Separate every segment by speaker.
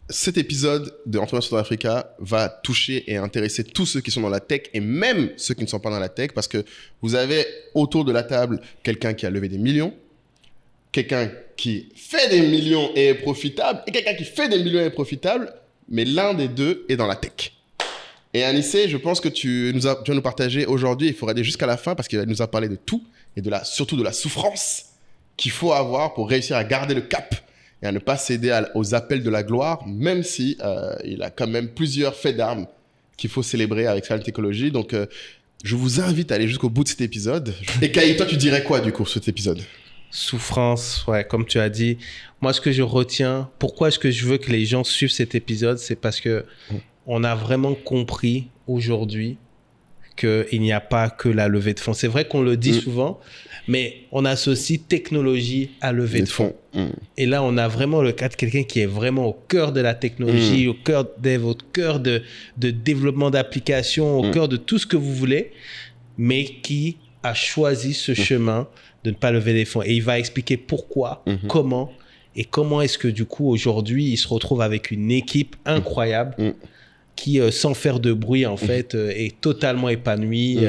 Speaker 1: cet épisode de Entrepreneur Africa va toucher et intéresser tous ceux qui sont dans la tech et même ceux qui ne sont pas dans la tech parce que vous avez autour de la table quelqu'un qui a levé des millions, quelqu'un qui fait des millions et est profitable et quelqu'un qui fait des millions et est profitable, mais l'un des deux est dans la tech. Et Anissé, je pense que tu vas nous partager aujourd'hui, il faut aller jusqu'à la fin parce qu'il nous a parlé de tout et surtout de la souffrance qu'il faut avoir pour réussir à garder le cap et à ne pas céder aux appels de la gloire, même si il a quand même plusieurs faits d'armes qu'il faut célébrer avec Silent Ecology. Donc, je vous invite à aller jusqu'au bout de cet épisode. Et Kai, toi, tu dirais quoi du coup sur cet épisode ?
Speaker 2: Souffrance, ouais, comme tu as dit. Moi, ce que je retiens, pourquoi est-ce que je veux que les gens suivent cet épisode, c'est parce que on a vraiment compris aujourd'hui qu'il n'y a pas que la levée de fonds. C'est vrai qu'on le dit souvent, mais on associe technologie à levée de fonds. Et là, on a vraiment le cas de quelqu'un qui est vraiment au cœur de la technologie, au cœur au cœur de développement d'applications, au cœur de tout ce que vous voulez, mais qui a choisi ce chemin de ne pas lever des fonds. Et il va expliquer pourquoi, comment, et comment est-ce que du coup, aujourd'hui, il se retrouve avec une équipe incroyable qui, sans faire de bruit, en fait, est totalement épanouie.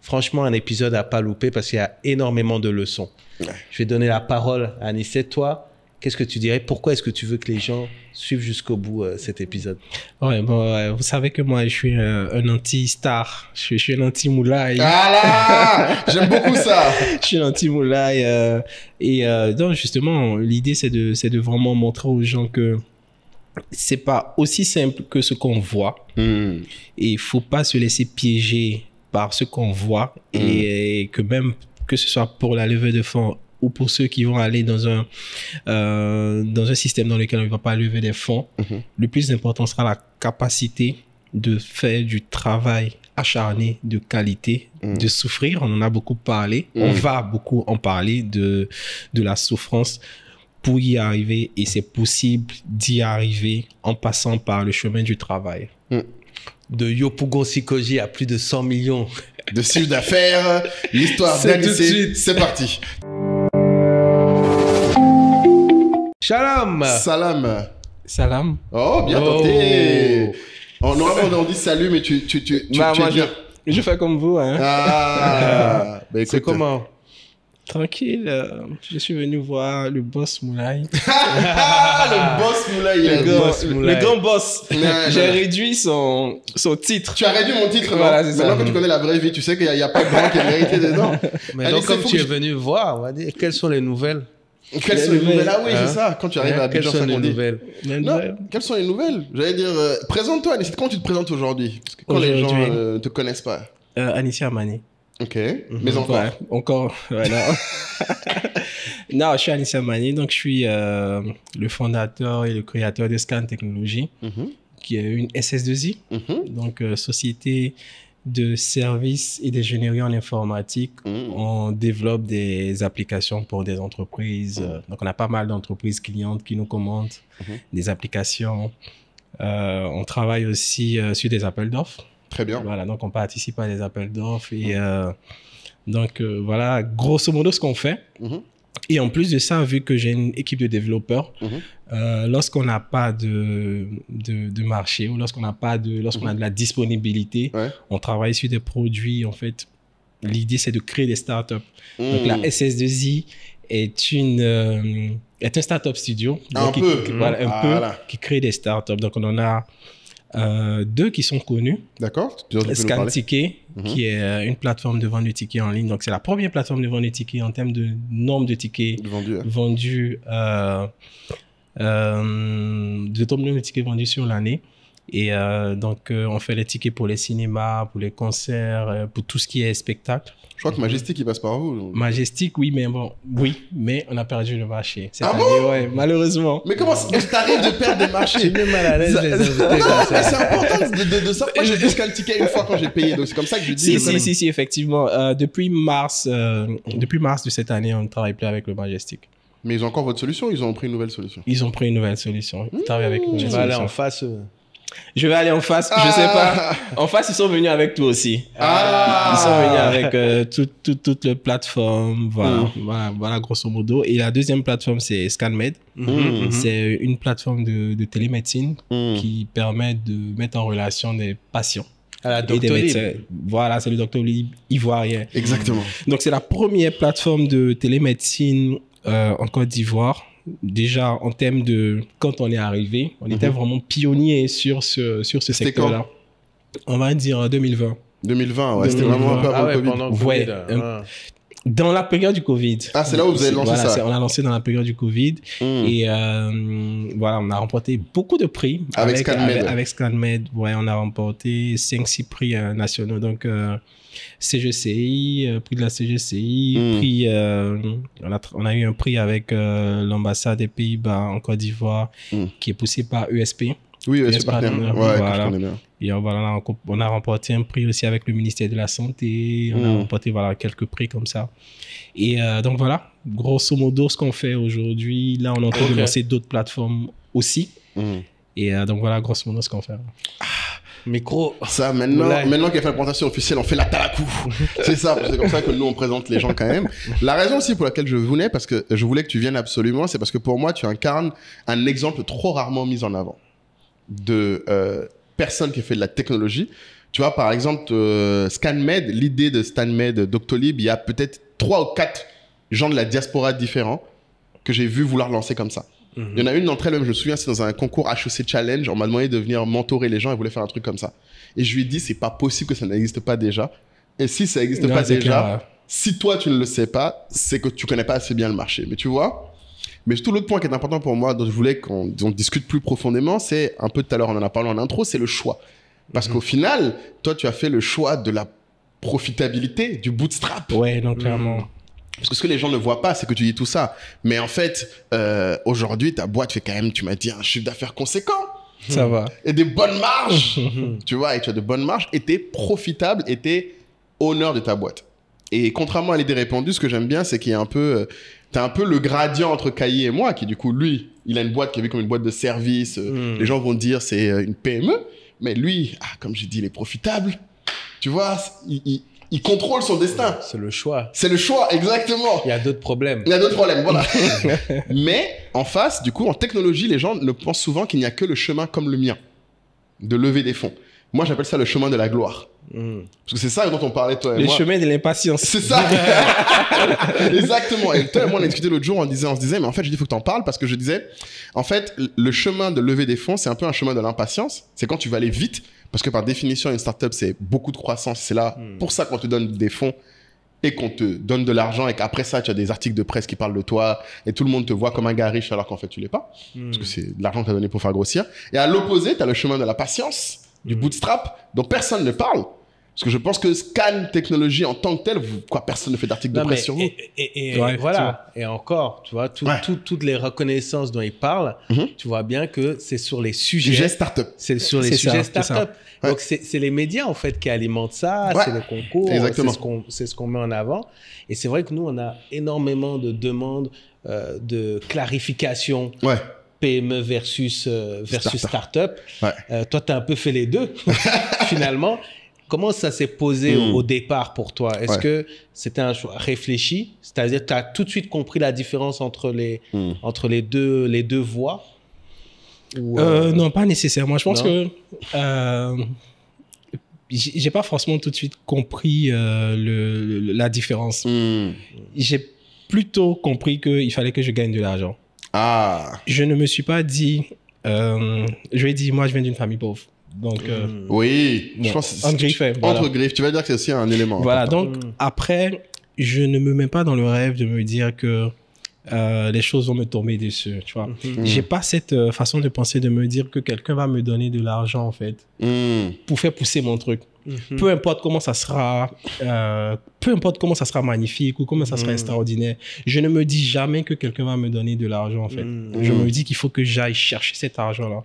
Speaker 2: Franchement, un épisode à pas louper parce qu'il y a énormément de leçons. Je vais donner la parole à Anissé. Toi, qu'est-ce que tu dirais? Pourquoi est-ce que tu veux que les gens suivent jusqu'au bout cet épisode?
Speaker 3: Ouais, bon, vous savez que moi, je suis un anti-star. Je suis un anti-moulay.
Speaker 1: Ah là, j'aime beaucoup ça.
Speaker 3: Je suis un anti-moulay. Donc, justement, l'idée, c'est de vraiment montrer aux gens que c'est pas aussi simple que ce qu'on voit. Et il faut pas se laisser piéger par ce qu'on voit. Et que même que ce soit pour la levée de fonds ou pour ceux qui vont aller dans un système dans lequel on ne va pas lever des fonds, le plus important sera la capacité de faire du travail acharné, de qualité, de souffrir. On en a beaucoup parlé. On va beaucoup en parler de la souffrance pour y arriver. Et c'est possible d'y arriver en passant par le chemin du travail.
Speaker 2: De Yopougon Sikoji à plus de 100 millions
Speaker 1: de chiffre d'affaires, l'histoire d'Anissé, c'est parti.
Speaker 2: Shalom.
Speaker 1: Salam.
Speaker 3: Salam.
Speaker 1: Oh, bien tenté. Normalement, on dit salut, mais tu
Speaker 3: Moi, je fais comme vous. Hein.
Speaker 1: Ah, bah,
Speaker 2: c'est comment?
Speaker 3: Tranquille, je suis venu voir le boss Moulay.
Speaker 1: Le boss Moulay.
Speaker 3: Le grand boss. J'ai réduit son titre.
Speaker 1: Tu as réduit mon titre,
Speaker 3: voilà, c'est ça.
Speaker 1: Maintenant que tu connais la vraie vie, tu sais qu'il n'y a pas de grand qui est mérité dedans.
Speaker 2: Mais donc, comme tu es venu voir, on va dire, quelles sont les nouvelles?
Speaker 1: Quelles sont les nouvelles? Ah oui, c'est ça. Quand tu arrives à Abidjan,
Speaker 2: quelles sont les nouvelles?
Speaker 1: Quelles sont les nouvelles? J'allais dire, présente-toi, Anissé. Comment tu te présentes aujourd'hui? Parce que quand les gens ne te connaissent pas.
Speaker 3: Anissé Amani.
Speaker 1: Ok, mais encore.
Speaker 3: Ouais, encore, voilà. Non, je suis Anissé Amani, donc je suis le fondateur et le créateur de Scan Technology, qui est une SS2I, donc société de services et d'ingénierie en informatique. On développe des applications pour des entreprises. Donc, on a pas mal d'entreprises clientes qui nous commandent des applications. On travaille aussi sur des appels d'offres.
Speaker 1: Très bien.
Speaker 3: Voilà, donc on participe à des appels d'offres et donc voilà, grosso modo ce qu'on fait. Et en plus de ça, vu que j'ai une équipe de développeurs, lorsqu'on n'a pas de marché ou lorsqu'on a de la disponibilité, on travaille sur des produits. En fait, l'idée c'est de créer des startups. Donc la SS2I est un startup studio qui crée des startups. Donc on en a deux qui sont connus.
Speaker 1: D'accord.
Speaker 3: Scan Ticket, qui est une plateforme de vente de tickets en ligne. Donc, c'est la première plateforme de vente de tickets en termes de nombre de tickets vendus, sur l'année. Et donc, on fait les tickets pour les cinémas, pour les concerts, pour tout ce qui est spectacle.
Speaker 1: Je crois que Majestic, il passe par vous.
Speaker 3: Majestic, oui, mais on a perdu le marché.
Speaker 1: Ah bon?
Speaker 3: Ouais, malheureusement.
Speaker 1: Mais comment t'arrives de perdre des marchés?
Speaker 2: Je suis même mal à l'aise les invités comme ça.
Speaker 1: C'est important de savoir. Moi, j'ai fait Scan Ticket une fois quand j'ai payé, donc c'est comme ça que je dis.
Speaker 3: Si, effectivement. Depuis mars de cette année, on ne travaille plus avec le Majestic.
Speaker 1: Mais ils ont encore votre solution, ils ont pris une nouvelle solution.
Speaker 3: Ils ont pris une nouvelle solution. Ils travaillent avec une nouvelle
Speaker 2: solution. Tu vas aller en face.
Speaker 3: Je vais aller en face, je sais pas. En face, ils sont venus avec toi aussi.
Speaker 1: Ah.
Speaker 3: Ils sont venus avec toute la plateforme, voilà, grosso modo. Et la deuxième plateforme, c'est ScanMed. C'est une plateforme de télémédecine qui permet de mettre en relation des patients.
Speaker 2: À la
Speaker 3: Et des
Speaker 2: Doctolib.
Speaker 3: médecins. Voilà, c'est le Doctolib ivoirien.
Speaker 1: Exactement.
Speaker 3: Donc, c'est la première plateforme de télémédecine en Côte d'Ivoire. Déjà, en termes de... Quand on est arrivé, on était vraiment pionniers sur ce secteur-là. On va dire 2020.
Speaker 1: 2020, ouais. C'était vraiment un peu avant le Covid.
Speaker 2: Pendant le
Speaker 3: Ouais.
Speaker 2: Covid.
Speaker 3: Dans la période du Covid.
Speaker 1: Ah, c'est là où vous avez lancé ça.
Speaker 3: On a lancé dans la période du Covid. Et voilà, on a remporté beaucoup de prix.
Speaker 1: Avec ScanMed.
Speaker 3: Avec ScanMed, ouais, on a remporté 5-6 prix nationaux. Donc, CGCI, prix de la CGCI, prix, on a eu un prix avec l'ambassade des Pays-Bas en Côte d'Ivoire qui est poussé par ESP.
Speaker 1: Oui, c'est partenaire. Ouais, que je connais bien.
Speaker 3: Et voilà, on a remporté un prix aussi avec le ministère de la Santé. On a remporté quelques prix comme ça. Et donc voilà, grosso modo, ce qu'on fait aujourd'hui. Là, on est en train de lancer d'autres plateformes aussi. Et donc voilà, grosso modo, ce qu'on fait.
Speaker 2: Micro.
Speaker 1: Ça, maintenant qu'il a fait la présentation officielle, on fait la talakou. C'est ça, c'est comme ça que nous, on présente les gens quand même. La raison aussi pour laquelle je venais, parce que je voulais que tu viennes absolument, c'est parce que pour moi, tu incarnes un exemple trop rarement mis en avant de personne qui fait de la technologie. Tu vois, par exemple, ScanMed, l'idée de ScanMed, Doctolib, il y a peut-être 3 ou 4 gens de la diaspora différents que j'ai vu vouloir lancer comme ça. Il y en a une d'entre elles, même, je me souviens, c'est dans un concours HEC Challenge. On m'a demandé de venir mentorer les gens et voulait faire un truc comme ça. Et je lui ai dit, c'est pas possible que ça n'existe pas déjà. Et si ça n'existe pas déjà, clair. Si toi, tu ne le sais pas, c'est que tu connais pas assez bien le marché. Mais tu vois, mais tout l'autre point qui est important pour moi, dont je voulais qu'on discute plus profondément, c'est un peu tout à l'heure, on en a parlé en intro, c'est le choix. Parce qu'au final, toi, tu as fait le choix de la profitabilité, du bootstrap.
Speaker 3: Ouais, donc clairement.
Speaker 1: Parce que ce que les gens ne voient pas, c'est que tu dis tout ça. Mais en fait, aujourd'hui, ta boîte fait quand même, tu m'as dit, un chiffre d'affaires conséquent.
Speaker 3: Ça va.
Speaker 1: Et des bonnes marges. Tu vois, et tu as de bonnes marges. Et tu es profitable et tu es honneur de ta boîte. Et contrairement à l'idée répandue, ce que j'aime bien, c'est qu'il y a un peu... T'as un peu le gradient entre Kayi et moi, qui du coup, lui, il a une boîte qui est vue comme une boîte de service. Les gens vont dire c'est une PME. Mais lui, comme j'ai dit, il est profitable. Tu vois, il contrôle son destin.
Speaker 2: C'est le choix.
Speaker 1: C'est le choix, exactement.
Speaker 2: Il y a d'autres problèmes.
Speaker 1: Il y a d'autres problèmes, voilà. Mais en face, du coup, en technologie, les gens ne pensent souvent qu'il n'y a que le chemin comme le mien, de lever des fonds. Moi, j'appelle ça le chemin de la gloire. Parce que c'est ça dont on parlait, toi et moi.
Speaker 3: Le chemin de l'impatience.
Speaker 1: C'est ça. Exactement. Et toi et moi, on a discuté l'autre jour, on se disait, mais en fait, je dis, il faut que tu en parles parce que je disais, en fait, le chemin de lever des fonds, c'est un peu un chemin de l'impatience. C'est quand tu vas aller vite. Parce que par définition, une startup, c'est beaucoup de croissance. C'est là, pour ça qu'on te donne des fonds et qu'on te donne de l'argent et qu'après ça, tu as des articles de presse qui parlent de toi et tout le monde te voit comme un gars riche alors qu'en fait, tu l'es pas. Parce que c'est de l'argent que tu as donné pour faire grossir. Et à l'opposé, tu as le chemin de la patience, du bootstrap, dont personne ne parle. Parce que je pense que Scan Technologie en tant que tel, personne ne fait d'articles de presse sur vous.
Speaker 2: Et voilà. Et encore, tu vois, toutes les reconnaissances dont il parle, tu vois bien que c'est sur les sujets
Speaker 1: startup.
Speaker 2: C'est sur les sujets startup. Donc, c'est les médias, en fait, qui alimentent ça. C'est les concours.
Speaker 1: Exactement.
Speaker 2: C'est ce qu'on met en avant. Et c'est vrai que nous, on a énormément de demandes de clarification.
Speaker 1: Ouais.
Speaker 2: PME versus startup. Toi, tu as un peu fait les deux, finalement. Comment ça s'est posé au départ pour toi? Est-ce que c'était un choix réfléchi? C'est-à-dire que tu as tout de suite compris la différence entre les deux voies?
Speaker 3: Non, pas nécessairement. Je pense que j'ai pas forcément tout de suite compris la différence. J'ai plutôt compris qu'il fallait que je gagne de l'argent. Je ne me suis pas dit... je lui ai dit, moi, je viens d'une famille pauvre. Donc,
Speaker 1: oui, je pense
Speaker 3: entre
Speaker 1: griffes, tu vas dire que c'est aussi un élément.
Speaker 3: Voilà, donc après, je ne me mets pas dans le rêve de me dire que les choses vont me tomber dessus, tu vois. J'ai pas cette façon de penser de me dire que quelqu'un va me donner de l'argent, en fait, pour faire pousser mon truc. Peu importe comment ça sera, magnifique ou comment ça sera extraordinaire. Je ne me dis jamais que quelqu'un va me donner de l'argent, en fait. Je me dis qu'il faut que j'aille chercher cet argent-là.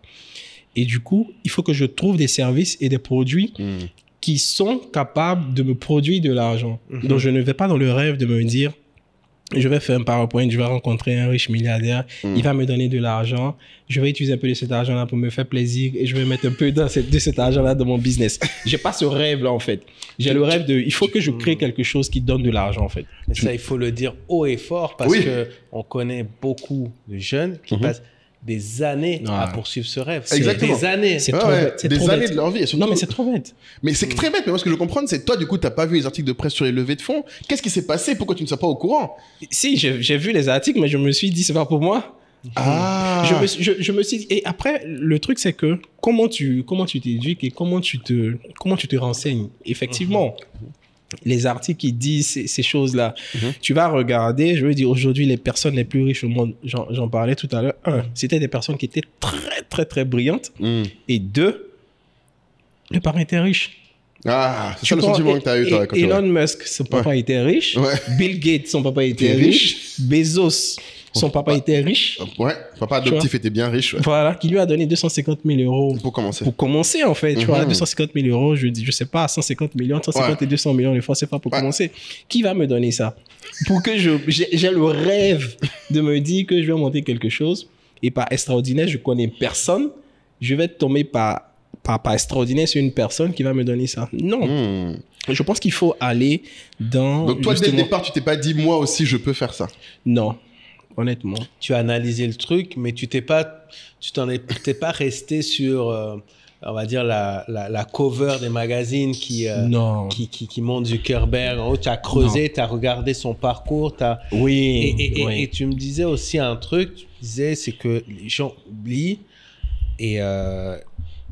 Speaker 3: Et du coup, il faut que je trouve des services et des produits qui sont capables de me produire de l'argent. Donc, je ne vais pas dans le rêve de me dire, je vais faire un PowerPoint, je vais rencontrer un riche milliardaire, il va me donner de l'argent, je vais utiliser un peu de cet argent-là pour me faire plaisir et je vais mettre un peu de cet argent-là dans mon business. J'ai pas ce rêve-là, en fait. J'ai le rêve il faut que je crée quelque chose qui donne de l'argent, en fait.
Speaker 2: Mais ça, il faut le dire haut et fort parce que on connaît beaucoup de jeunes qui passent des années à poursuivre ce rêve.
Speaker 1: Exactement.
Speaker 2: Des années.
Speaker 3: C'est trop bête. C'est
Speaker 1: des
Speaker 3: trop
Speaker 1: années
Speaker 3: bête.
Speaker 1: de leur vie. Et surtout...
Speaker 3: Non, mais c'est trop bête.
Speaker 1: Mais c'est très bête. Mais moi, ce que je veux comprendre, c'est toi, du coup, t'as pas vu les articles de presse sur les levées de fonds. Qu'est-ce qui s'est passé? Pourquoi tu ne sois pas au courant?
Speaker 3: Si, j'ai vu les articles, mais je me suis dit, c'est pas pour moi.
Speaker 1: Ah.
Speaker 3: Je me suis dit, et après, le truc, c'est que comment tu t'éduques et comment tu te renseignes. Effectivement, les articles qui disent ces choses-là, tu vas regarder, je veux dire, aujourd'hui, les personnes les plus riches au monde, j'en parlais tout à l'heure, c'était des personnes qui étaient très, très, très brillantes, et deux, le parent était riche.
Speaker 1: Ah, c'est ça le sentiment que tu as eu, toi.
Speaker 3: Elon Musk, son papa était riche.
Speaker 1: Ouais.
Speaker 3: Bill Gates, son papa était riche. Bezos, son papa était riche.
Speaker 1: Ouais, papa adoptif était bien riche. Ouais.
Speaker 3: Voilà, qui lui a donné 250 000 euros.
Speaker 1: Pour commencer.
Speaker 3: Pour commencer, en fait. Tu vois, 250 000 euros, je sais pas, 150 millions, 150 et 200 millions de francs, c'est pas pour commencer. Qui va me donner ça? Pour que j'ai le rêve de me dire que je vais monter quelque chose et par extraordinaire, je connais personne, je vais tomber par extraordinaire sur une personne qui va me donner ça. Non. Je pense qu'il faut aller dans...
Speaker 1: Donc toi, dès le départ, tu t'es pas dit, moi aussi, je peux faire ça?
Speaker 3: Non, honnêtement.
Speaker 2: Tu as analysé le truc, mais tu t'es pas resté sur, on va dire, la cover des magazines qui montrent Zuckerberg. En haut, tu as creusé, tu as regardé son parcours.
Speaker 3: Oui.
Speaker 2: Et tu me disais aussi un truc, tu disais, c'est que les gens oublient et...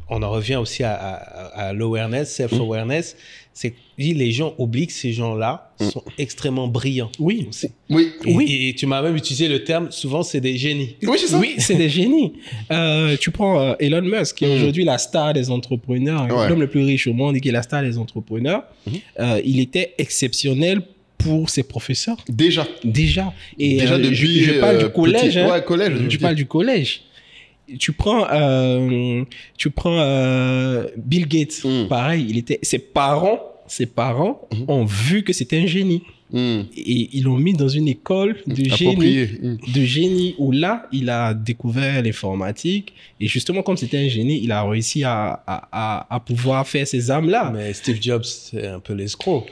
Speaker 2: on en revient aussi à l'awareness, self-awareness. C'est que les gens oublient que ces gens-là sont extrêmement brillants.
Speaker 3: Oui.
Speaker 2: Et tu m'as même utilisé le terme, souvent, c'est des génies.
Speaker 1: Oui, c'est ça.
Speaker 3: Oui, c'est des génies. Tu prends Elon Musk, qui est aujourd'hui la star des entrepreneurs, l'homme le plus riche au monde et qui est la star des entrepreneurs. Il était exceptionnel pour ses professeurs.
Speaker 1: Déjà.
Speaker 3: Et
Speaker 1: déjà depuis
Speaker 3: je parle du collège.
Speaker 1: Collège.
Speaker 3: Je parle du collège. Tu prends Bill Gates, pareil, ses parents ont vu que c'était un génie. Et ils l'ont mis dans une école de génie où là, il a découvert l'informatique. Et justement, comme c'était un génie, il a réussi à pouvoir faire ces âmes-là.
Speaker 2: Mais Steve Jobs, c'est un peu l'escroc.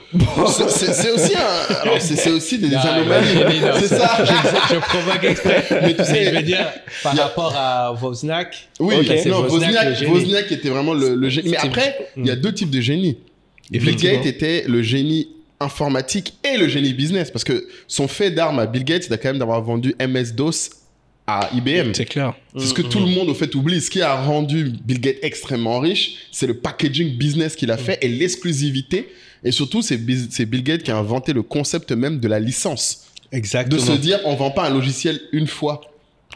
Speaker 1: C'est aussi des anomalies. C'est ça.
Speaker 2: Je provoque exprès. Mais tu sais, je veux dire, par rapport à Wozniak.
Speaker 1: Oui, Wozniak était vraiment le génie. Mais après, il y a deux types de génies. Bill Gates était le génie informatique et le génie business, parce que son fait d'arme à Bill Gates, c'est quand même d'avoir vendu MS-DOS à IBM.
Speaker 3: C'est clair.
Speaker 1: C'est ce que tout le monde au fait oublie. Ce qui a rendu Bill Gates extrêmement riche, c'est le packaging business qu'il a fait et l'exclusivité. Et surtout, c'est Bill Gates qui a inventé le concept même de la licence.
Speaker 2: Exactement.
Speaker 1: De se dire, on vend pas un logiciel une fois.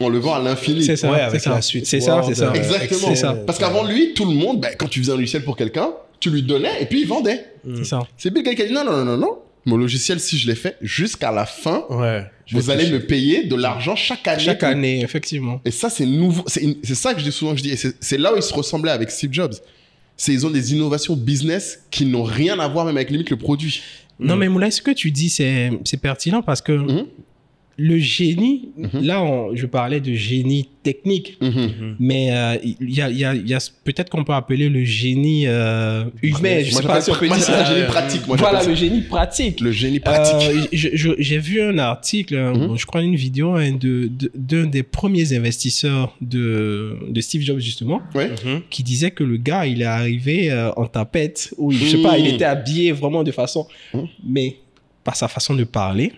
Speaker 1: On le vend à l'infini.
Speaker 3: C'est ça,
Speaker 2: avec la suite.
Speaker 3: C'est ça.
Speaker 1: Exactement.
Speaker 3: C'est ça.
Speaker 1: Parce qu'avant lui, tout le monde, quand tu faisais un logiciel pour quelqu'un, tu lui donnais et puis il vendait.
Speaker 3: C'est ça.
Speaker 1: C'est Bill Gates qui a dit non. Mon logiciel, si je l'ai fait, jusqu'à la fin, vous allez me payer de l'argent chaque année.
Speaker 3: Chaque année, effectivement.
Speaker 1: Et ça, c'est nouveau. C'est ça que je dis souvent. Et c'est là où ils se ressemblaient avec Steve Jobs. Ils ont des innovations business qui n'ont rien à voir même avec limite le produit.
Speaker 3: Non, mais Moulay, ce que tu dis, c'est pertinent parce que le génie, là, je parlais de génie technique, mais il y a peut-être qu'on peut appeler le génie humain. Je sais pas si on peut dire ça.
Speaker 1: Le génie pratique.
Speaker 3: Voilà, le génie pratique.
Speaker 1: Le génie pratique.
Speaker 3: J'ai vu un article, je crois une vidéo d'un des premiers investisseurs de Steve Jobs, justement, qui disait que le gars, il est arrivé en tapette, ou je sais pas, il était habillé vraiment de façon... Mais par sa façon de parler...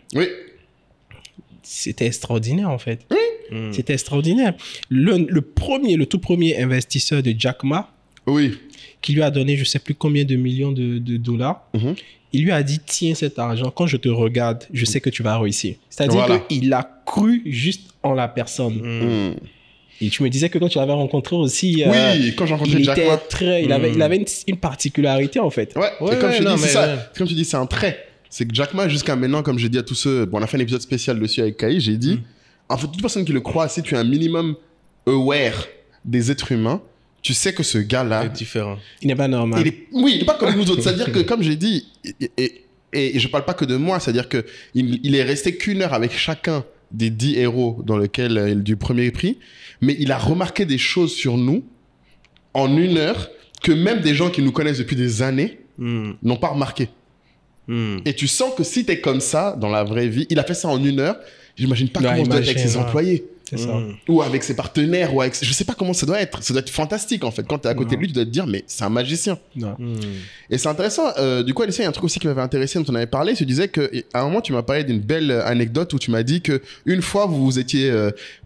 Speaker 3: C'était extraordinaire, en fait. C'était extraordinaire. Le tout premier investisseur de Jack Ma, qui lui a donné je ne sais plus combien de millions de dollars, il lui a dit, tiens cet argent, quand je te regarde, je sais que tu vas réussir. C'est-à-dire qu'il a cru juste en la personne. Et tu me disais que quand tu l'avais rencontré aussi,
Speaker 1: quand j'ai rencontré Jack Ma,
Speaker 3: il avait une particularité, en fait.
Speaker 1: Comme tu dis, c'est un trait. C'est que Jack Ma, jusqu'à maintenant, comme j'ai dit à tous ceux... on a fait un épisode spécial dessus avec Kai, j'ai dit, en fait, toute personne qui le croit, si tu es un minimum aware des êtres humains, tu sais que ce gars-là...
Speaker 2: Il est différent.
Speaker 3: Il n'est pas normal.
Speaker 1: Il n'est pas comme nous autres. C'est-à-dire que, comme j'ai dit, et je parle pas que de moi, c'est-à-dire que il est resté qu'une heure avec chacun des 10 héros dans lequel du premier prix, mais il a remarqué des choses sur nous en une heure que même des gens qui nous connaissent depuis des années n'ont pas remarqué. Et tu sens que si t'es comme ça dans la vraie vie, il a fait ça en une heure, j'imagine pas comment il doit être avec ses employés.
Speaker 3: C'est ça.
Speaker 1: Ou avec ses partenaires, ou avec... je sais pas comment ça doit être. Ça doit être fantastique, en fait. Quand t'es à côté de lui, tu dois te dire, mais c'est un magicien. Et c'est intéressant. Du coup, Alicia, il y a un truc aussi qui m'avait intéressé, dont on avait parlé. Tu disais qu'à un moment, tu m'as parlé d'une belle anecdote où tu m'as dit qu'une fois, vous vous étiez,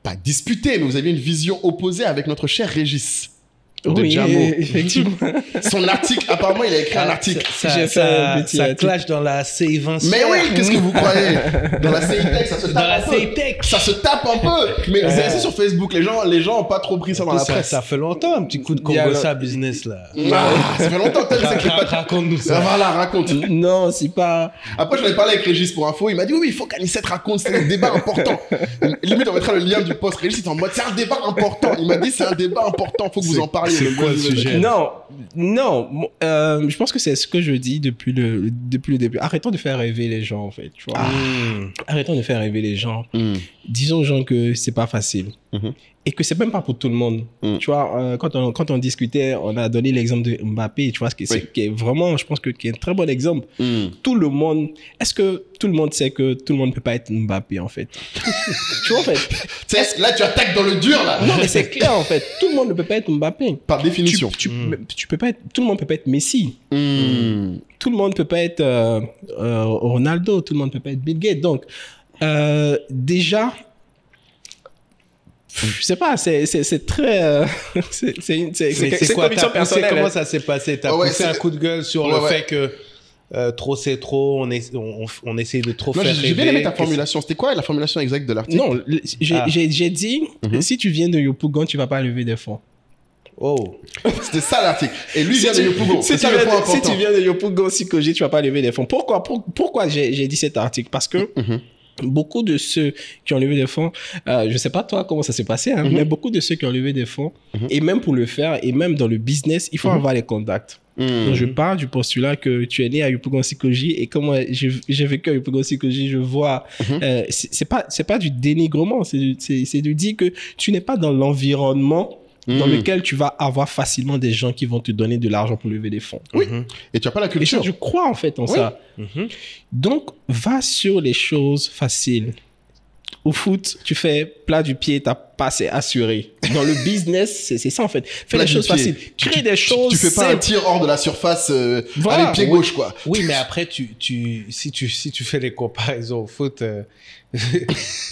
Speaker 1: pas disputé, mais vous aviez une vision opposée avec notre cher Régis. De Jamo.
Speaker 3: Effectivement.
Speaker 1: Son article, apparemment, il a écrit un article.
Speaker 2: Ça clash dans la CI20.
Speaker 1: Mais oui, qu'est-ce que vous croyez? Dans la CITech, ça se tape un peu. Ça se tape un peu. Mais c'est sur Facebook, les gens ont pas trop pris ça dans la presse.
Speaker 2: Ça fait longtemps, un petit coup de Congossa business, là.
Speaker 1: Ça fait longtemps que
Speaker 2: raconte-nous ça.
Speaker 1: Voilà, raconte.
Speaker 3: Non, c'est pas...
Speaker 1: Après, j'en ai parlé avec Régis pour info. Il m'a dit, oui, il faut qu'Anicette raconte. C'est un débat important. Limite, on mettra le lien du post. Régis est en mode, c'est un débat important. Il m'a dit, c'est un débat important. Faut que vous en parliez.
Speaker 2: C'est quoi le sujet?
Speaker 3: Non. Je pense que c'est ce que je dis depuis le début. Arrêtons de faire rêver les gens, en fait. Tu vois. Arrêtons de faire rêver les gens. Disons aux gens que c'est pas facile. Et que c'est même pas pour tout le monde. Tu vois, quand on discutait, on a donné l'exemple de Mbappé, tu vois, qui est vraiment, je pense qui est un très bon exemple. Tout le monde, est-ce que tout le monde sait que tout le monde ne peut pas être Mbappé, en fait? Tu vois, en fait.
Speaker 1: Là, tu attaques dans le dur, là.
Speaker 3: Non, mais c'est clair, en fait. Tout le monde ne peut pas être Mbappé.
Speaker 1: Par définition.
Speaker 3: Tu peux pas être, tout le monde ne peut pas être Messi. Tout le monde ne peut pas être Ronaldo. Tout le monde ne peut pas être Bill Gates. Donc, déjà, je sais pas, c'est très... c'est
Speaker 2: quoi,
Speaker 3: conviction personnelle.
Speaker 2: Comment ça s'est passé? T'as poussé un coup de gueule sur le fait que trop c'est trop, on essaie de trop faire rêver.
Speaker 1: J'ai bien aimé ta formulation. C'était quoi la formulation exacte de l'article?
Speaker 3: Non, j'ai dit, si tu viens de Yopougon, tu vas pas lever des fonds.
Speaker 2: Oh.
Speaker 1: C'était ça l'article. Et lui vient de Yopougon.
Speaker 3: Si tu viens de Yopougon, Sikoji, tu vas pas lever des fonds. Pourquoi j'ai dit cet article? Parce que beaucoup de ceux qui ont levé des fonds, je sais pas toi comment ça s'est passé, hein, mais beaucoup de ceux qui ont levé des fonds, et même pour le faire, et même dans le business, il faut avoir les contacts. Donc je pars du postulat que tu es né à Yopougon Sikoji, et comme j'ai vécu à Yopougon Sikoji, je vois, c'est pas du dénigrement, c'est de dire que tu n'es pas dans l'environnement dans lequel tu vas avoir facilement des gens qui vont te donner de l'argent pour lever des fonds.
Speaker 1: Oui. Et tu n'as pas la culture.
Speaker 3: Et ça, je crois en fait en ça. Donc, va sur les choses faciles. Au foot, tu fais plat du pied, ta passe est assurée. Dans le business, c'est ça en fait. Fais les choses faciles. Crée des choses
Speaker 1: Tu fais pas un tir hors de la surface avec pied gauche, quoi.
Speaker 2: Oui, mais après, si tu fais les comparaisons au foot,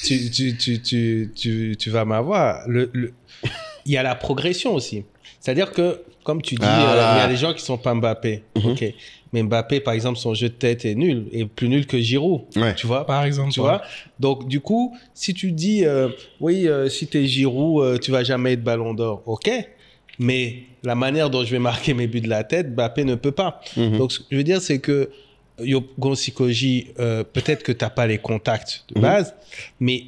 Speaker 2: tu vas m'avoir. Il y a la progression aussi. C'est-à-dire que, comme tu dis, il y a des gens qui sont pas Mbappé. Ok. Mais Mbappé, par exemple, son jeu de tête est nul, est plus nul que Giroud.
Speaker 1: Ouais.
Speaker 2: Tu vois?
Speaker 3: Par exemple.
Speaker 2: Tu vois? Donc, du coup, si tu dis, si t'es Giroud, tu vas jamais être Ballon d'Or. Ok. Mais la manière dont je vais marquer mes buts de la tête, Mbappé ne peut pas. Donc, ce que je veux dire, c'est que Yopougon Sikoji, peut-être que t'as pas les contacts de base, mais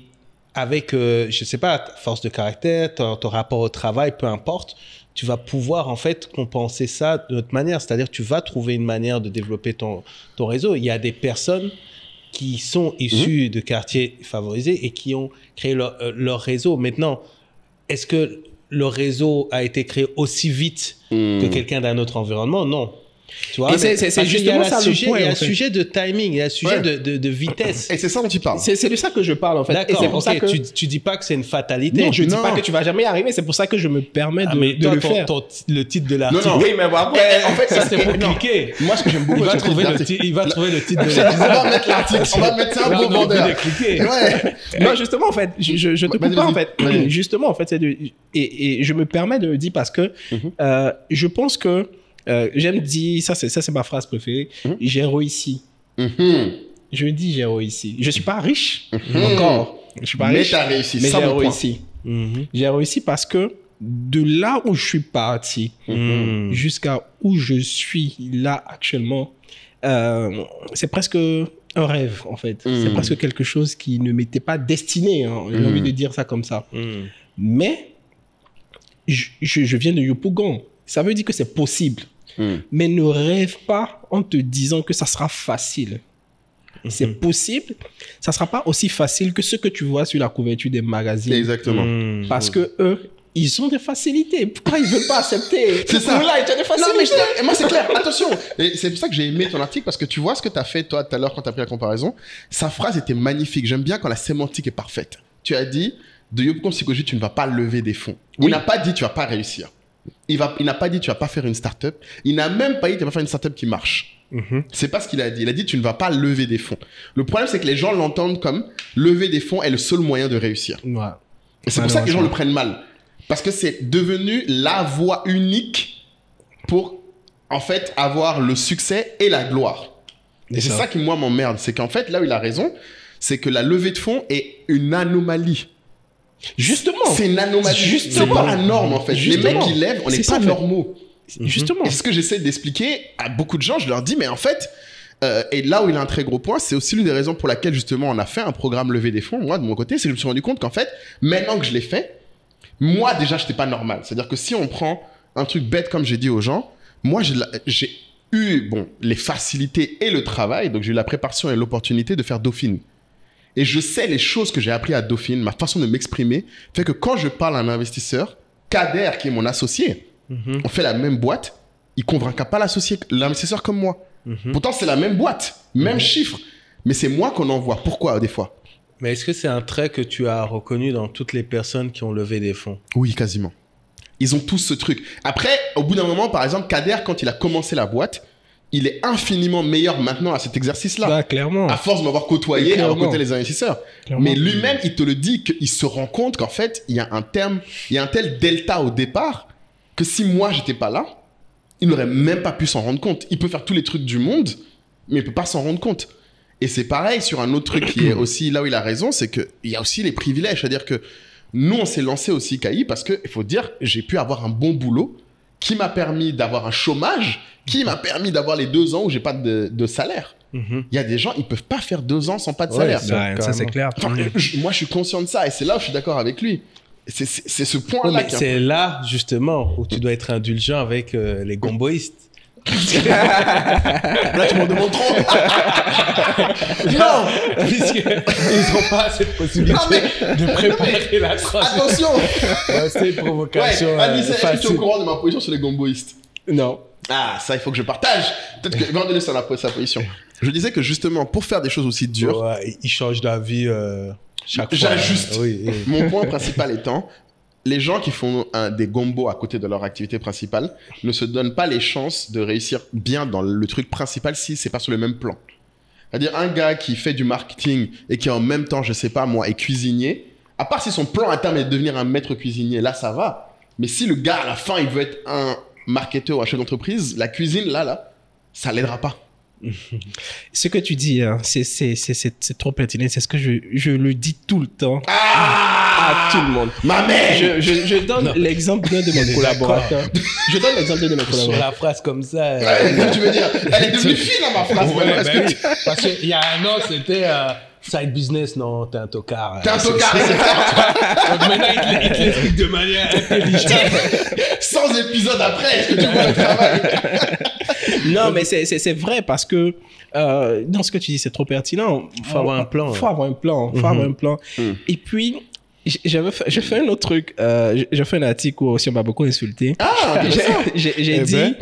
Speaker 2: avec, je sais pas, ta force de caractère, ton rapport au travail, peu importe, tu vas pouvoir en fait compenser ça de notre manière. C'est-à-dire que tu vas trouver une manière de développer ton réseau. Il y a des personnes qui sont issues de quartiers favorisés et qui ont créé leur réseau. Maintenant, est-ce que le réseau a été créé aussi vite que quelqu'un d'un autre environnement? Non. Tu vois,
Speaker 3: c'est justement ça le point.
Speaker 2: Il y a un sujet de timing, il y a un sujet de vitesse.
Speaker 1: Et c'est ça dont tu parles.
Speaker 3: C'est de ça que je parle en fait.
Speaker 2: D'accord,
Speaker 3: et c'est pour ça que...
Speaker 2: tu dis pas que c'est une fatalité.
Speaker 3: Non, je dis pas que tu vas jamais y arriver. C'est pour ça que je me permets de le faire.
Speaker 2: Le titre de l'article.
Speaker 3: Non. Oui, mais bon, après,
Speaker 1: en fait,
Speaker 2: ça c'est pour cliquer.
Speaker 1: Moi, ce que j'aime beaucoup,
Speaker 2: il va trouver le titre de l'épisode.
Speaker 1: On va mettre l'article. On va mettre ça un bon vendeur.
Speaker 3: Non, justement, en fait, je te coupe pas en fait. Justement, en fait, et je me permets de le dire parce que je pense que j'aime dire, ça c'est ma phrase préférée, j'ai réussi. Je dis j'ai réussi. Je suis pas riche encore. Je suis pas riche.
Speaker 1: Mais t'as réussi.
Speaker 3: Mais j'ai réussi. J'ai réussi parce que de là où je suis parti jusqu'à où je suis là actuellement, c'est presque un rêve en fait. C'est presque quelque chose qui ne m'était pas destiné. Hein. J'ai envie de dire ça comme ça. Mais je viens de Yopougon. Ça veut dire que c'est possible. Mais ne rêve pas en te disant que ça sera facile. c'est possible. Ça sera pas aussi facile que ce que tu vois sur la couverture des magazines.
Speaker 1: Exactement.
Speaker 3: Parce que eux, ils ont des facilités. Pourquoi ils veulent pas accepter?
Speaker 1: C'est ça.
Speaker 3: Là, tu as des facilités.
Speaker 1: Non, mais et moi, c'est clair. Attention. Et c'est pour ça que j'ai aimé ton article, parce que tu vois ce que tu as fait, toi, tout à l'heure, quand tu as pris la comparaison. Sa phrase était magnifique. J'aime bien quand la sémantique est parfaite. Tu as dit, de Yopcom Psychologie, tu ne vas pas lever des fonds. Il n'a pas dit, tu vas pas réussir. Il n'a pas dit, tu vas pas faire une start-up. Il n'a même pas dit, tu vas faire une start-up qui marche. C'est pas ce qu'il a dit. Il a dit, tu ne vas pas lever des fonds. Le problème, c'est que les gens l'entendent comme lever des fonds est le seul moyen de réussir.
Speaker 3: Ouais.
Speaker 1: Et c'est pour ça que les gens le prennent mal. Parce que c'est devenu la voie unique pour, en fait, avoir le succès et la gloire. Et c'est ça qui, moi, m'emmerde. C'est qu'en fait, là où il a raison, c'est que la levée de fonds est une anomalie.
Speaker 3: Justement.
Speaker 1: C'est une anomalie.
Speaker 3: Justement.
Speaker 1: C'est pas la norme, en fait.
Speaker 3: Justement.
Speaker 1: Les mecs qui lèvent, on n'est pas normaux.
Speaker 3: Justement.
Speaker 1: Et c'est ce que j'essaie d'expliquer à beaucoup de gens. Je leur dis, mais en fait, et là où il a un très gros point, c'est aussi l'une des raisons pour laquelle, justement, on a fait un programme levée des fonds. Moi, de mon côté, c'est que je me suis rendu compte qu'en fait, maintenant que je l'ai fait, moi, déjà, je n'étais pas normal. C'est-à-dire que si on prend un truc bête, comme j'ai dit aux gens, moi, j'ai eu les facilités et le travail. Donc, j'ai eu la préparation et l'opportunité de faire Dauphine. Et je sais les choses que j'ai appris à Dauphine, ma façon de m'exprimer, fait que quand je parle à un investisseur, Kader, qui est mon associé, on fait la même boîte, il ne convaincra pas l'investisseur comme moi. Pourtant, c'est la même boîte, même chiffre. Mais c'est moi qu'on envoie. Pourquoi, des fois?
Speaker 2: Mais est-ce que c'est un trait que tu as reconnu dans toutes les personnes qui ont levé des fonds?
Speaker 1: Oui, quasiment. Ils ont tous ce truc. Après, au bout d'un moment, par exemple, Kader, quand il a commencé la boîte, il est infiniment meilleur maintenant à cet exercice-là.
Speaker 3: Bah, clairement.
Speaker 1: À force de m'avoir côtoyé, à rencontrer les investisseurs.
Speaker 3: Clairement.
Speaker 1: Mais lui-même, il te le dit qu'il se rend compte qu'en fait, il y a un tel delta au départ que si moi, j'étais pas là, il n'aurait même pas pu s'en rendre compte. Il peut faire tous les trucs du monde, mais il peut pas s'en rendre compte. Et c'est pareil sur un autre truc qui est aussi là où il a raison, c'est qu'il y a aussi les privilèges. C'est-à-dire que nous, on s'est lancé aussi KI parce qu'il faut dire, j'ai pu avoir un bon boulot qui m'a permis d'avoir un chômage, qui m'a permis d'avoir les 2 ans où j'ai pas de salaire. Il y a des gens, ils peuvent pas faire 2 ans sans pas de salaire.
Speaker 3: Ça, c'est clair.
Speaker 1: Enfin, moi, je suis conscient de ça et c'est là où je suis d'accord avec lui. C'est ce point-là.
Speaker 2: C'est là, justement, où tu dois être indulgent avec les gomboïstes.
Speaker 1: Là, tu m'en demandes trop.
Speaker 2: Non, puisqu'ils n'ont pas cette possibilité de préparer la croissance.
Speaker 1: Attention.
Speaker 2: C'est une provocation.
Speaker 1: Anissa, est-ce que tu es au courant de ma position sur les gomboïstes?
Speaker 3: Non.
Speaker 1: Ah, ça, il faut que je partage. Peut-être que Vandel ça sa position. Je disais que justement, pour faire des choses aussi dures,
Speaker 2: ils changent d'avis chaque fois.
Speaker 1: J'ajuste.
Speaker 2: Oui.
Speaker 1: Mon point principal étant, les gens qui font des gombos à côté de leur activité principale ne se donnent pas les chances de réussir bien dans le truc principal si c'est pas sur le même plan. C'est-à-dire un gars qui fait du marketing et qui en même temps, je sais pas moi, est cuisinier, à part si son plan à terme est de devenir un maître cuisinier, là ça va. Mais si le gars à la fin il veut être un marketeur ou un chef d'entreprise, la cuisine là, ça l'aidera pas.
Speaker 3: Ce que tu dis, hein, c'est trop pertinent. C'est ce que je le dis tout le temps à tout le monde.
Speaker 1: Ma mère.
Speaker 3: Je donne l'exemple d'un de mes collaborateurs. Je donne l'exemple d'un de mes
Speaker 2: Sur
Speaker 3: collaborateurs.
Speaker 2: la phrase comme ça.
Speaker 1: Tu veux dire, elle est devenue fine à ma phrase.
Speaker 2: Oui. Parce qu'il y a un an, c'était side business. Non, t'es un tocard.
Speaker 1: T'es un tocard.
Speaker 2: Donc maintenant, il te l'explique de manière intelligente.
Speaker 1: 100 épisodes après, est-ce que tu vois le travail?
Speaker 3: Non, mais c'est vrai parce que dans ce que tu dis, c'est trop pertinent.
Speaker 2: Faut avoir un plan.
Speaker 3: Faut avoir un plan. Et puis, j'ai fait un autre truc. J'ai fait un article où aussi on m'a beaucoup insulté.
Speaker 1: Ah,
Speaker 3: j'ai dit,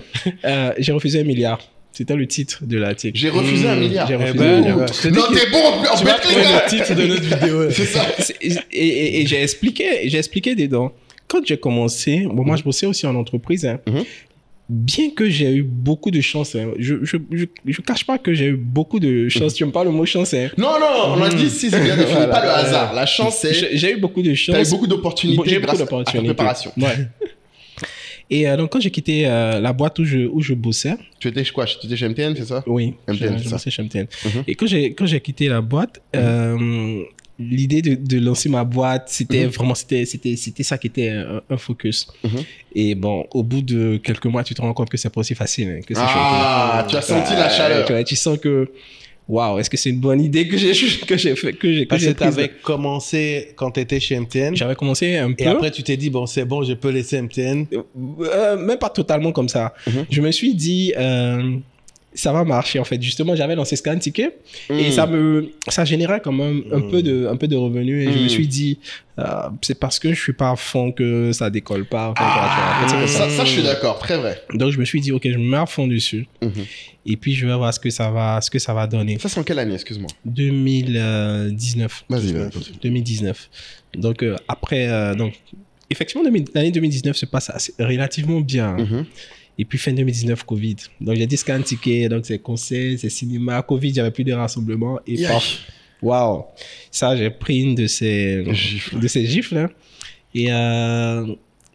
Speaker 3: j'ai refusé 1 milliard. C'était le titre de l'article.
Speaker 1: J'ai refusé 1 milliard.
Speaker 3: J'ai refusé 1 milliard.
Speaker 1: Non, t'es bon, on
Speaker 2: Tu
Speaker 1: peut
Speaker 2: vas trouver le titre de notre vidéo.
Speaker 1: C'est ça.
Speaker 3: Et j'ai expliqué dedans. Quand j'ai commencé, moi je bossais aussi en entreprise. Hein. Bien que j'ai eu beaucoup de chance, hein, je cache pas que j'ai eu beaucoup de chance. Tu me parles le mot chance, hein.
Speaker 1: Non, on a dit si c'est bien défini,
Speaker 3: Voilà,
Speaker 1: pas le hasard. La chance, c'est.
Speaker 3: J'ai eu beaucoup de chance.
Speaker 1: T'as eu beaucoup d'opportunités grâce à ta
Speaker 3: d'opportunités.
Speaker 1: préparation.
Speaker 3: Ouais. Et donc, quand j'ai quitté la boîte où je bossais.
Speaker 1: Tu étais quoi? Tu étais chez MTN, c'est ça?
Speaker 3: Oui,
Speaker 1: MTN,
Speaker 3: je bossais chez MTN.
Speaker 1: Mhm.
Speaker 3: Et quand j'ai quitté la boîte, l'idée de lancer ma boîte, c'était vraiment, c'était ça qui était un focus. Et bon, au bout de quelques mois, tu te rends compte que c'est pas aussi facile. Hein, que c'est chaud.
Speaker 1: Tu as senti la chaleur.
Speaker 3: Tu sens que, waouh, est-ce que c'est une bonne idée que j'ai fait, que j'ai
Speaker 2: Parce que tu
Speaker 3: prise.
Speaker 2: avais commencé quand tu étais chez MTN.
Speaker 3: J'avais commencé un peu.
Speaker 2: Et après, tu t'es dit, bon, c'est bon, je peux laisser MTN.
Speaker 3: Même pas totalement comme ça. Je me suis dit, ça va marcher en fait. Justement, j'avais lancé Scan Ticket et ça générait quand même un peu de revenus et je me suis dit c'est parce que je suis pas à fond que ça décolle pas. En fait,
Speaker 1: en fait, ça, je suis d'accord, très vrai.
Speaker 3: Donc je me suis dit ok, je me mets à fond dessus et puis je vais voir ce que ça va donner.
Speaker 1: Ça c'est en quelle année, excuse-moi?
Speaker 3: 2019.
Speaker 1: Vas-y.
Speaker 3: 2019. Donc après donc effectivement l'année 2019 se passe relativement bien. Et puis fin 2019, Covid. Donc j'ai dit Scan Ticket, donc c'est concerts, c'est cinéma. Covid, il n'y avait plus de rassemblements. Et paf, waouh, ça j'ai pris une de ces gifles. Hein. Et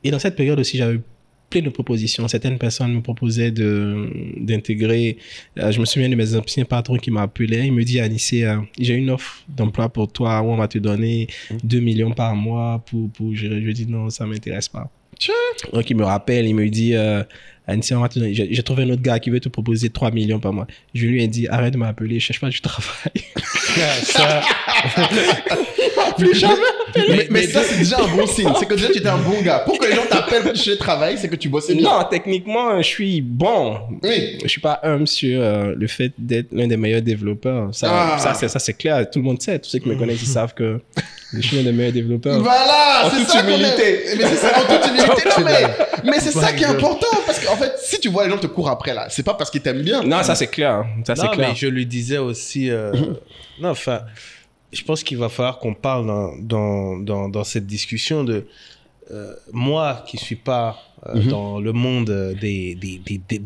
Speaker 3: dans cette période aussi, j'avais plein de propositions. Certaines personnes me proposaient d'intégrer. Je me souviens de mes anciens patrons qui m'appelaient. Il me dit Anissé, j'ai une offre d'emploi pour toi où on va te donner 2 millions par mois pour gérer. Je lui dis non, ça ne m'intéresse pas. Donc il me rappelle, il me dit Anissé, j'ai trouvé un autre gars qui veut te proposer 3 millions par mois. Je lui ai dit arrête de m'appeler, je cherche pas du travail. Ça...
Speaker 1: Plus jamais. Mais ça, c'est déjà un bon signe. C'est que déjà, tu étais un bon gars. Pour que les gens t'appellent pour chercher travail, c'est que tu bossais bien.
Speaker 3: Non, techniquement, je suis bon.
Speaker 1: Oui.
Speaker 3: Je suis pas humble sur le fait d'être l'un des meilleurs développeurs. Ça, c'est clair. Tout le monde sait. Tous ceux qui me connaissent, ils savent que je suis l'un des meilleurs développeurs.
Speaker 1: Voilà, c'est ça.
Speaker 3: Humilité.
Speaker 1: Mais c'est ça, en toute humilité. Non, mais c'est ça qui est important. Parce qu'en fait, si tu vois les gens te courent après, là, c'est pas parce qu'ils t'aiment bien.
Speaker 3: Non, ça, c'est clair. Ça, c'est clair.
Speaker 2: Mais je lui disais aussi... non, enfin... Je pense qu'il va falloir qu'on parle dans cette discussion de moi qui suis pas dans le monde des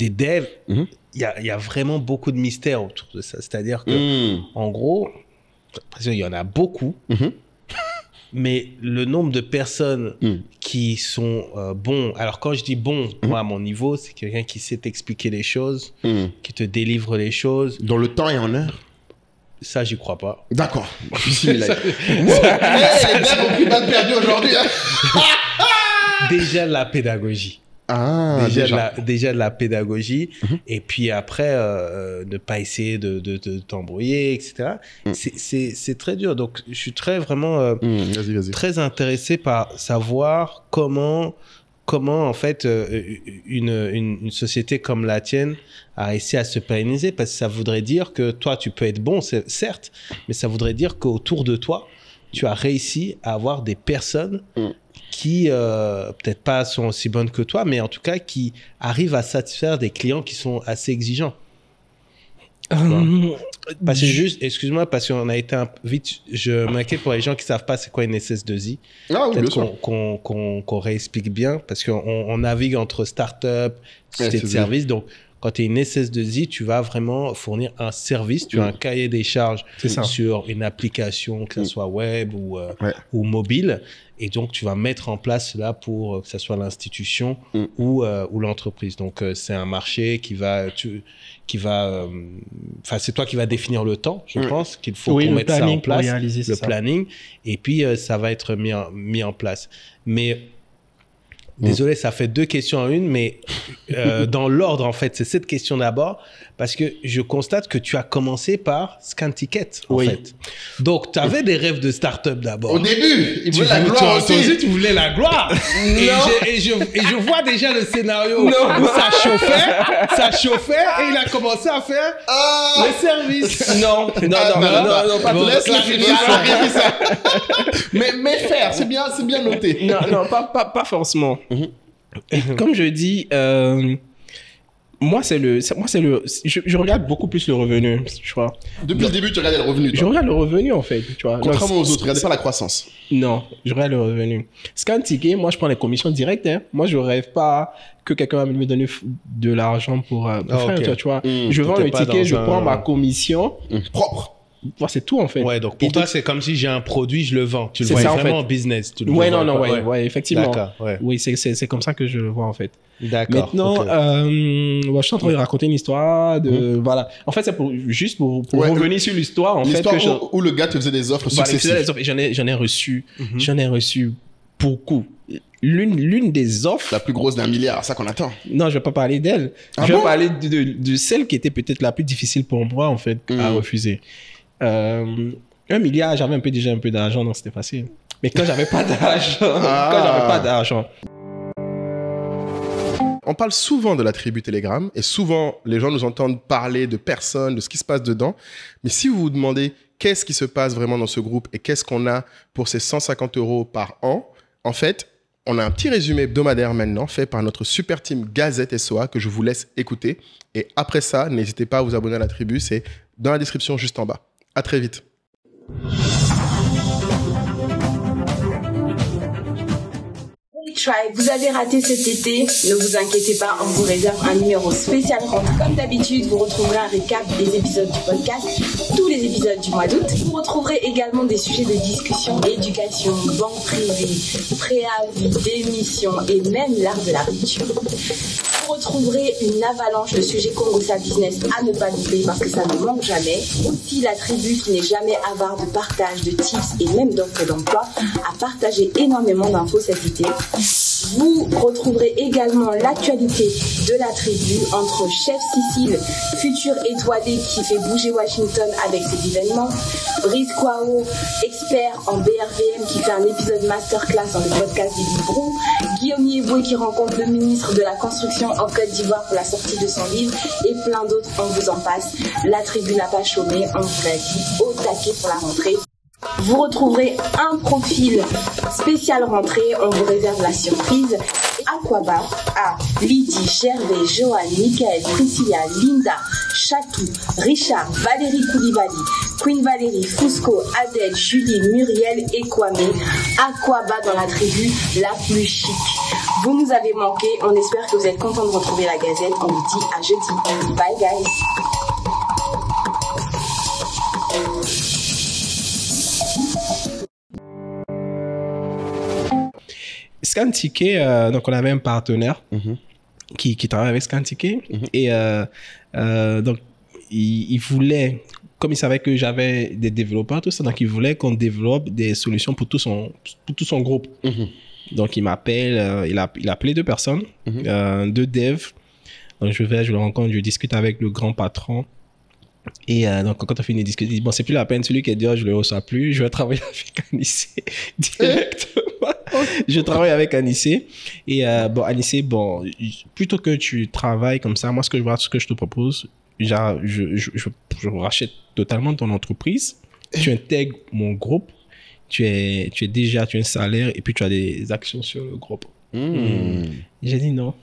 Speaker 2: devs. Il y a vraiment beaucoup de mystères autour de ça. C'est-à-dire que, en gros, parce qu'il y en a beaucoup, mais le nombre de personnes qui sont bons. Alors quand je dis bon, moi à mon niveau, c'est quelqu'un qui sait t'expliquer les choses, qui te délivre les choses.
Speaker 1: Dans le temps et en heure.
Speaker 2: Ça, j'y crois pas.
Speaker 1: D'accord. Les gars ont plus mal perdu aujourd'hui.
Speaker 2: Déjà la pédagogie. Déjà de la pédagogie. Et puis après, ne pas essayer de t'embrouiller, etc. C'est très dur. Donc, je suis vraiment très intéressé par savoir comment en fait une société comme la tienne a réussi à se pérenniser, parce que ça voudrait dire que toi tu peux être bon, certes, mais ça voudrait dire qu'autour de toi tu as réussi à avoir des personnes qui peut-être pas sont aussi bonnes que toi, mais en tout cas qui arrivent à satisfaire des clients qui sont assez exigeants. Parce que juste, excuse-moi, parce qu'on a été vite, je m'inquiète pour les gens qui savent pas c'est quoi une SS2I.
Speaker 1: Ah oui,
Speaker 2: peut-être qu'on réexplique bien, parce qu'on navigue entre start-up, société de service. Donc, quand tu es une SS2I, tu vas vraiment fournir un service, tu as un cahier des charges sur une application, que ce soit web ou mobile. Et donc, tu vas mettre en place cela pour que ce soit l'institution ou l'entreprise. Donc, c'est un marché qui va... Enfin, c'est toi qui vas définir le temps, je pense, qu'il faut qu'on mette ça en place, le planning. Et puis, ça va être mis en place. Mais... Désolé, ça fait 2 questions en une, mais dans l'ordre, en fait, c'est cette question d'abord, parce que je constate que tu as commencé par Scan Ticket, en fait. Donc, tu avais des rêves de start-up d'abord.
Speaker 1: Au début, il voulait la gloire aussi.
Speaker 2: Tu voulais la gloire. et je vois déjà le scénario où ça chauffait, et il a commencé à faire le service.
Speaker 1: Non, pas de laisse clarifier ça. Mais faire, c'est bien noté.
Speaker 3: Non, pas forcément. Et comme je dis, moi je regarde beaucoup plus le revenu, tu vois.
Speaker 1: Depuis le début, tu regardais le revenu.
Speaker 3: Je regarde le revenu en fait, tu vois.
Speaker 1: Contrairement aux autres, tu regardais pas la croissance.
Speaker 3: Non, je regarde le revenu. Scan Ticket, moi je prends les commissions directes. Hein. Moi je rêve pas que quelqu'un va me donner de l'argent pour faire, tu vois. Je vends le ticket, je prends ma commission
Speaker 1: propre.
Speaker 3: C'est tout en fait.
Speaker 2: Ouais, donc pour toi, c'est comme si j'ai un produit, je le vends. Tu le vois vraiment en business.
Speaker 3: Ouais, effectivement.
Speaker 2: D'accord, ouais.
Speaker 3: Oui, c'est comme ça que je le vois en fait.
Speaker 2: D'accord.
Speaker 3: Maintenant, je suis en train de raconter une histoire de... Voilà. En fait, c'est juste pour revenir sur l'histoire. En fait,
Speaker 1: où le gars te faisait des offres successives.
Speaker 3: J'en ai reçu beaucoup. L'une des offres...
Speaker 1: La plus grosse d'1 milliard, ça qu'on attend.
Speaker 3: Non, je vais pas parler d'elle. Je vais parler de celle qui était peut-être la plus difficile pour moi, en fait, à refuser. 1 milliard, j'avais déjà un peu d'argent, donc c'était facile. Mais quand j'avais pas d'argent,
Speaker 1: on parle souvent de la tribu Telegram et souvent, les gens nous entendent parler de personnes, de ce qui se passe dedans. Mais si vous vous demandez qu'est-ce qui se passe vraiment dans ce groupe et qu'est-ce qu'on a pour ces 150 € par an, en fait, on a un petit résumé hebdomadaire maintenant fait par notre super team Gazette SOA que je vous laisse écouter. Et après ça, n'hésitez pas à vous abonner à la tribu. C'est dans la description juste en bas. À très vite.
Speaker 4: Tribe, vous avez raté cet été, ne vous inquiétez pas, on vous réserve un numéro spécial rentrée. Comme d'habitude, vous retrouverez un récap des épisodes du podcast, tous les épisodes du mois d'août. Vous retrouverez également des sujets de discussion, éducation, banque privée, préavis, démission et même l'art de la rupture. Vous retrouverez une avalanche de sujets Congossa Business à ne pas louper parce que ça ne manque jamais. Aussi la tribu qui n'est jamais avare de partage, de tips et même d'offres d'emploi a partagé énormément d'infos cet été. Vous retrouverez également l'actualité de la tribu entre Chef Cécile, future étoilée qui fait bouger Washington avec ses événements, Brice Kwao, expert en BRVM qui fait un épisode masterclass dans le podcast des Librons, Guillaume Yeboué qui rencontre le ministre de la Construction en Côte d'Ivoire pour la sortie de son livre et plein d'autres, on vous en passe. La tribu n'a pas chômé, on vous l'a dit, au taquet pour la rentrée. Vous retrouverez un profil spécial rentrée, on vous réserve la surprise. Aquaba, A, Lydie, Gervais, Johan, Michael, Priscilla, Linda, Chatou, Richard, Valérie Koulibaly, Queen Valérie, Fusco, Adèle, Julie, Muriel et Kwame. Aquaba dans la tribu la plus chic. Vous nous avez manqué, on espère que vous êtes contents de retrouver la Gazette. On vous dit à jeudi. Bye guys.
Speaker 3: ScanTicket, donc on avait un partenaire qui travaille avec ScanTicket et donc il voulait, comme il savait que j'avais des développeurs, tout ça, donc il voulait qu'on développe des solutions pour tout son groupe. Donc il m'appelle, il a appelé 2 personnes, 2 devs. Donc je le rencontre, je discute avec le grand patron. Et donc, quand on finit de discuter, il dit, bon, c'est plus la peine, celui qui est dehors, je ne le reçois plus, je vais travailler avec Anissé directement. Je travaille avec Anissé. Et bon, Anissé, bon, plutôt que tu travailles comme ça, moi, ce que je te propose, je rachète totalement ton entreprise, tu intègres mon groupe, tu as un salaire et puis tu as des actions sur le groupe. J'ai dit non.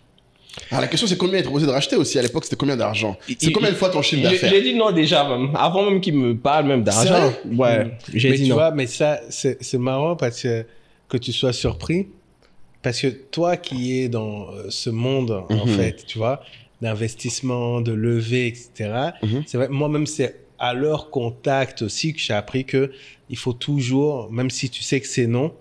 Speaker 1: Alors la question c'est combien il est proposé de racheter aussi à l'époque, c'était combien d'argent? C'est combien de fois ton chiffre d'affaires?
Speaker 3: J'ai dit non déjà, même. Avant même qu'il me parle même d'argent. Ouais, j'ai dit non.
Speaker 2: Mais tu vois, mais ça, c'est marrant parce que tu sois surpris. Parce que toi qui es dans ce monde, en fait, tu vois, d'investissement, de levée, etc. C'est vrai, moi-même, c'est à leur contact aussi que j'ai appris que il faut toujours, même si tu sais que c'est non,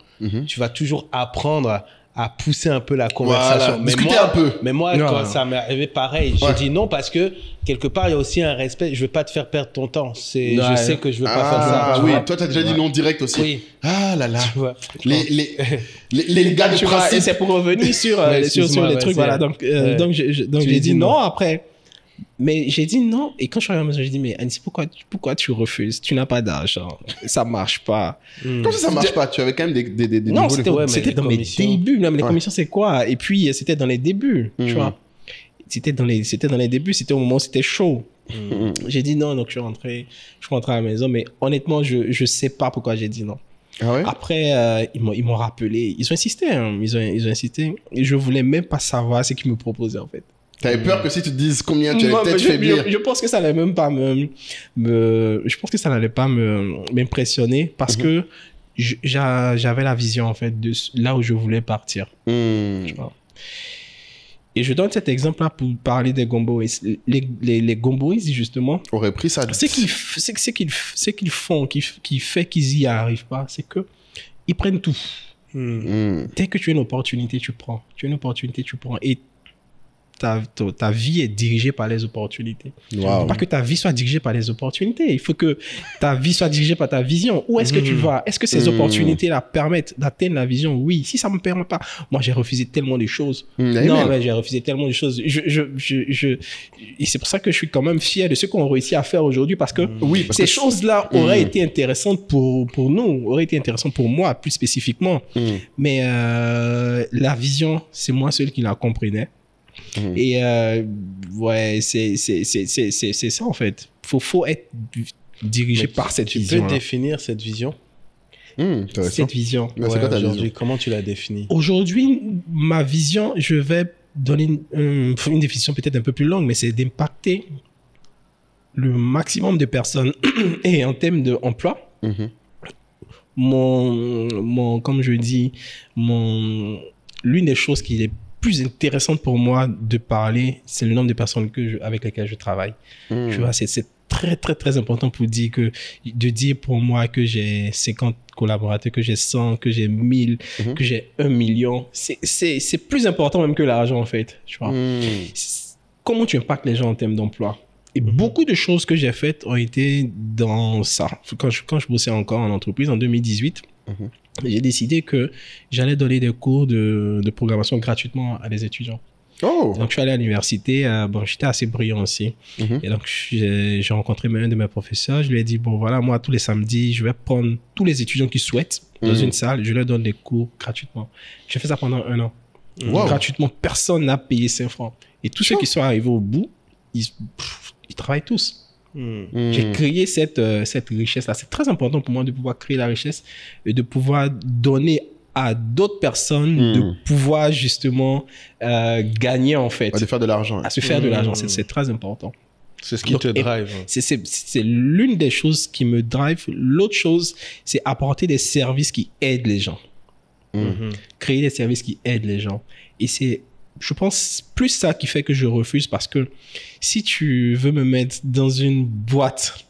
Speaker 2: tu vas toujours apprendre à pousser un peu la conversation.
Speaker 1: Voilà, discuter un peu.
Speaker 2: Mais moi, quand ça m'est arrivé pareil, j'ai dit non parce que quelque part, il y a aussi un respect. Je veux pas te faire perdre ton temps. Je sais que je veux pas faire ça.
Speaker 1: Ah oui, toi, tu as déjà dit non direct aussi.
Speaker 2: Oui.
Speaker 1: Ah là là.
Speaker 2: Tu vois,
Speaker 1: les gars de principe.
Speaker 3: C'est pour revenir sur les trucs. Voilà. Donc j'ai dit non après. Mais j'ai dit non. Et quand je suis arrivé à la maison, j'ai dit, mais Anissé, pourquoi tu refuses? Tu n'as pas d'argent. Ça marche pas.
Speaker 1: Comment ça marche pas? Tu avais quand même des
Speaker 3: non, c'était dans mes débuts. Non, mais les commissions, c'est quoi? Et puis, c'était dans les débuts. Tu vois? C'était dans les débuts. C'était au moment où c'était chaud. J'ai dit non. Donc, je suis rentré à la maison. Mais honnêtement, je sais pas pourquoi j'ai dit non.
Speaker 1: Ah ouais?
Speaker 3: Après, ils m'ont rappelé. Ils ont insisté. Ils ont insisté. Et je voulais même pas savoir ce qu'ils me proposaient, en fait.
Speaker 1: T'avais peur que si tu te dises combien tu allais peut-être faiblir.
Speaker 3: Je pense que ça n'allait même pas je pense que ça n'allait pas m'impressionner parce que j'avais la vision en fait de là où je voulais partir. Tu vois. Et je donne cet exemple-là pour parler des Gomboïs. Les Gomboïs, justement,
Speaker 1: auraient pris ça.
Speaker 3: Ce qu'ils font, qui fait qu'ils y arrivent pas, c'est que ils prennent tout. Dès que tu as une opportunité, tu prends. Et ta vie est dirigée par les opportunités. Il ne faut pas que ta vie soit dirigée par les opportunités. Il faut que ta vie soit dirigée par ta vision. Où est-ce que tu vas? Est-ce que ces opportunités-là permettent d'atteindre la vision? Oui. Si ça ne me permet pas, moi, j'ai refusé tellement de choses. Non, mais j'ai refusé tellement de choses. Et c'est pour ça que je suis quand même fier de ce qu'on réussit à faire aujourd'hui parce que ces choses-là auraient été intéressantes pour nous, auraient été intéressantes pour moi plus spécifiquement. Mais la vision, c'est moi seul qui la comprenais. Et ouais, c'est ça en fait. Faut être dirigé par cette vision.
Speaker 2: Tu peux définir cette vision?
Speaker 3: Cette vision.
Speaker 1: Mais c'est quoi ta vision?
Speaker 2: Comment tu la définis?
Speaker 3: Aujourd'hui, ma vision, je vais donner une définition peut-être un peu plus longue, mais c'est d'impacter le maximum de personnes. Et en termes d'emploi, comme je dis, l'une des choses qui est plus intéressante pour moi de parler, c'est le nombre de personnes avec lesquelles je travaille. Tu vois, c'est très, très, très important de dire pour moi que j'ai 50 collaborateurs, que j'ai 100, que j'ai 1000, que j'ai 1 million. C'est plus important même que l'argent, en fait. Tu vois. Comment tu impactes les gens en termes d'emploi? Et beaucoup de choses que j'ai faites ont été dans ça. Quand je bossais encore en entreprise en 2018, j'ai décidé que j'allais donner des cours de programmation gratuitement à des étudiants. Donc, je suis allé à l'université. J'étais assez brillant aussi. Et donc, j'ai rencontré un de mes professeurs. Je lui ai dit, bon, voilà, moi, tous les samedis, je vais prendre tous les étudiants qui souhaitent dans une salle. Je leur donne des cours gratuitement. J'ai fait ça pendant 1 an. Gratuitement. Personne n'a payé 5 francs. Et tous ceux qui sont arrivés au bout, ils travaillent tous. J'ai créé cette richesse-là. C'est très important pour moi de pouvoir créer la richesse et de pouvoir donner à d'autres personnes de pouvoir justement gagner en fait.
Speaker 1: À se faire de l'argent.
Speaker 3: À se faire de l'argent. C'est très important.
Speaker 2: C'est ce qui te drive.
Speaker 3: C'est l'une des choses qui me drive. L'autre chose, c'est apporter des services qui aident les gens. Créer des services qui aident les gens. Et c'est, je pense, plus ça qui fait que je refuse, parce que si tu veux me mettre dans une boîte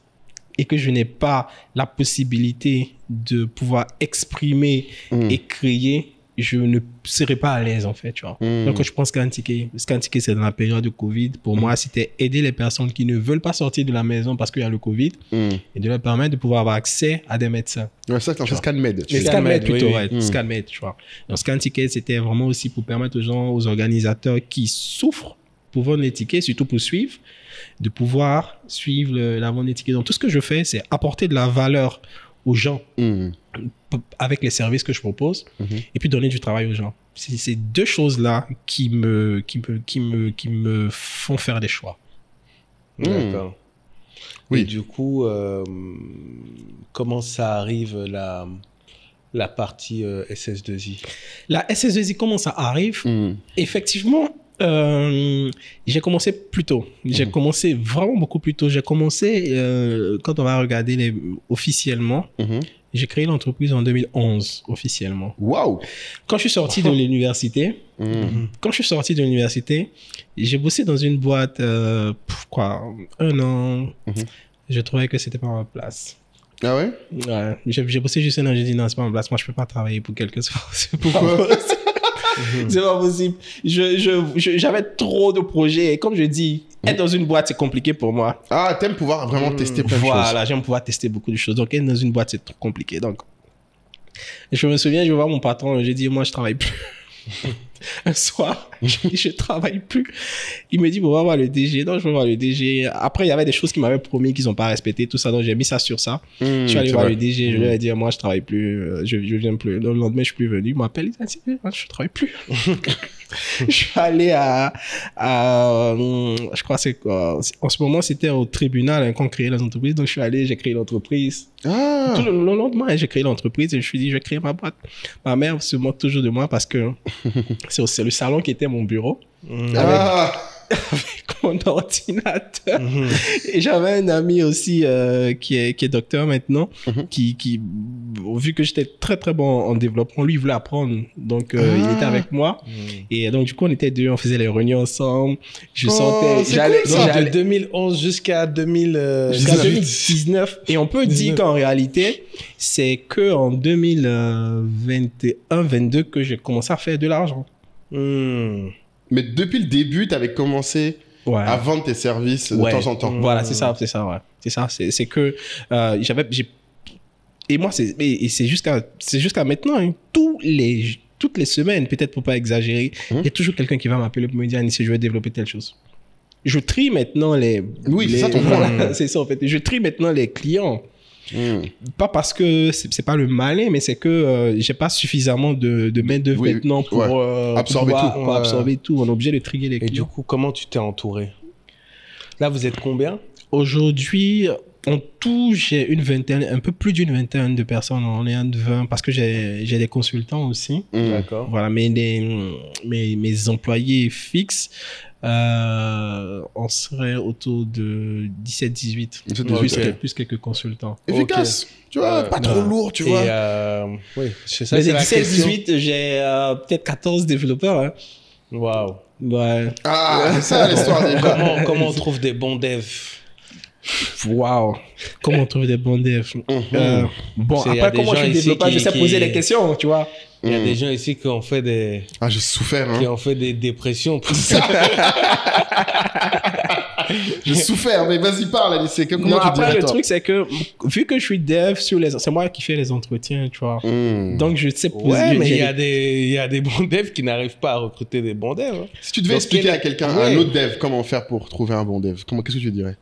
Speaker 3: et que je n'ai pas la possibilité de pouvoir exprimer et créer, je ne serai pas à l'aise, en fait, tu vois. Donc, je pense qu'Antiqué, c'est dans la période de Covid. Pour moi, c'était aider les personnes qui ne veulent pas sortir de la maison parce qu'il y a le Covid et de leur permettre de pouvoir avoir accès à des médecins.
Speaker 1: Ouais, ça, c'est un ScanMed.
Speaker 3: ScanMed plutôt, ouais. ScanMed, tu vois. Donc, ScanTicket, c'était vraiment aussi pour permettre aux gens, aux organisateurs qui souffrent pour vendre les tickets, surtout pour suivre, de pouvoir suivre la vente des tickets. Donc, tout ce que je fais, c'est apporter de la valeur aux gens avec les services que je propose et puis donner du travail aux gens. C'est ces deux choses-là qui me font faire des choix.
Speaker 2: D'accord.
Speaker 1: Oui.
Speaker 2: Et du coup, comment ça arrive la partie SS2I?
Speaker 3: La SS2I, comment ça arrive? Effectivement, j'ai commencé plus tôt. J'ai commencé vraiment beaucoup plus tôt. J'ai commencé, quand on va regarder officiellement, j'ai créé l'entreprise en 2011, officiellement.
Speaker 1: Waouh!
Speaker 3: Quand je suis sorti de l'université, j'ai bossé dans une boîte, 1 an. Je trouvais que c'était pas ma place.
Speaker 1: Ah ouais?
Speaker 3: Ouais. J'ai bossé juste 1 an, j'ai dit non, c'est pas ma place. Moi, je peux pas travailler pour quelque chose.
Speaker 1: Pourquoi?
Speaker 3: C'est pas possible. J'avais trop de projets. Et comme je dis, être dans une boîte, c'est compliqué pour moi.
Speaker 1: Ah, t'aimes pouvoir vraiment tester plein de choses.
Speaker 3: Voilà, j'aime pouvoir tester beaucoup de choses. Donc, être dans une boîte, c'est trop compliqué. Donc, je me souviens, je vais voir mon patron, j'ai dit, moi, je travaille plus. Un soir, je travaille plus. Il me dit, bon, on va voir le DG. Donc, je vais voir le DG. Après, il y avait des choses qu'il m'avait promis qu'ils n'ont pas respectées, tout ça. Donc, j'ai mis ça sur ça. Je suis allé voir le DG. Je lui ai dit, moi, je travaille plus. Je viens plus. Le lendemain, je suis plus venu. Il m'appelle. Il dit, je travaille plus. Je suis allé je crois c'est quoi, en ce moment, c'était au tribunal quand on créait les entreprises. Donc, je suis allé, j'ai créé l'entreprise. Tout le lendemain, j'ai créé l'entreprise et je me suis dit, je vais créer ma boîte. Ma mère se moque toujours de moi parce que c'est le salon qui était mon bureau. Avec mon ordinateur. Et j'avais un ami aussi qui est docteur maintenant, qui vu que j'étais très très bon en développement, lui il voulait apprendre, donc il était avec moi et donc du coup on était deux, on faisait les réunions ensemble. Je sentais
Speaker 2: de 2011 jusqu'à
Speaker 3: 2019 et on peut dire qu'en réalité c'est que en 2021-22 que j'ai commencé à faire de l'argent.
Speaker 1: Mais depuis le début, tu avais commencé à vendre tes services de temps en temps.
Speaker 3: Voilà, c'est ça, ouais. C'est ça, c'est que et moi, c'est jusqu'à maintenant, hein, toutes les semaines, peut-être pour pas exagérer, il y a toujours quelqu'un qui va m'appeler pour me dire, si je veux développer telle chose. Je trie maintenant
Speaker 1: Oui, c'est ça ton point.
Speaker 3: C'est ça, en fait. Je trie maintenant les clients. Pas parce que c'est pas le malin, mais c'est que j'ai pas suffisamment de main-d'œuvre maintenant pour
Speaker 1: absorber
Speaker 3: pouvoir-
Speaker 1: tout.
Speaker 3: pour absorber tout. On est obligé de triguer les
Speaker 2: Et du
Speaker 3: clients.
Speaker 2: coup, comment tu t'es entouré? Là, vous êtes combien?
Speaker 3: Aujourd'hui, en tout, j'ai une vingtaine, un peu plus d'une vingtaine de personnes. On est un de 20 parce que j'ai des consultants aussi.
Speaker 2: D'accord.
Speaker 3: Voilà, mais mes employés fixes, on serait autour de 17-18.
Speaker 1: 17-18,
Speaker 3: Plus quelques consultants.
Speaker 1: Efficace. Tu vois, pas trop lourd, tu
Speaker 2: Et,
Speaker 1: vois.
Speaker 2: oui, c'est ça,
Speaker 3: Mais
Speaker 2: c'est la question.
Speaker 3: 17-18, j'ai peut-être 14 développeurs. Hein.
Speaker 2: Waouh.
Speaker 3: Ouais.
Speaker 1: Ah, c'est ça l'histoire déjà.
Speaker 2: Comment on trouve des bons devs?
Speaker 3: Waouh. Comment on trouve des bons devs Bon,
Speaker 2: C'est- y a
Speaker 3: après,
Speaker 2: des
Speaker 3: comment je
Speaker 2: gens
Speaker 3: suis
Speaker 2: ici
Speaker 3: développeur, je sais
Speaker 2: qui-
Speaker 3: poser les questions, tu vois.
Speaker 2: Il y a des gens ici qui ont fait des,
Speaker 1: Ah, j'ai souffert,
Speaker 2: qui
Speaker 1: hein.
Speaker 2: ont fait des dépressions.
Speaker 1: J'ai souffert, mais vas-y, parle, Alice. Comment
Speaker 3: Non,
Speaker 1: tu
Speaker 3: après,
Speaker 1: dirais,
Speaker 3: le
Speaker 1: toi?
Speaker 3: truc, c'est que vu que je suis dev c'est moi qui fais les entretiens, tu vois. Donc, je sais poser.
Speaker 2: Ouais, mais il y a des bons devs qui n'arrivent pas à recruter des bons devs. Hein.
Speaker 1: Si tu devais
Speaker 2: Donc,
Speaker 1: expliquer
Speaker 2: quel-
Speaker 1: à quelqu'un, à
Speaker 2: Ouais.
Speaker 1: un autre dev, comment faire pour trouver un bon dev, qu'est-ce que tu dirais?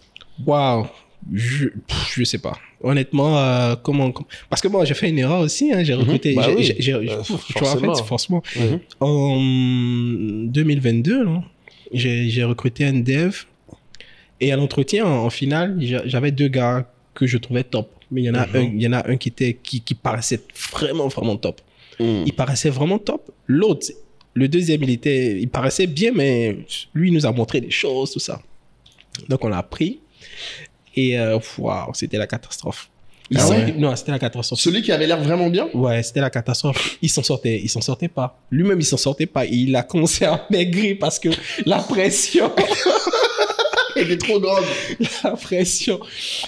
Speaker 3: Waouh. Je sais pas. Honnêtement, parce que bon, j'ai fait une erreur aussi. Hein, j'ai recruté.
Speaker 2: Bah oui.
Speaker 3: tu vois, en
Speaker 2: forcément.
Speaker 3: fait, franchement, en 2022, là, j'ai recruté un dev. Et à l'entretien, en finale, j'avais 2 gars que je trouvais top. Mais il y en a un qui paraissait vraiment, vraiment top. Il paraissait vraiment top. L'autre, le deuxième, il paraissait bien, mais lui, il nous a montré des choses, tout ça. Donc, on l'a pris. Et waouh, c'était la catastrophe. Non, c'était la catastrophe.
Speaker 1: Celui qui avait l'air vraiment bien?
Speaker 3: Ouais, c'était la catastrophe. Il s'en sortait pas. Lui-même, il s'en sortait pas. Il a commencé à maigrir parce que la pression,
Speaker 1: Il est trop grande.
Speaker 3: la pression,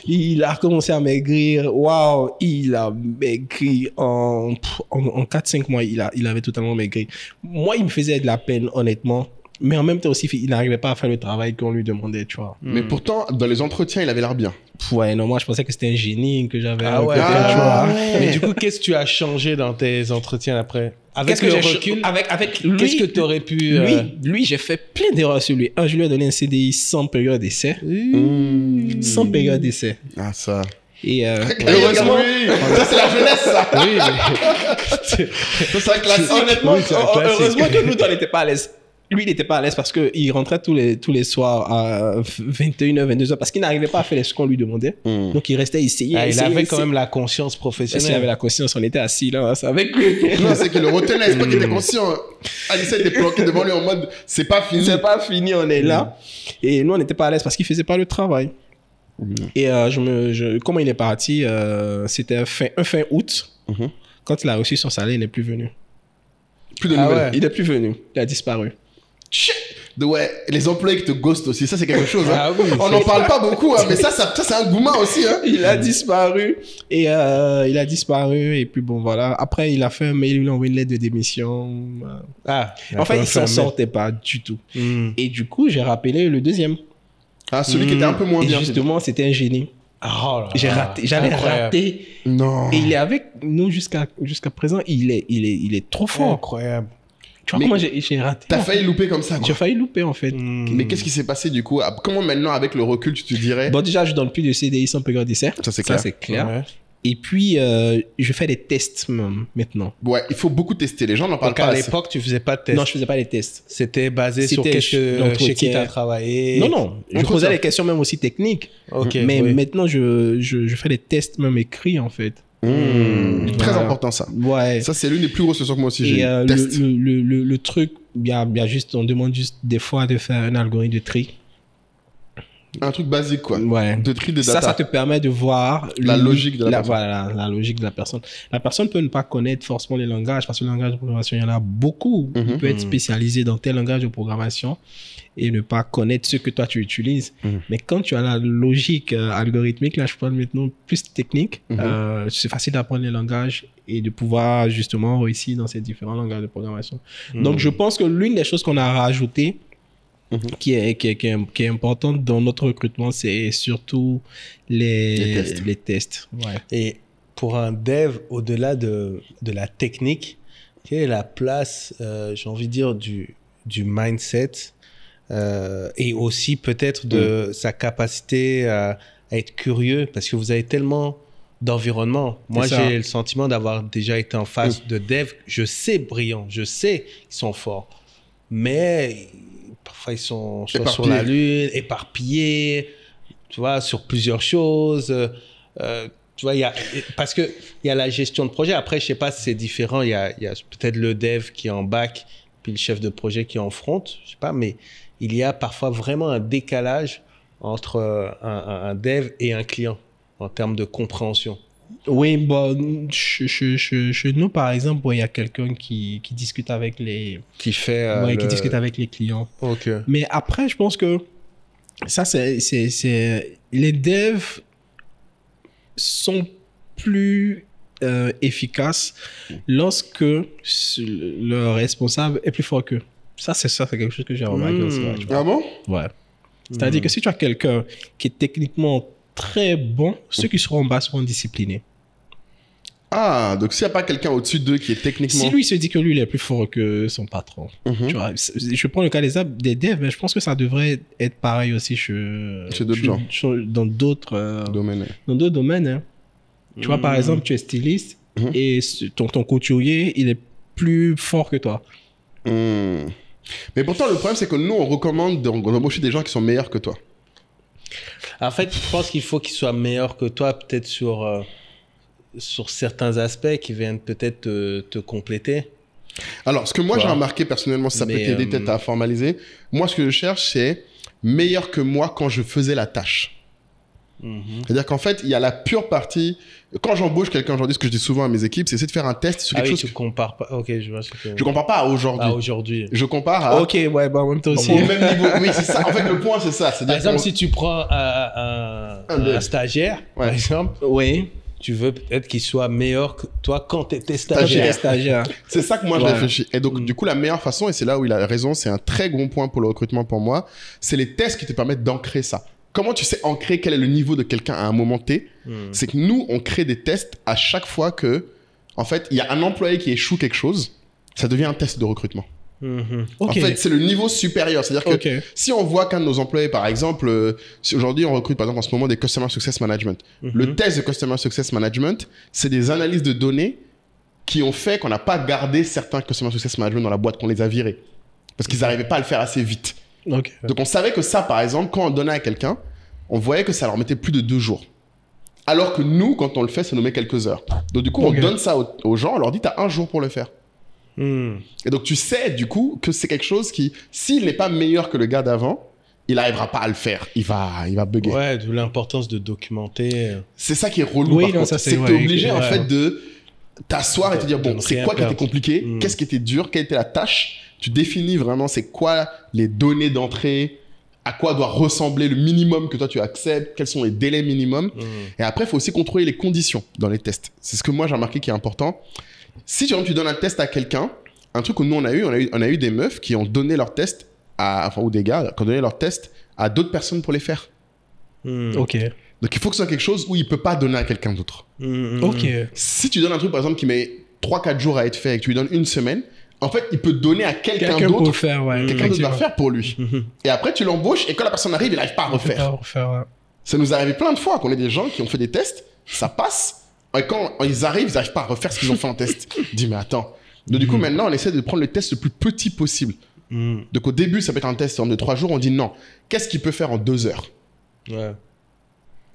Speaker 3: il a commencé à maigrir. Waouh, il a maigri en 4-5 mois. Il avait totalement maigri. Moi, il me faisait de la peine, honnêtement. Mais en même temps aussi, il n'arrivait pas à faire le travail qu'on lui demandait, tu vois.
Speaker 1: Mais pourtant, dans les entretiens, il avait l'air bien.
Speaker 3: Ouais, non, moi, je pensais que c'était un génie que j'avais.
Speaker 2: Ah ouais,
Speaker 3: recruté, tu vois.
Speaker 2: Mais du coup, qu'est-ce que tu as changé dans tes entretiens après? Avec
Speaker 3: Qu'est-ce
Speaker 2: le
Speaker 3: que j'ai
Speaker 2: recul,
Speaker 3: avec lui,
Speaker 2: qu'est-ce que tu aurais pu...
Speaker 3: lui, j'ai fait plein d'erreurs sur lui. Je lui ai donné un CDI sans période d'essai. Sans période d'essai.
Speaker 1: Ah, ça.
Speaker 3: Et
Speaker 1: Heureusement. Ça, c'est la jeunesse, ça.
Speaker 2: Oui,
Speaker 1: Ça, c'est un classique.
Speaker 3: honnêtement,
Speaker 2: Oui, c'est un classique.
Speaker 3: heureusement que nous, on n'était pas à l'aise. Lui, il n'était pas à l'aise parce qu'il rentrait tous les soirs à 21h, 22h parce qu'il n'arrivait pas à faire ce qu'on lui demandait. Donc, il restait ici.
Speaker 2: il avait quand même la conscience
Speaker 3: Parce qu'il avait
Speaker 2: professionnelle.
Speaker 3: la conscience, on était assis là, c'est avec lui.
Speaker 1: Non, c'est qu'il le retenait. C'est pas qu'il était conscient. Alice était planqué devant lui en mode, c'est pas fini.
Speaker 3: C'est pas fini, on est là. Et nous, on n'était pas à l'aise parce qu'il faisait pas le travail. Et comment il est parti, c'était fin août. Quand il a reçu son salaire, il n'est plus venu.
Speaker 1: Plus de
Speaker 2: Ah
Speaker 1: nouvelles.
Speaker 2: ouais.
Speaker 3: Il n'est plus venu. Il a disparu.
Speaker 1: Ouais, les employés qui te ghostent aussi, ça c'est quelque chose. Hein.
Speaker 2: Ah oui,
Speaker 1: On n'en parle pas beaucoup, hein, mais ça c'est un gourmand aussi. Hein.
Speaker 3: Il a disparu. Et il a disparu. Et puis bon, voilà. Après, il a fait un mail, il a envoyé une lettre de démission.
Speaker 2: Ah,
Speaker 3: En fait, il s'en sortait pas du tout. Et du coup, j'ai rappelé le deuxième.
Speaker 1: Ah, celui qui était un peu moins
Speaker 3: Et
Speaker 1: bien.
Speaker 3: justement, c'était un génie.
Speaker 2: Oh là
Speaker 3: J'ai
Speaker 2: là,
Speaker 3: raté. J'avais
Speaker 2: incroyable.
Speaker 3: raté.
Speaker 1: Non.
Speaker 3: Et il est avec nous jusqu'à présent. Il est trop fort.
Speaker 2: Incroyable.
Speaker 3: Tu vois
Speaker 1: Mais
Speaker 3: comment j'ai raté.
Speaker 1: T'as failli louper comme ça.
Speaker 3: J'ai
Speaker 1: Quoi.
Speaker 3: failli louper, en fait.
Speaker 1: Mais qu'est-ce qui s'est passé du coup? Comment maintenant, avec le recul, tu te dirais?
Speaker 3: Bon, déjà, je donne plus de CDI sans période d'essai.
Speaker 1: Ça, c'est clair.
Speaker 3: Ça, c'est clair.
Speaker 2: Ouais.
Speaker 3: Et puis, je fais des tests même, maintenant.
Speaker 1: Ouais, il faut beaucoup tester. Les gens n'en parlent
Speaker 2: Donc
Speaker 1: pas
Speaker 2: à
Speaker 1: assez.
Speaker 2: l'époque, tu faisais pas de test.
Speaker 3: Non, je faisais pas les tests.
Speaker 2: C'était basé sur
Speaker 3: C'était
Speaker 2: chez qui tu as
Speaker 3: l'entretien.
Speaker 2: travaillé.
Speaker 3: Non. Je
Speaker 1: Entre
Speaker 3: posais
Speaker 1: ça.
Speaker 3: des questions même aussi techniques.
Speaker 2: Ok.
Speaker 3: Mais
Speaker 2: oui.
Speaker 3: maintenant, je fais des tests même écrits, en fait.
Speaker 1: Très
Speaker 3: Voilà.
Speaker 1: important ça.
Speaker 3: Ouais.
Speaker 1: Ça, c'est l'une des plus grosses leçons que moi aussi j'ai
Speaker 3: Et
Speaker 1: eues. Test.
Speaker 3: le truc, il y a juste, on demande juste des fois de faire un algorithme de tri.
Speaker 1: Un truc basique, quoi.
Speaker 3: Ouais.
Speaker 1: De tri des data.
Speaker 3: Ça te permet de voir
Speaker 1: La logique de la personne.
Speaker 3: Voilà, la logique de la personne. La personne peut ne pas connaître forcément les langages, parce que le langage de programmation, il y en a beaucoup. Il peut être spécialisé dans tel langage de programmation et ne pas connaître ce que toi tu utilises. Mais quand tu as la logique algorithmique, là je parle maintenant plus technique, c'est facile d'apprendre les langages et de pouvoir justement réussir dans ces différents langages de programmation. Donc je pense que l'une des choses qu'on a rajoutées, qui est importante dans notre recrutement, c'est surtout les tests. Ouais.
Speaker 2: Et pour un dev, au-delà de la technique, quelle est la place, j'ai envie de dire, du mindset et aussi peut-être de sa capacité à être curieux, parce que vous avez tellement d'environnement. Moi,
Speaker 3: C'est ça.
Speaker 2: j'ai le sentiment d'avoir déjà été en face de devs. Je sais brillants, je sais qu'ils sont forts. Mais parfois, ils sont soit sur la lune, éparpillés, tu vois, sur plusieurs choses. Tu vois, parce qu'il y a la gestion de projet. Après, je ne sais pas si c'est différent. Il y a peut-être le dev qui est en back, puis le chef de projet qui est en front. Je ne sais pas, mais il y a parfois vraiment un décalage entre un dev et un client en termes de compréhension.
Speaker 3: Oui, bon, chez nous, par exemple, il y a quelqu'un qui discute avec les...
Speaker 2: Qui fait...
Speaker 3: qui discute avec les clients.
Speaker 2: Ok.
Speaker 3: Mais après, je pense que ça, c'est... Les devs sont plus efficaces lorsque le responsable est plus fort qu'eux. Ça, c'est quelque chose que j'ai remarqué aussi. Ouais, tu vois.
Speaker 1: Ah bon?
Speaker 3: Ouais. C'est-à-dire que si tu as quelqu'un qui est techniquement très bon, ceux qui seront en bas seront disciplinés.
Speaker 1: Ah, donc s'il n'y a pas quelqu'un au-dessus d'eux qui est techniquement...
Speaker 3: Si lui se dit que lui, il est plus fort que son patron, tu vois, je prends le cas des devs, mais je pense que ça devrait être pareil aussi chez
Speaker 1: d'autres gens.
Speaker 3: Dans d'autres
Speaker 1: domaine.
Speaker 3: Dans d'autres domaines. Hein. Tu vois, par exemple, tu es styliste et ton couturier, il est plus fort que toi.
Speaker 1: Mais pourtant, le problème, c'est que nous, on recommande d'embaucher des gens qui sont meilleurs que toi.
Speaker 2: En fait, je pense qu'il faut qu'ils soient meilleurs que toi, peut-être sur certains aspects qui viennent peut-être te compléter.
Speaker 1: Alors, ce que moi, j'ai remarqué personnellement, si ça peut t'aider peut-être à formaliser, moi, ce que je cherche, c'est meilleur que moi quand je faisais la tâche. C'est-à-dire qu'en fait, il y a la pure partie... Quand j'embauche quelqu'un aujourd'hui, ce que je dis souvent à mes équipes, c'est essayer de faire un test sur quelque chose...
Speaker 2: tu compares pas... Ok, je vois ce que...
Speaker 1: Je compare pas à aujourd'hui.
Speaker 2: À aujourd'hui.
Speaker 1: Je compare à...
Speaker 3: Ok, ouais, bah en même temps aussi.
Speaker 1: Au même niveau. Oui, c'est ça. En fait, le point, c'est ça.
Speaker 2: Par exemple, si tu prends un stagiaire, par exemple, tu veux peut-être qu'il soit meilleur que toi quand tu étais stagiaire.
Speaker 1: C'est ça que moi, je réfléchis. Et donc, du coup, la meilleure façon, et c'est là où il a raison, c'est un très gros point pour le recrutement pour moi, c'est les tests qui te permettent d'ancrer ça. Comment tu sais ancrer quel est le niveau de quelqu'un à un moment T? C'est que nous, on crée des tests à chaque fois que, en fait, il y a un employé qui échoue quelque chose, ça devient un test de recrutement. En fait, c'est le niveau supérieur. C'est-à-dire que si on voit qu'un de nos employés, par exemple, si aujourd'hui on recrute par exemple en ce moment des Customer Success Management, le test de Customer Success Management, c'est des analyses de données qui ont fait qu'on n'a pas gardé certains Customer Success Management dans la boîte, qu'on les a virés. Parce qu'ils n'arrivaient pas à le faire assez vite. Donc on savait que ça, par exemple, quand on donnait à quelqu'un, on voyait que ça leur mettait plus de 2 jours. Alors que nous, quand on le fait, ça nous met quelques heures. Donc du coup, on donne ça aux gens, on leur dit, tu as 1 jour pour le faire. Et donc tu sais, du coup, que c'est quelque chose qui, s'il n'est pas meilleur que le gars d'avant, il n'arrivera pas à le faire. Il va bugger.
Speaker 2: Ouais, d'où l'importance de documenter.
Speaker 1: C'est ça qui est relou, par contre. C'est que tu es obligé, en fait, de t'asseoir et te dire, bon, c'est quoi qui était compliqué? Qu'est-ce qui était dur? Quelle était la tâche? Tu définis vraiment c'est quoi les données d'entrée, à quoi doit ressembler le minimum que toi tu acceptes, quels sont les délais minimums. Et après, il faut aussi contrôler les conditions dans les tests. C'est ce que moi j'ai remarqué qui est important. Si tu donnes un test à quelqu'un, un truc que nous on a eu des meufs qui ont donné leur test ou des gars qui ont donné leur test à d'autres personnes pour les faire. Donc il faut que ce soit quelque chose où il peut pas donner à quelqu'un d'autre. Si tu donnes un truc par exemple qui met 3-4 jours à être fait et que tu lui donnes 1 semaine, en fait, il peut donner à quelqu'un d'autre.
Speaker 3: Pour faire,
Speaker 1: quelqu'un d'autre va faire pour lui. Et après, tu l'embauches et quand la personne arrive, il n'arrive pas à refaire. Ça nous est arrivé plein de fois qu'on ait des gens qui ont fait des tests, ça passe. Et quand ils n'arrivent pas à refaire ce qu'ils ont fait en test. Je dis, mais attends. Donc, du coup, maintenant, on essaie de prendre le test le plus petit possible. Donc, au début, ça peut être un test de 3 jours. On dit non. Qu'est-ce qu'il peut faire en 2 heures?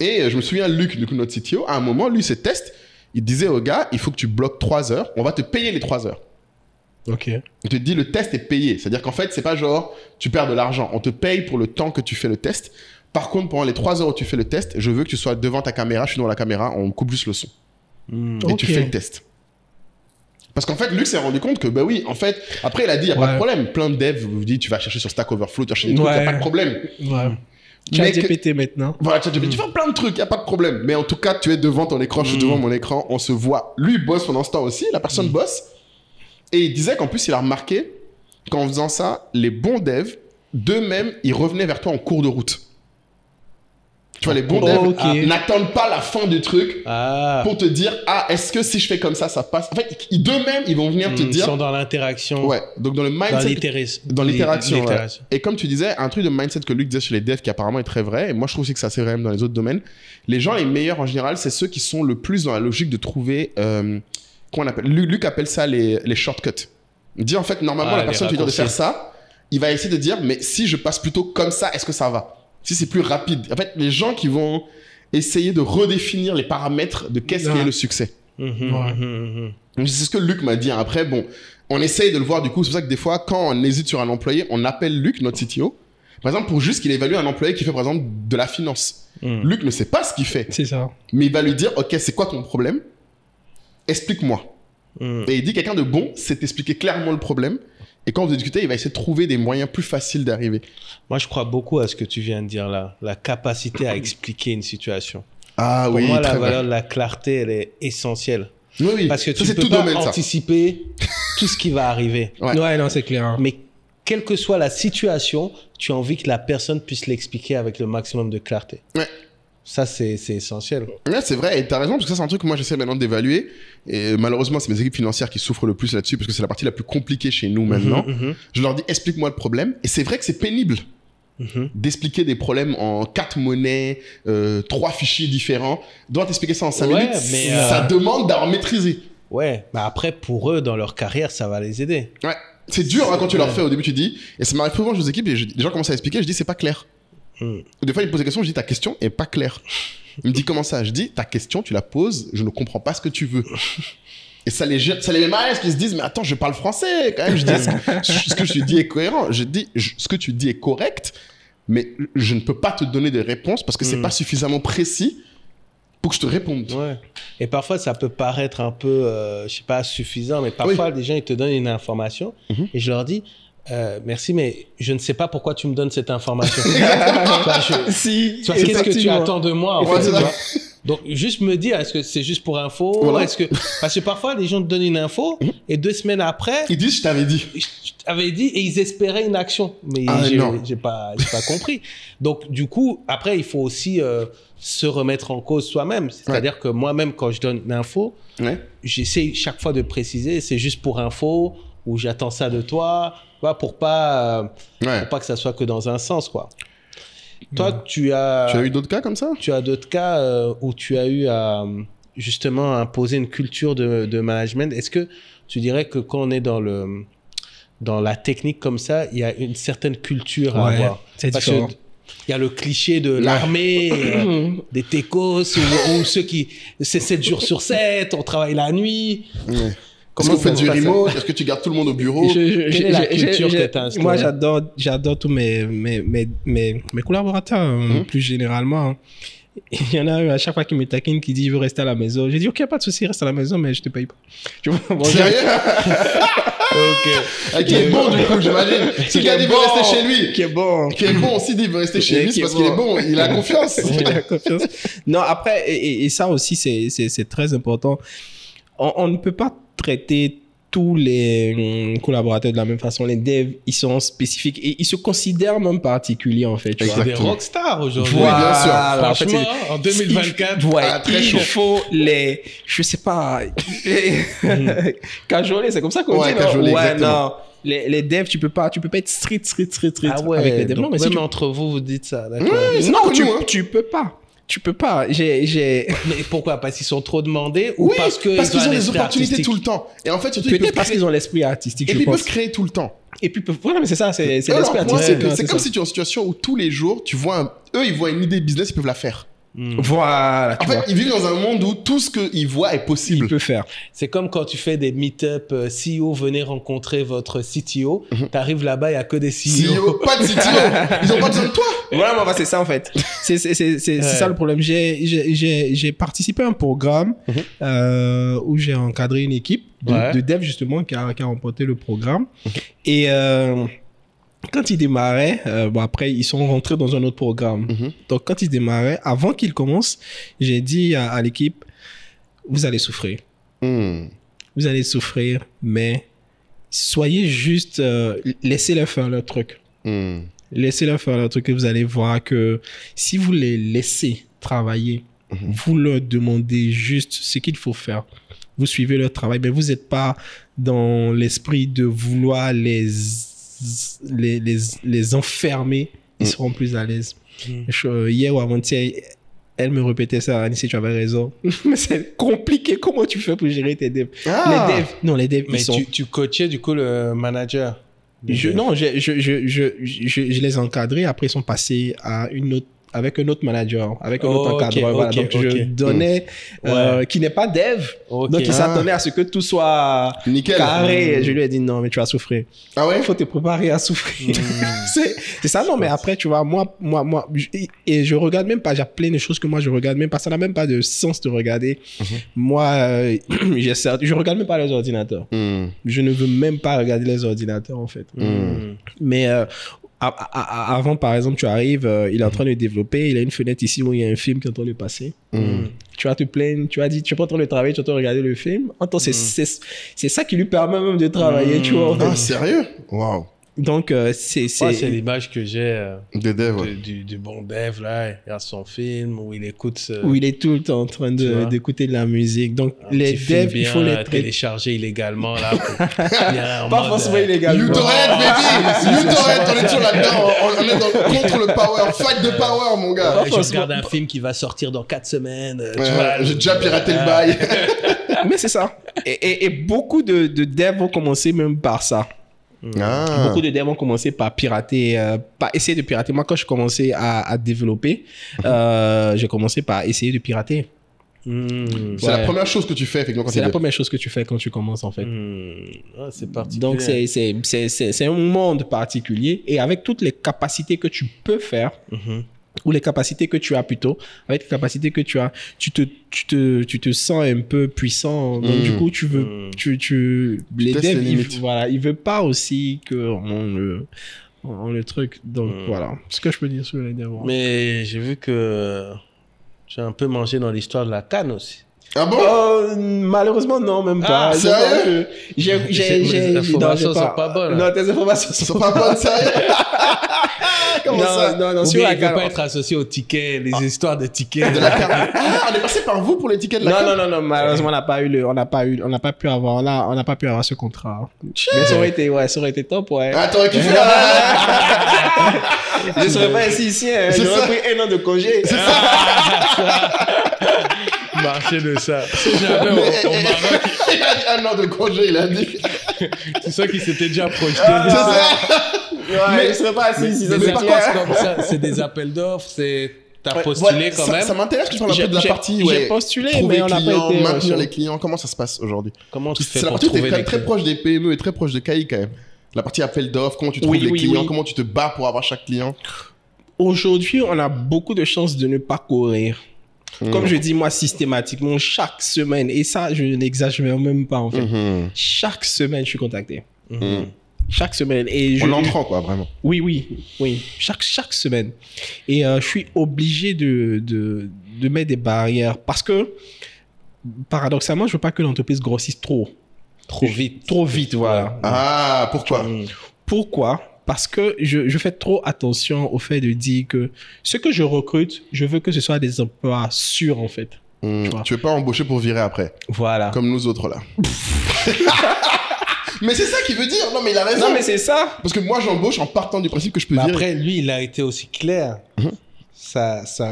Speaker 1: Et je me souviens, Luc, du coup, notre CTO, à un moment, lui, ses tests, il disait au gars, il faut que tu bloques 3 heures. On va te payer les 3 heures. On te dit le test est payé. C'est-à-dire qu'en fait, c'est pas genre tu perds de l'argent. On te paye pour le temps que tu fais le test. Par contre, pendant les 3 heures où tu fais le test, je veux que tu sois devant ta caméra. Je suis devant la caméra, on coupe juste le son. Et tu fais le test. Parce qu'en fait, Luc s'est rendu compte que, bah oui, en fait, après, il a dit, il n'y a pas de problème. Plein de devs vous dit, tu vas chercher sur Stack Overflow, tu vas chercher des trucs, il n'y a pas de problème.
Speaker 3: ChatGPT maintenant.
Speaker 1: Voilà, ChatGPT, tu fais plein de trucs, il n'y a pas de problème. Mais en tout cas, tu es devant ton écran, je suis devant mon écran, on se voit. Lui, il bosse pendant ce temps aussi, la personne bosse. Et il disait qu'en plus, il a remarqué qu'en faisant ça, les bons devs, d'eux-mêmes, ils revenaient vers toi en cours de route. Tu vois, les bons devs n'attendent pas la fin du truc pour te dire, est-ce que si je fais comme ça, ça passe? En fait, d'eux-mêmes, ils vont venir te dire.
Speaker 2: Ils sont dans l'interaction.
Speaker 1: Ouais, donc dans le mindset. Dans l'interaction. Ouais. Et comme tu disais, un truc de mindset que Luc disait chez les devs qui apparemment est très vrai, et moi je trouve aussi que ça c'est vrai même dans les autres domaines, les gens les meilleurs en général, c'est ceux qui sont le plus dans la logique de trouver, comment on appelle, Luc appelle ça les shortcuts. Il dit en fait, normalement, la personne qui veut dire de faire ça, il va essayer de dire, mais si je passe plutôt comme ça, est-ce que ça va? Si c'est plus rapide. En fait, les gens qui vont essayer de redéfinir les paramètres de qu'est-ce qui est le succès. C'est ce que Luc m'a dit. Après, bon, on essaye de le voir du coup. C'est pour ça que des fois, quand on hésite sur un employé, on appelle Luc, notre CTO, par exemple, pour juste qu'il évalue un employé qui fait par exemple de la finance. Luc ne sait pas ce qu'il fait.
Speaker 3: C'est ça.
Speaker 1: Mais il va lui dire, ok, c'est quoi ton problème? Explique-moi. Et il dit, quelqu'un de bon, c'est t'expliquer clairement le problème. Et quand vous discutez, il va essayer de trouver des moyens plus faciles d'arriver.
Speaker 2: Moi, je crois beaucoup à ce que tu viens de dire là. La capacité à expliquer une situation.
Speaker 1: Ah
Speaker 2: Pour
Speaker 1: oui,
Speaker 2: moi, la
Speaker 1: très
Speaker 2: valeur
Speaker 1: vrai.
Speaker 2: de la clarté, elle est essentielle.
Speaker 1: Oui.
Speaker 2: Parce que
Speaker 1: ça,
Speaker 2: tu
Speaker 1: c'est
Speaker 2: peux
Speaker 1: tout
Speaker 2: pas
Speaker 1: domaine,
Speaker 2: anticiper tout ce qui va arriver.
Speaker 3: Ouais, non, c'est clair.
Speaker 2: Mais quelle que soit la situation, tu as envie que la personne puisse l'expliquer avec le maximum de clarté.
Speaker 1: Ouais.
Speaker 2: Ça, c'est essentiel.
Speaker 1: Ouais, c'est vrai, et t'as raison, parce que ça, c'est un truc que moi, j'essaie maintenant d'évaluer. Et malheureusement, c'est mes équipes financières qui souffrent le plus là-dessus, parce que c'est la partie la plus compliquée chez nous maintenant. Je leur dis, explique-moi le problème. Et c'est vrai que c'est pénible d'expliquer des problèmes en 4 monnaies, 3 fichiers différents. Doit t'expliquer ça en 5 minutes,
Speaker 2: mais
Speaker 1: ça demande d'avoir maîtrisé.
Speaker 2: Ouais, mais après, pour eux, dans leur carrière, ça va les aider.
Speaker 1: Ouais, c'est dur hein, quand tu leur fais au début, tu dis, et ça m'arrive souvent aux équipes, et les gens commencent à expliquer, je dis, c'est pas clair. Des fois, ils me posent des questions, je dis, ta question est pas claire. Il me dit, comment ça? Je dis, ta question, tu la poses, je ne comprends pas ce que tu veux. Et ça les met mal à l'aise, qu'ils se disent, mais attends, je parle français quand même. Je dis, ce que je te dis est cohérent. Je dis, ce que tu dis est correct, mais je ne peux pas te donner des réponses parce que c'est pas suffisamment précis pour que je te réponde.
Speaker 2: Ouais. Et parfois, ça peut paraître un peu, je sais pas, suffisant, mais parfois, les gens, ils te donnent une information et je leur dis, merci, mais je ne sais pas pourquoi tu me donnes cette information. Qu'est-ce que tu attends de moi en fait, tu vois? Donc, juste me dire, est-ce que c'est juste pour info?
Speaker 1: Voilà.
Speaker 2: Parce que parfois, les gens te donnent une info et 2 semaines après,
Speaker 1: Ils disent, je t'avais dit.
Speaker 2: Je t'avais dit et ils espéraient une action. Mais j'ai pas compris. Donc, du coup, après, il faut aussi se remettre en cause soi-même. C'est-à-dire que moi-même, quand je donne une info, j'essaie chaque fois de préciser, c'est juste pour info ou j'attends ça de toi, pour pas que ça soit que dans un sens, quoi. Toi, tu as
Speaker 1: eu d'autres cas comme ça?
Speaker 2: Tu as d'autres cas où tu as eu à justement imposer une culture de management. Est-ce que tu dirais que quand on est dans la technique comme ça, il y a une certaine culture à avoir?
Speaker 3: C'est différent.
Speaker 2: Il y a le cliché de l'armée, des techos, ou ceux qui... C'est 7 jours sur 7, on travaille la nuit.
Speaker 1: Est-ce que vous faites du remote? Est-ce que tu gardes tout le monde au bureau?
Speaker 2: Quelle est la culture que tu as instaurée?
Speaker 3: Moi, j'adore tous mes collaborateurs, plus généralement. Il y en a un à chaque fois qui me taquine, qui dit il veut rester à la maison. J'ai dit ok, pas de souci, reste à la maison, mais je te paye pas. Tu vois, bon,
Speaker 1: sérieux? Ok. Qui est bon du coup, j'imagine. Si quelqu'un veut rester chez lui.
Speaker 3: Qui est bon.
Speaker 1: Qui est bon aussi, dit il veut rester chez lui, c'est parce qu'il est bon. Il a confiance.
Speaker 3: Il a confiance. Non, après, et ça aussi, c'est très important. On ne peut pas traiter tous les collaborateurs de la même façon. Les devs, ils sont spécifiques et ils se considèrent même particuliers, en fait. Tu vois.
Speaker 2: Des rockstars aujourd'hui.
Speaker 1: Oui, bien sûr.
Speaker 2: Franchement, en 2024,
Speaker 3: il faut les... Je sais pas... cajoler, c'est comme ça qu'on dit, non?
Speaker 1: Cajoler,
Speaker 3: non. Les devs, tu peux pas être strict avec les devs.
Speaker 2: Donc
Speaker 3: non, mais
Speaker 2: même
Speaker 3: si
Speaker 2: entre vous dites ça, d'accord?
Speaker 3: non, tu peux pas. Tu peux pas.
Speaker 2: Mais pourquoi? Parce qu'ils sont trop demandés ou parce qu'ils
Speaker 1: ont des opportunités tout le temps. Et en fait, surtout,
Speaker 3: peut-être parce qu'ils ont l'esprit artistique,
Speaker 1: et
Speaker 3: je
Speaker 1: puis
Speaker 3: pense.
Speaker 1: ils peuvent créer tout le temps.
Speaker 3: Et puis, voilà, mais c'est ça, c'est l'esprit artistique.
Speaker 1: C'est comme si tu es en situation où tous les jours, tu vois eux, ils voient une idée business, ils peuvent la faire.
Speaker 3: Voilà.
Speaker 1: En fait, ils vivent dans un monde où tout ce qu'ils voient est possible.
Speaker 3: Ils peuvent faire.
Speaker 2: C'est comme quand tu fais des meet-up CEO, venez rencontrer votre CTO. T'arrives là-bas, il n'y a que des CEO.
Speaker 1: Pas de CTO. Ils ont pas besoin de toi.
Speaker 3: Vraiment, c'est ça en fait. C'est ça le problème. J'ai participé à un programme où j'ai encadré une équipe de devs justement qui a remporté le programme. Et quand ils démarraient, après, ils sont rentrés dans un autre programme. Donc, quand ils démarraient, avant qu'ils commencent, j'ai dit à l'équipe, vous allez souffrir. Vous allez souffrir, mais soyez juste... laissez-les faire leur truc. Laissez-leur faire leur truc et vous allez voir que si vous les laissez travailler, vous leur demandez juste ce qu'il faut faire. Vous suivez leur travail, mais vous n'êtes pas dans l'esprit de vouloir les enfermer. Ils seront plus à l'aise. Hier ou avant-hier, elle me répétait ça, Anissé, tu avais raison. Mais c'est compliqué. Comment tu fais pour gérer tes devs? Les devs,
Speaker 2: Mais
Speaker 3: ils sont...
Speaker 2: tu coachais du coup le manager?
Speaker 3: Non, je les encadrais. Après, ils sont passés à avec un autre manager, avec un autre encadreur. Voilà. Donc, je donnais, qui n'est pas dev, donc il s'attendait à ce que tout soit
Speaker 1: nickel.
Speaker 3: Carré. Je lui ai dit non, mais tu vas souffrir.
Speaker 1: Ah ouais?
Speaker 3: Il faut te préparer à souffrir. C'est ça, non, mais après, tu vois, moi, et je regarde même pas, j'ai plein de choses que moi, je regarde même pas, ça n'a même pas de sens de regarder. Moi, je regarde même pas les ordinateurs. Je ne veux même pas regarder les ordinateurs, en fait. Mais, avant, par exemple, tu arrives, il est en train de développer, il a une fenêtre ici où il y a un film qui est en train de passer. Tu vas te plaindre, tu vas dire, tu es pas en train de travailler, tu es en train de regarder le film. C'est ça qui lui permet même de travailler, tu vois.
Speaker 1: Ah, sérieux? Waouh.
Speaker 3: Donc, c'est
Speaker 2: l'image que j'ai
Speaker 1: de dev,
Speaker 2: du bon dev, là. Il y a son film où il écoute...
Speaker 3: où il est tout le temps en train d'écouter de la musique. Donc, les devs, il faut les
Speaker 2: télécharger illégalement, là.
Speaker 3: Pas forcément illégalement.
Speaker 1: uTorrent, baby! uTorrent, on est toujours là-dedans. On est contre le power. Fight the power, mon gars.
Speaker 2: Je regarde un film qui va sortir dans 4 semaines.
Speaker 1: J'ai déjà piraté le bail.
Speaker 3: Mais c'est ça. Et beaucoup de devs vont commencer même par ça. Beaucoup de devs ont commencé par pirater, par essayer de pirater. Moi, quand je commençais à développer, j'ai commencé par essayer de pirater.
Speaker 1: C'est la première chose que tu fais, effectivement.
Speaker 3: C'est la première chose que tu fais quand tu commences, en fait.
Speaker 2: C'est particulier.
Speaker 3: Donc, c'est un monde particulier. Et avec toutes les capacités que tu peux faire, ou les capacités que tu as plutôt, avec les capacités que tu as, tu te sens un peu puissant. Donc, du coup, les devs, ils veulent pas aussi on le truc. Donc, voilà. Ce que je peux dire sur les devs.
Speaker 2: Mais j'ai vu que tu as un peu mangé dans l'histoire de la CAN aussi.
Speaker 1: Ah bon?
Speaker 3: Malheureusement, non, même pas.
Speaker 1: Sérieux?
Speaker 2: Les informations sont pas bonnes.
Speaker 3: Non, tes informations sont pas
Speaker 1: bonnes, sérieux? Comment ça?
Speaker 3: Non,
Speaker 2: il ne peut pas être associé aux tickets, les histoires de tickets.
Speaker 1: De la carte. On est passé par vous pour les tickets de la carte?
Speaker 3: Non, malheureusement, on n'a pas pu avoir ce contrat. Mais ça aurait été top, ouais.
Speaker 1: Ah, t'aurais kiffé.
Speaker 3: Je serais pas ici, hein. J'aurais pris 1 an de congé.
Speaker 1: C'est ça.
Speaker 2: Marché de ça. J'avais au Maroc.
Speaker 1: Il a dit 1 an de congé, il a dit.
Speaker 2: C'est ça qui s'était déjà projeté.
Speaker 1: C'est ça.
Speaker 3: Mais je serais pas assis ici.
Speaker 2: Mais par contre, comme ça, c'est des appels d'offres, t'as postulé quand même.
Speaker 1: Ça m'intéresse que tu parles un peu de la partie.
Speaker 3: J'ai postulé,
Speaker 1: mais
Speaker 3: on n'a pas été.
Speaker 1: Maintenir les clients, comment ça se passe aujourd'hui?
Speaker 2: Comment tu fais
Speaker 1: C'est la
Speaker 2: pour
Speaker 1: partie où
Speaker 2: trouver
Speaker 1: t'es très proche des PME et très proche de KI quand même. La partie appel d'offres, comment tu trouves les clients, comment tu te bats pour avoir chaque client.
Speaker 3: Aujourd'hui, on a beaucoup de chances de ne pas courir. Comme je dis, moi, systématiquement, chaque semaine, et ça, je n'exagère même pas, en fait. Chaque semaine, je suis contacté. Chaque semaine. Et
Speaker 1: en entrant, quoi, vraiment.
Speaker 3: Oui. Chaque semaine. Et je suis obligé de mettre des barrières parce que, paradoxalement, je veux pas que l'entreprise grossisse trop vite. Trop vite, voilà.
Speaker 1: Ah, pourquoi?
Speaker 3: Pourquoi? Parce que je fais trop attention au fait de dire que ce que je recrute, je veux que ce soit des emplois sûrs, en fait.
Speaker 1: Tu veux pas embaucher pour virer après.
Speaker 3: Voilà.
Speaker 1: Comme nous autres, là. Mais c'est ça qu'il veut dire. Non, mais il a raison.
Speaker 3: Non, mais c'est ça.
Speaker 1: Parce que moi, j'embauche en partant du principe que je peux virer.
Speaker 2: Après, lui, il a été aussi clair.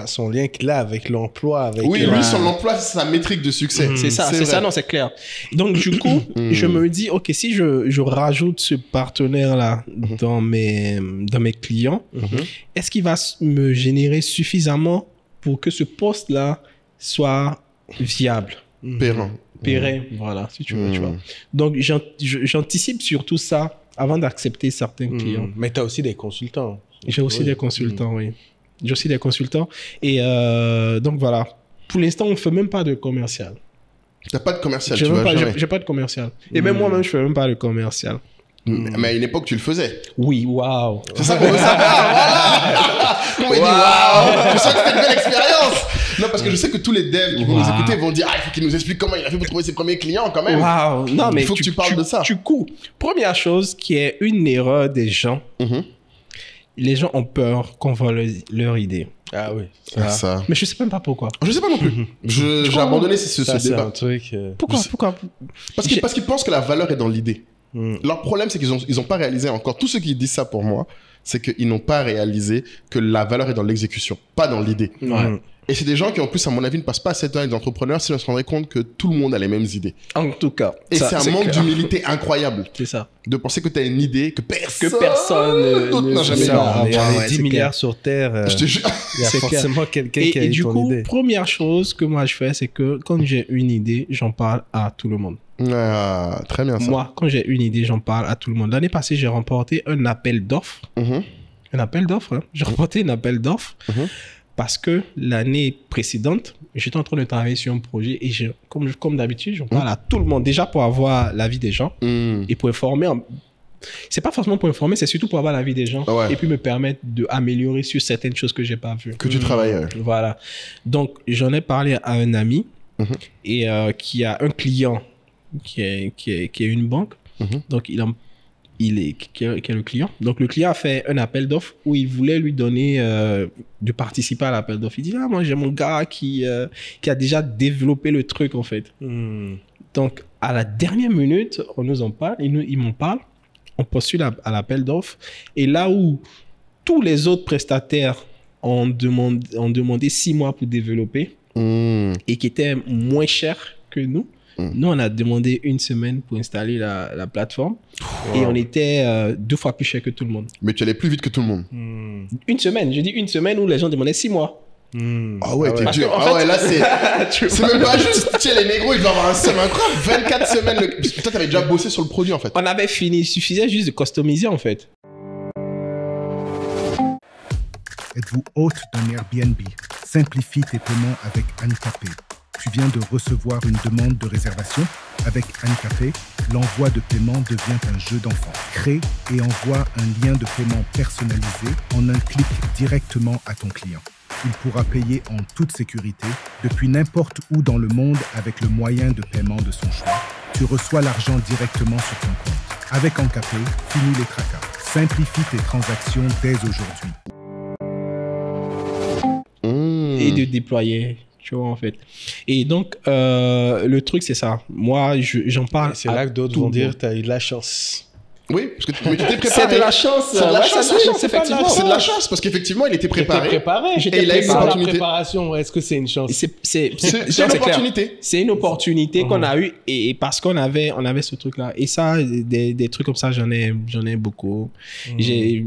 Speaker 2: Son lien qu'il a avec l'emploi.
Speaker 1: Oui, lui, son emploi, c'est sa métrique de succès.
Speaker 3: C'est ça, non, c'est clair. Donc, du coup, je me dis, OK, si je rajoute ce partenaire-là dans mes clients, est-ce qu'il va me générer suffisamment pour que ce poste-là soit viable? Pérenne, voilà, si tu veux, tu vois. Donc, j'anticipe surtout ça avant d'accepter certains clients.
Speaker 2: Mais tu as aussi des consultants.
Speaker 3: J'ai aussi des consultants, oui. J'ai aussi des consultants. Et donc, voilà. Pour l'instant, on ne fait même pas de commercial.
Speaker 1: T'as pas de commercial, tu vois jamais.
Speaker 3: J'ai pas de commercial. Et même moi-même, je fais même pas de commercial.
Speaker 1: Mais à une époque, tu le faisais.
Speaker 3: Oui, waouh.
Speaker 1: C'est ça qu'on veut savoir, voilà. Waouh. Je sens que c'était une belle expérience. Non, parce que je sais que tous les devs qui vont nous écouter vont dire, il faut qu'il nous explique comment il a fait pour trouver ses premiers clients quand même.
Speaker 3: Waouh. Non, mais
Speaker 1: il faut que tu parles de ça.
Speaker 3: Du coup, première chose qui est une erreur des gens, les gens ont peur qu'on vole leur idée.
Speaker 2: Ah oui.
Speaker 1: Ça.
Speaker 3: Mais je sais même pas pourquoi.
Speaker 1: Je sais pas non plus. J'ai abandonné ce
Speaker 2: C'est
Speaker 1: débat.
Speaker 2: un truc.
Speaker 3: Pourquoi
Speaker 1: Parce qu'ils pensent que la valeur est dans l'idée. Leur problème, c'est qu'ils ont pas réalisé encore. Tous ceux qui disent ça pour moi, c'est qu'ils n'ont pas réalisé que la valeur est dans l'exécution, pas dans l'idée.
Speaker 3: Ouais.
Speaker 1: Et c'est des gens qui, en plus, à mon avis, ne passent pas assez de temps avec des entrepreneurs s'ils se rendraient compte que tout le monde a les mêmes idées.
Speaker 3: En tout cas.
Speaker 1: Et
Speaker 3: ça,
Speaker 1: c'est un manque
Speaker 3: clair.
Speaker 1: d'humilité incroyable.
Speaker 3: C'est ça.
Speaker 1: De penser que tu as une idée que personne
Speaker 3: personne
Speaker 1: n'a jamais
Speaker 3: sait.
Speaker 1: eu.
Speaker 3: Ah,
Speaker 2: Il y a
Speaker 3: ouais,
Speaker 2: les
Speaker 3: c'est
Speaker 2: 10
Speaker 3: clair.
Speaker 2: milliards sur Terre.
Speaker 1: Je te jure.
Speaker 2: Il y a
Speaker 3: c'est clair.
Speaker 2: forcément quelqu'un qui a
Speaker 3: Et
Speaker 2: eu
Speaker 3: du
Speaker 2: ton
Speaker 3: coup,
Speaker 2: idée.
Speaker 3: première chose que moi je fais, c'est que quand j'ai une idée, j'en parle à tout le monde.
Speaker 1: Ah, très bien ça.
Speaker 3: Moi, quand j'ai une idée, j'en parle à tout le monde. L'année passée, j'ai remporté un appel d'offres.
Speaker 1: Mhm.
Speaker 3: Un appel d'offres, hein. J'ai remporté un appel d'offres parce que l'année précédente, j'étais en train de travailler sur un projet et comme d'habitude, j'en parle à tout le monde. Déjà pour avoir l'avis des gens et pour informer. C'est pas forcément pour informer, c'est surtout pour avoir l'avis des gens
Speaker 1: Ouais.
Speaker 3: et puis me permettre d'améliorer sur certaines choses que j'ai pas vues.
Speaker 1: Que tu travailles.
Speaker 3: Voilà. Donc, j'en ai parlé à un ami et qui a un client qui est une banque. Donc, qui est le client. Donc, le client a fait un appel d'offres où il voulait lui donner de participer à l'appel d'offres. Il dit, moi, j'ai mon gars qui a déjà développé le truc, en fait. Donc, à la dernière minute, on nous en parle, ils m'en parlent. On postule à l'appel d'offres. Et là où tous les autres prestataires ont demandé 6 mois pour développer et qui étaient moins chers que nous, nous, on a demandé 1 semaine pour installer la plateforme. Et on était 2 fois plus cher que tout le monde.
Speaker 1: Mais tu allais plus vite que tout le monde.
Speaker 3: 1 semaine. Je dis 1 semaine où les gens demandaient 6 mois.
Speaker 1: Ah ouais, t'es
Speaker 3: Parce
Speaker 1: dur.
Speaker 3: que, en
Speaker 1: Ah
Speaker 3: fait-
Speaker 1: ouais, là, c'est même pas juste. Tu sais, les négros, ils doivent avoir un seum incroyable. 24 semaines. Toi, t'avais déjà bossé sur le produit, en fait.
Speaker 3: On avait fini. Il suffisait juste de customiser, en fait.
Speaker 5: Êtes-vous hôte d'un Airbnb? Simplifie tes paiements avec Handicapé. Tu viens de recevoir une demande de réservation? Avec Handicapé, l'envoi de paiement devient un jeu d'enfant. Crée et envoie un lien de paiement personnalisé en un clic directement à ton client. Il pourra payer en toute sécurité depuis n'importe où dans le monde avec le moyen de paiement de son choix. Tu reçois l'argent directement sur ton compte. Avec Handicapé, finis les tracas. Simplifie tes transactions dès aujourd'hui.
Speaker 3: Et de déployer, tu vois, en fait. Et donc, le truc, c'est ça. Moi, j'en parle.
Speaker 2: C'est
Speaker 3: à
Speaker 2: là que d'autres
Speaker 3: tout
Speaker 2: vont
Speaker 3: le
Speaker 2: dire
Speaker 3: monde.
Speaker 2: t'as eu de la chance.
Speaker 1: Oui, parce que mais tu t'es préparé.
Speaker 3: C'est de la chance.
Speaker 1: C'est de la
Speaker 3: ouais,
Speaker 1: chance,
Speaker 3: c'est de la
Speaker 1: oui,
Speaker 3: chance, effectivement.
Speaker 1: C'est de la chance, parce qu'effectivement, il était préparé.
Speaker 3: J'étais
Speaker 1: Et il a eu
Speaker 3: préparé.
Speaker 1: l'opportunité.
Speaker 2: La préparation, est-ce que c'est une chance?
Speaker 1: C'est une
Speaker 3: clair.
Speaker 1: opportunité.
Speaker 3: C'est une opportunité qu'on a eue et parce qu'on avait ce truc-là. Et ça, des trucs comme ça, j'en ai beaucoup. Et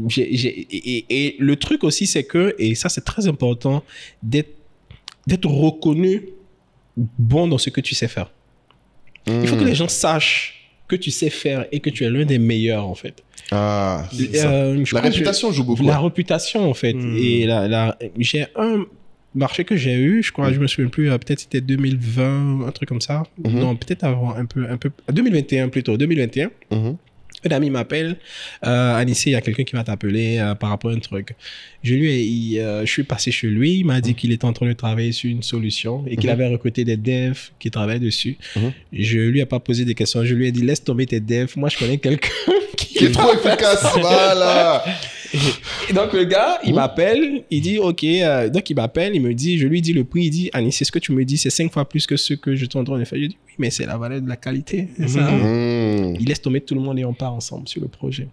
Speaker 3: le truc aussi, c'est que, et ça, c'est très important, d'être reconnu bon dans ce que tu sais faire. Il faut que les gens sachent que tu sais faire et que tu es l'un des meilleurs, en fait.
Speaker 1: Ah, c'est ça.
Speaker 3: Je
Speaker 1: La
Speaker 3: crois que
Speaker 1: réputation joue beaucoup.
Speaker 3: la réputation, en fait. Et j'ai un marché que j'ai eu, je crois, je me souviens plus, peut-être c'était 2020, un truc comme ça. Non, peut-être avant, un peu, 2021 plutôt, 2021. Un ami m'appelle, Anissé, il y a quelqu'un qui va t'appeler par rapport à un truc. Je suis passé chez lui, il m'a dit qu'il était en train de travailler sur une solution et qu'il avait recruté des devs qui travaillaient dessus. Je lui ai pas posé des questions, je lui ai dit laisse tomber tes devs, moi je connais quelqu'un
Speaker 1: Qui est trop efficace. Voilà.
Speaker 3: Et donc le gars, il m'appelle, il dit ok, donc il m'appelle, il me dit, je lui dis le prix, il dit Annie, c'est ce que tu me dis, c'est 5 fois plus que ce que je suis en train de faire. Je dis oui, mais c'est la valeur de la qualité, c'est ça. Il laisse tomber tout le monde et on part ensemble sur le projet.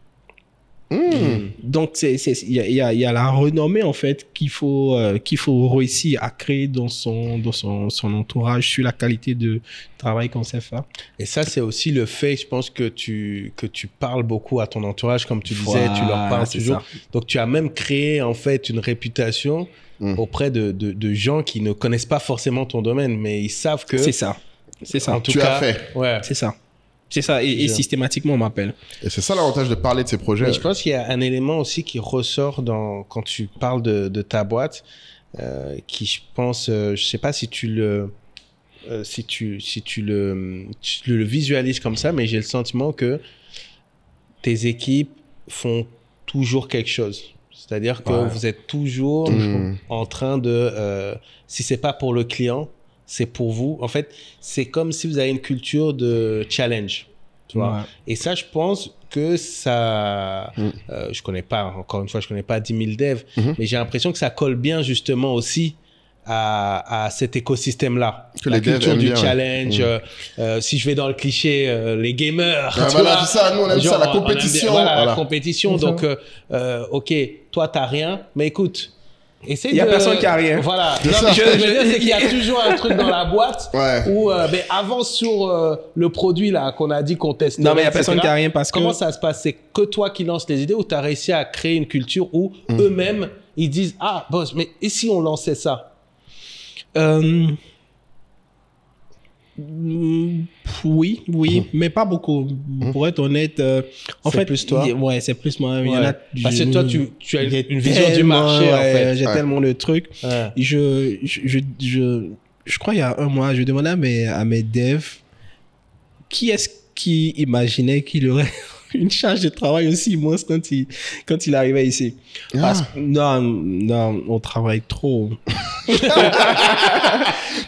Speaker 3: Donc il y a la renommée en fait qu'il faut réussir à créer dans son entourage sur la qualité de travail qu'on sait faire.
Speaker 2: Et ça, c'est aussi le fait, je pense, que tu parles beaucoup à ton entourage, comme tu disais, tu leur parles
Speaker 3: c'est
Speaker 2: toujours.
Speaker 3: ça.
Speaker 2: Donc, tu as même créé, en fait, une réputation auprès de gens qui ne connaissent pas forcément ton domaine, mais ils savent que...
Speaker 3: C'est ça. C'est ça.
Speaker 2: En tout
Speaker 1: Tu
Speaker 2: cas,
Speaker 1: as fait.
Speaker 2: Ouais.
Speaker 3: C'est ça. C'est ça. Et systématiquement, on m'appelle.
Speaker 1: Et c'est ça l'avantage de parler de ces projets.
Speaker 2: Mais je pense qu'il y a un élément aussi qui ressort quand tu parles de ta boîte, qui, je pense, je sais pas si tu le visualises comme ça, mais j'ai le sentiment que tes équipes font toujours quelque chose. C'est-à-dire que vous êtes toujours en train de, si c'est pas pour le client, c'est pour vous. En fait, c'est comme si vous avez une culture de challenge. Tu vois.
Speaker 3: Ouais.
Speaker 2: Et ça, je pense que ça... je connais pas, encore une fois, je connais pas 10 000 devs, mais j'ai l'impression que ça colle bien justement aussi à cet écosystème-là.
Speaker 1: Que
Speaker 2: la
Speaker 1: les devs
Speaker 2: culture
Speaker 1: aiment
Speaker 2: du
Speaker 1: bien,
Speaker 2: challenge. Si je vais dans le cliché, les gamers.
Speaker 1: Ah,
Speaker 2: tu
Speaker 1: voilà,
Speaker 2: vois.
Speaker 1: c'est ça, nous on aime
Speaker 2: Genre,
Speaker 1: ça, la
Speaker 2: on aime bien-
Speaker 1: compétition.
Speaker 2: voilà, la
Speaker 1: Voilà.
Speaker 2: compétition. Donc, ok, toi, t'as rien, mais écoute...
Speaker 3: Il y a personne qui a rien.
Speaker 2: Voilà.
Speaker 1: C'est
Speaker 2: Non,
Speaker 1: ça.
Speaker 2: mais ce que je veux dire, c'est qu'il y a toujours un truc dans la boîte
Speaker 1: Ouais.
Speaker 2: où ben, avance sur le produit là qu'on a dit qu'on testait.
Speaker 3: Non, mais il y a personne qui a rien parce que...
Speaker 2: Comment ça se passe? C'est que toi qui lances les idées ou tu as réussi à créer une culture où eux-mêmes, ils disent « Ah, boss, mais et si on lançait ça ?»
Speaker 3: Oui, mais pas beaucoup. Pour être honnête, en
Speaker 2: C'est
Speaker 3: fait,
Speaker 2: plus toi?
Speaker 3: Ouais, c'est plus moi. Il y en a,
Speaker 2: Parce que toi, tu as
Speaker 3: il y a
Speaker 2: une vision du
Speaker 3: tellement,
Speaker 2: marché, en
Speaker 3: ouais,
Speaker 2: fait.
Speaker 3: J'ai tellement le truc.
Speaker 2: Ouais.
Speaker 3: Je crois il y a un mois, je demandais à mes devs qui est-ce qui imaginait qu'il aurait une charge de travail aussi immense quand il arrivait ici. Parce que, non, on travaille trop.
Speaker 1: Tu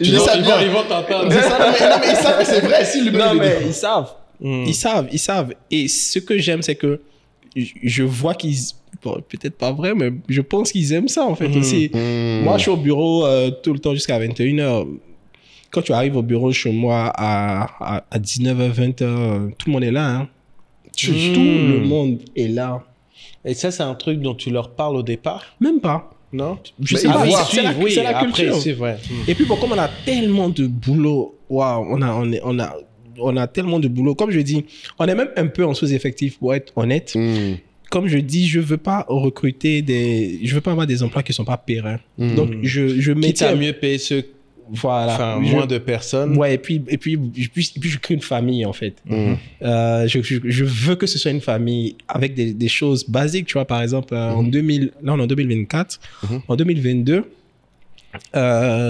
Speaker 1: dis ça bien.
Speaker 2: Ils vont t'entendre.
Speaker 1: C'est ça, non, mais ils savent que c'est vrai. Si lui-même
Speaker 3: Non,
Speaker 1: il le
Speaker 3: mais
Speaker 1: dit.
Speaker 3: ils savent. Ils savent. Et ce que j'aime, c'est que je vois qu'ils... Bon, peut-être pas vrai, mais je pense qu'ils aiment ça, en fait, aussi. Moi, je suis au bureau tout le temps jusqu'à 21h. Quand tu arrives au bureau chez moi à 19h, 20h, tout le monde est là. Hein. Tout le monde est là.
Speaker 2: Et ça, c'est un truc dont tu leur parles au départ,
Speaker 3: Même pas.
Speaker 2: non?
Speaker 3: Je
Speaker 1: Mais
Speaker 3: sais
Speaker 1: ils
Speaker 3: pas,
Speaker 1: voient.
Speaker 3: c'est la
Speaker 2: après,
Speaker 3: culture.
Speaker 2: c'est vrai.
Speaker 3: Et puis, bon, comme on a tellement de boulot, waouh, on a tellement de boulot. Comme je dis, on est même un peu en sous-effectif, pour être honnête. Comme je dis, je veux pas recruter je veux pas avoir des emplois qui sont pas pérennes. Donc, je
Speaker 2: Quitte
Speaker 3: mettais...
Speaker 2: à mieux payer ceux,
Speaker 3: Voilà.
Speaker 2: enfin, moins de personnes.
Speaker 3: Ouais, et puis je crée une famille, en fait. Je veux que ce soit une famille avec des choses basiques, tu vois. Par exemple, là, on est en 2024. En 2022,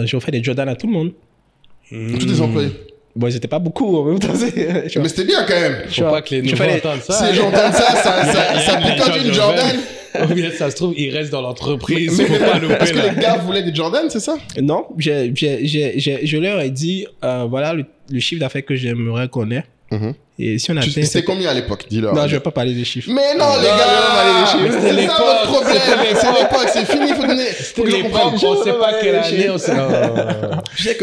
Speaker 3: j'ai offert des Jordan à tout le monde.
Speaker 1: Tous tes employés.
Speaker 3: Bon, ils étaient pas beaucoup en même temps.
Speaker 1: Mais c'était bien quand même.
Speaker 2: Faut pas que les nouveaux entendent ça.
Speaker 1: Si j'entends ça picote une Jordan.
Speaker 2: Ou bien ça se trouve, il reste dans l'entreprise.
Speaker 1: Mais
Speaker 2: Faut pas louper
Speaker 1: est-ce que
Speaker 2: là.
Speaker 1: les gars voulaient des Jordan, c'est ça?
Speaker 3: Non, je leur ai dit, voilà le chiffre d'affaires que j'aimerais qu'on ait. Et si on atteint...
Speaker 1: C'était combien à l'époque? Dis-leur.
Speaker 3: Non, je vais pas parler des chiffres.
Speaker 1: Mais non, les gars,
Speaker 2: c'était
Speaker 1: c'est ça
Speaker 2: l'époque.
Speaker 1: votre problème. C'est l'époque, c'est fini, il faut donner. Faut que je
Speaker 2: L'époque,
Speaker 1: comprenne.
Speaker 2: on sait pas quelle année, on sait.
Speaker 1: Tu sais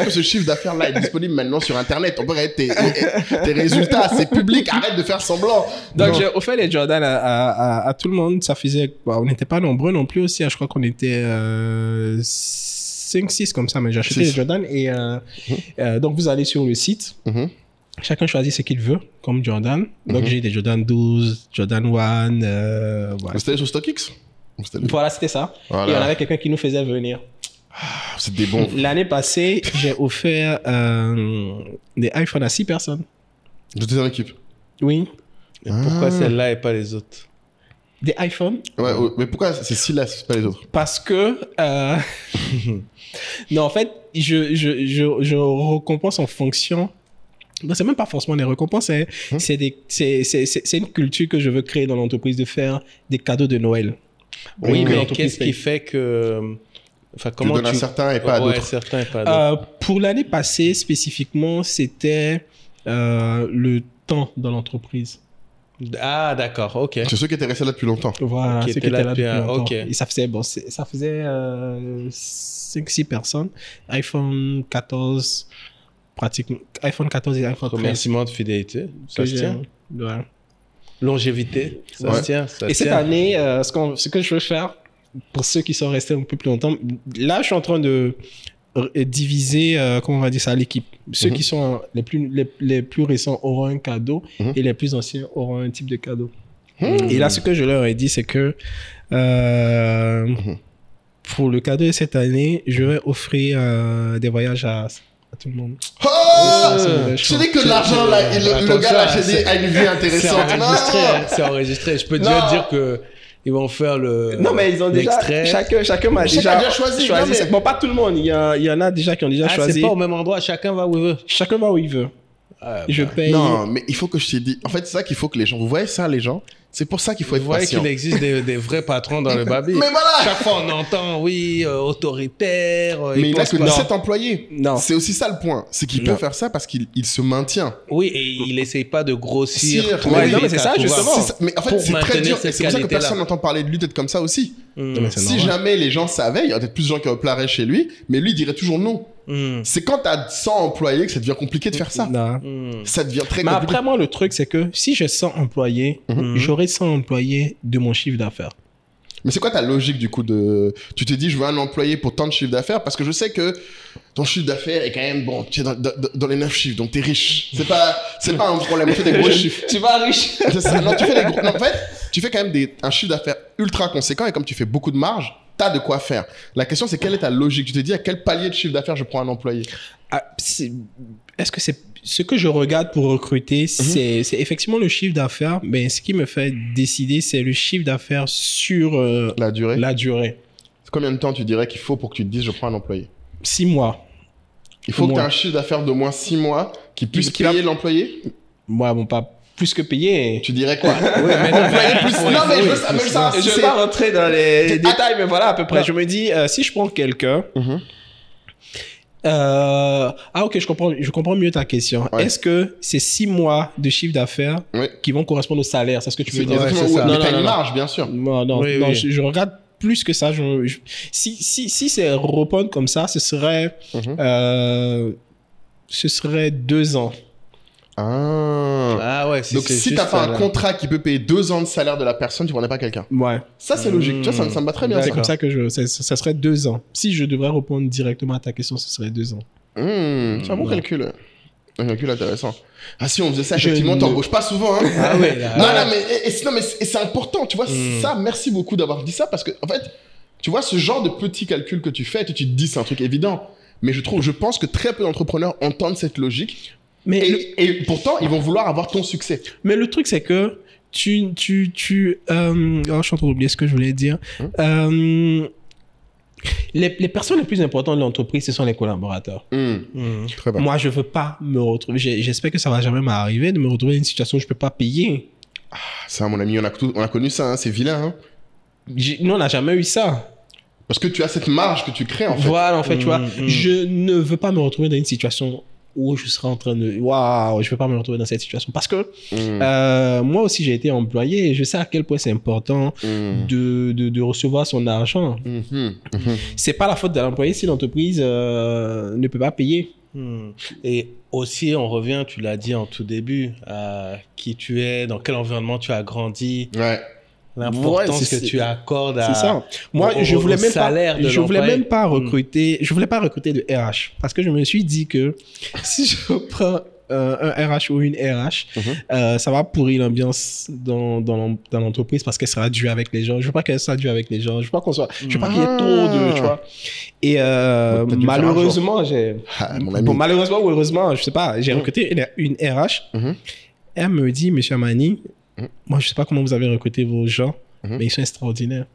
Speaker 1: que ce chiffre d'affaires-là est disponible maintenant sur Internet. On peut regarder tes résultats. C'est public. Arrête de faire semblant.
Speaker 3: Donc,
Speaker 1: Non.
Speaker 3: j'ai offert les Jordan à tout le monde. Ça faisait... Bon, on n'était pas nombreux non plus aussi. Je crois qu'on était 5-6 comme ça. Mais j'ai acheté les Jordan. Et donc, vous allez sur le site. Chacun choisit ce qu'il veut comme Jordan. Donc, j'ai des Jordan 12, Jordan 1. Voilà.
Speaker 1: C'était sur StockX?
Speaker 3: Voilà, c'était ça.
Speaker 1: Voilà.
Speaker 3: Et on avait quelqu'un qui nous faisait venir.
Speaker 1: C'est des bons.
Speaker 3: L'année passée, j'ai offert des iPhones à 6 personnes.
Speaker 1: De tes équipes.
Speaker 3: Oui.
Speaker 2: Et pourquoi celle-là et pas les autres?
Speaker 3: Des iPhones.
Speaker 1: Ouais, mais pourquoi c'est si-là, c'est pas les autres?
Speaker 3: Parce que... non, en fait, je récompense en fonction... Non, c'est même pas forcément des récompenses. C'est une culture que je veux créer dans l'entreprise de faire des cadeaux de Noël.
Speaker 2: Oui,
Speaker 3: que
Speaker 2: mais
Speaker 3: l'entreprise
Speaker 2: qu'est-ce qui
Speaker 3: paye.
Speaker 2: fait que... Enfin, comment
Speaker 1: donnes à certains et pas à
Speaker 2: Ouais,
Speaker 1: d'autres.
Speaker 2: certains et pas à d'autres.
Speaker 3: Pour l'année passée, spécifiquement, c'était le temps dans l'entreprise.
Speaker 2: Ah, d'accord, ok.
Speaker 1: C'est ceux qui étaient restés là depuis longtemps.
Speaker 3: Voilà,
Speaker 2: Qui
Speaker 3: ceux
Speaker 2: étaient là depuis
Speaker 3: longtemps.
Speaker 2: ok.
Speaker 3: Et ça faisait, ça faisait 5-6 personnes. iPhone 14, pratiquement. iPhone 14 et iPhone 13.
Speaker 2: Remerciement de fidélité, ça
Speaker 3: que
Speaker 2: se
Speaker 3: j'ai-
Speaker 2: tient.
Speaker 3: Ouais.
Speaker 2: Longévité, ça
Speaker 1: Ouais.
Speaker 2: se tient. Ça
Speaker 3: Et
Speaker 2: se
Speaker 3: cette
Speaker 2: tient.
Speaker 3: année, ce que je veux faire, pour ceux qui sont restés un peu plus longtemps, là, je suis en train de diviser, comment on va dire ça, l'équipe. Ceux qui sont les plus récents auront un cadeau et les plus anciens auront un type de cadeau. Et là, ce que je leur ai dit, c'est que pour le cadeau de cette année, je vais offrir des voyages à tout le monde.
Speaker 1: Oh
Speaker 3: c'est
Speaker 1: je dis que l'argent, là, le gars, là, j'ai dit, a une vie
Speaker 2: C'est
Speaker 1: intéressante.
Speaker 2: enregistré,
Speaker 1: Non.
Speaker 2: hein, c'est enregistré. Je peux déjà
Speaker 3: Non.
Speaker 2: dire que ils vont faire le.
Speaker 3: Non, mais ils ont déjà.
Speaker 2: l'extrait.
Speaker 3: Chacun m'a
Speaker 1: Chacun a déjà choisi, non, mais-
Speaker 3: Bon, pas tout le monde. Il y en a déjà qui ont déjà
Speaker 2: Ah,
Speaker 3: choisi.
Speaker 2: c'est pas au même endroit. Chacun va où il veut.
Speaker 3: Chacun va où il veut. Je paye.
Speaker 1: Non, mais il faut que je te dise. En fait, c'est ça qu'il faut que les gens. Vous voyez ça, les gens? C'est pour ça qu'il faut être
Speaker 2: Vous voyez
Speaker 1: patient.
Speaker 2: qu'il existe des vrais patrons dans le baby.
Speaker 1: Mais voilà.
Speaker 2: Chaque fois, on entend, oui, autoritaire.
Speaker 1: Mais il n'a que
Speaker 3: Non.
Speaker 1: 17 employés.
Speaker 3: Non.
Speaker 1: C'est aussi ça le point. C'est qu'il peut
Speaker 3: Non.
Speaker 1: faire ça parce qu'il se maintient.
Speaker 2: Oui, et il essaye pas de grossir.
Speaker 1: Sire,
Speaker 2: trop
Speaker 1: ouais,
Speaker 2: vite
Speaker 1: non, mais
Speaker 3: c'est
Speaker 2: à
Speaker 3: ça,
Speaker 2: tout va.
Speaker 3: justement.
Speaker 1: C'est ça. Mais en fait,
Speaker 2: Pour
Speaker 1: c'est très
Speaker 2: maintenir
Speaker 1: dur. Et
Speaker 2: cette
Speaker 1: c'est pour ça que
Speaker 2: qualité-là.
Speaker 1: personne n'entend parler de lui d'être comme ça aussi.
Speaker 3: Mais c'est
Speaker 1: Si
Speaker 3: normal.
Speaker 1: jamais les gens savaient, il y aurait peut-être plus de gens qui plaieraient chez lui, mais lui il dirait toujours non. C'est quand t'as 100 employés que ça devient compliqué de faire ça.
Speaker 3: Non.
Speaker 1: Ça devient très
Speaker 3: Mais
Speaker 1: compliqué.
Speaker 3: après, moi, le truc, c'est que si j'ai 100 employés, j'aurai 100 employés de mon chiffre d'affaires.
Speaker 1: Mais c'est quoi ta logique du coup de... Tu te dis, je veux un employé pour tant de chiffre d'affaires parce que je sais que ton chiffre d'affaires est quand même bon, tu es dans les 9 chiffres, donc t'es riche. C'est pas un problème, on fait des gros chiffres.
Speaker 3: Tu vas riche.
Speaker 1: C'est ça. Non, tu fais des gros... non, en fait, tu fais quand même un chiffre d'affaires ultra conséquent et comme tu fais beaucoup de marge, t'as de quoi faire. La question c'est quelle est ta logique? Tu te dis à quel palier de chiffre d'affaires je prends un employé?
Speaker 3: Est-ce que c'est ce que je regarde pour recruter, c'est effectivement le chiffre d'affaires, mais ce qui me fait décider, c'est le chiffre d'affaires sur
Speaker 1: La durée.
Speaker 3: la durée.
Speaker 1: Combien de temps tu dirais qu'il faut pour que tu te dises je prends un employé?
Speaker 3: 6 mois.
Speaker 1: Il faut que tu aies
Speaker 3: Moi.
Speaker 1: un chiffre d'affaires de moins 6 mois qui puisse
Speaker 3: Qui va-
Speaker 1: payer l'employé?
Speaker 3: Moi, bon, pas plus que payé.
Speaker 1: Tu dirais quoi?
Speaker 3: Oui, mais non,
Speaker 1: Employé plus...
Speaker 3: oui,
Speaker 1: non, mais
Speaker 3: oui,
Speaker 1: je veux ça, mais ça,
Speaker 3: Je
Speaker 1: c'est-
Speaker 3: vais pas rentrer dans les détails, mais voilà, à peu près.
Speaker 1: Non.
Speaker 3: Je me dis, si je prends quelqu'un...
Speaker 1: Mhm.
Speaker 3: ok, je comprends mieux ta question.
Speaker 1: Ouais.
Speaker 3: Est-ce que c'est 6 mois de chiffre d'affaires
Speaker 1: Oui.
Speaker 3: qui vont correspondre au salaire? C'est ce que tu veux
Speaker 1: C'est
Speaker 3: dire?
Speaker 1: exactement
Speaker 2: c'est
Speaker 1: où-
Speaker 2: ça.
Speaker 1: mais
Speaker 3: Non,
Speaker 1: t'as
Speaker 3: non,
Speaker 1: une
Speaker 3: non.
Speaker 1: marge, bien sûr.
Speaker 3: Non,
Speaker 2: Oui,
Speaker 3: non,
Speaker 2: oui.
Speaker 3: je regarde plus que ça. Si c'est reprendre comme ça, ce serait 2 ans.
Speaker 1: Ah.
Speaker 2: Ah ouais,
Speaker 1: Donc si t'as pas un contrat qui peut payer 2 ans de salaire de la personne, tu prenais pas quelqu'un.
Speaker 3: Ouais.
Speaker 1: Ça c'est logique. Tu vois, ça me va très bien.
Speaker 3: C'est
Speaker 1: Ça.
Speaker 3: comme ça que ça serait 2 ans. Si je devrais répondre directement à ta question, ce serait 2 ans.
Speaker 1: C'est un bon calcul. Un calcul intéressant. Ah si on faisait ça,
Speaker 3: Je
Speaker 1: effectivement,
Speaker 3: ne-
Speaker 1: t'embauches pas souvent. Hein.
Speaker 3: Ah ouais, là.
Speaker 1: Non, mais c'est important, tu vois, ça, merci beaucoup d'avoir dit ça, parce que, en fait, tu vois, ce genre de petits calculs que tu fais, tu te dis, c'est un truc évident, mais je pense que très peu d'entrepreneurs entendent cette logique,
Speaker 3: Mais
Speaker 1: et pourtant, ils vont vouloir avoir ton succès.
Speaker 3: Mais le truc, c'est que oh, je suis en train d'oublier ce que je voulais dire. Les personnes les plus importantes de l'entreprise, ce sont les collaborateurs.
Speaker 1: Très bien.
Speaker 3: Moi, je veux pas me retrouver. J'espère que ça va jamais m'arriver de me retrouver dans une situation où je peux pas payer.
Speaker 1: Ça, mon ami, on a connu ça, hein, c'est vilain, hein.
Speaker 3: Nous, on n'a jamais eu ça.
Speaker 1: Parce que tu as cette marge que tu crées, en fait.
Speaker 3: Voilà, en fait, tu vois, je ne veux pas me retrouver dans une situation où je serai en train de... Waouh, je ne veux pas me retrouver dans cette situation. Parce que moi aussi, j'ai été employé et je sais à quel point c'est important de recevoir son argent. C'est pas la faute de l'employé si l'entreprise ne peut pas payer.
Speaker 2: Et aussi, on revient, tu l'as dit en tout début, à qui tu es, dans quel environnement tu as grandi,
Speaker 1: Ouais.
Speaker 2: l'importance
Speaker 3: Ouais, c'est-
Speaker 2: que tu accordes à...
Speaker 3: C'est ça. Moi,
Speaker 2: au-
Speaker 3: je voulais
Speaker 2: au
Speaker 3: même pas,
Speaker 2: salaire de
Speaker 3: je voulais
Speaker 2: l'employé.
Speaker 3: même pas recruter, je voulais pas recruter de RH parce que je me suis dit que si je prends un RH ou une RH, ça va pourrir l'ambiance dans l'entreprise parce qu'elle sera due avec les gens. Je veux pas qu'elle soit due avec les gens. Je veux pas qu'on soit, je veux pas qu'il y ait trop de, tu vois. Et
Speaker 1: t'as dû le faire un
Speaker 3: malheureusement, j'ai,
Speaker 1: Ah, mon ami.
Speaker 3: bon, malheureusement ou heureusement, je sais pas, j'ai recruté une RH. Elle me dit, Monsieur Amani, moi, je sais pas comment vous avez recruté vos gens, mais ils sont extraordinaires.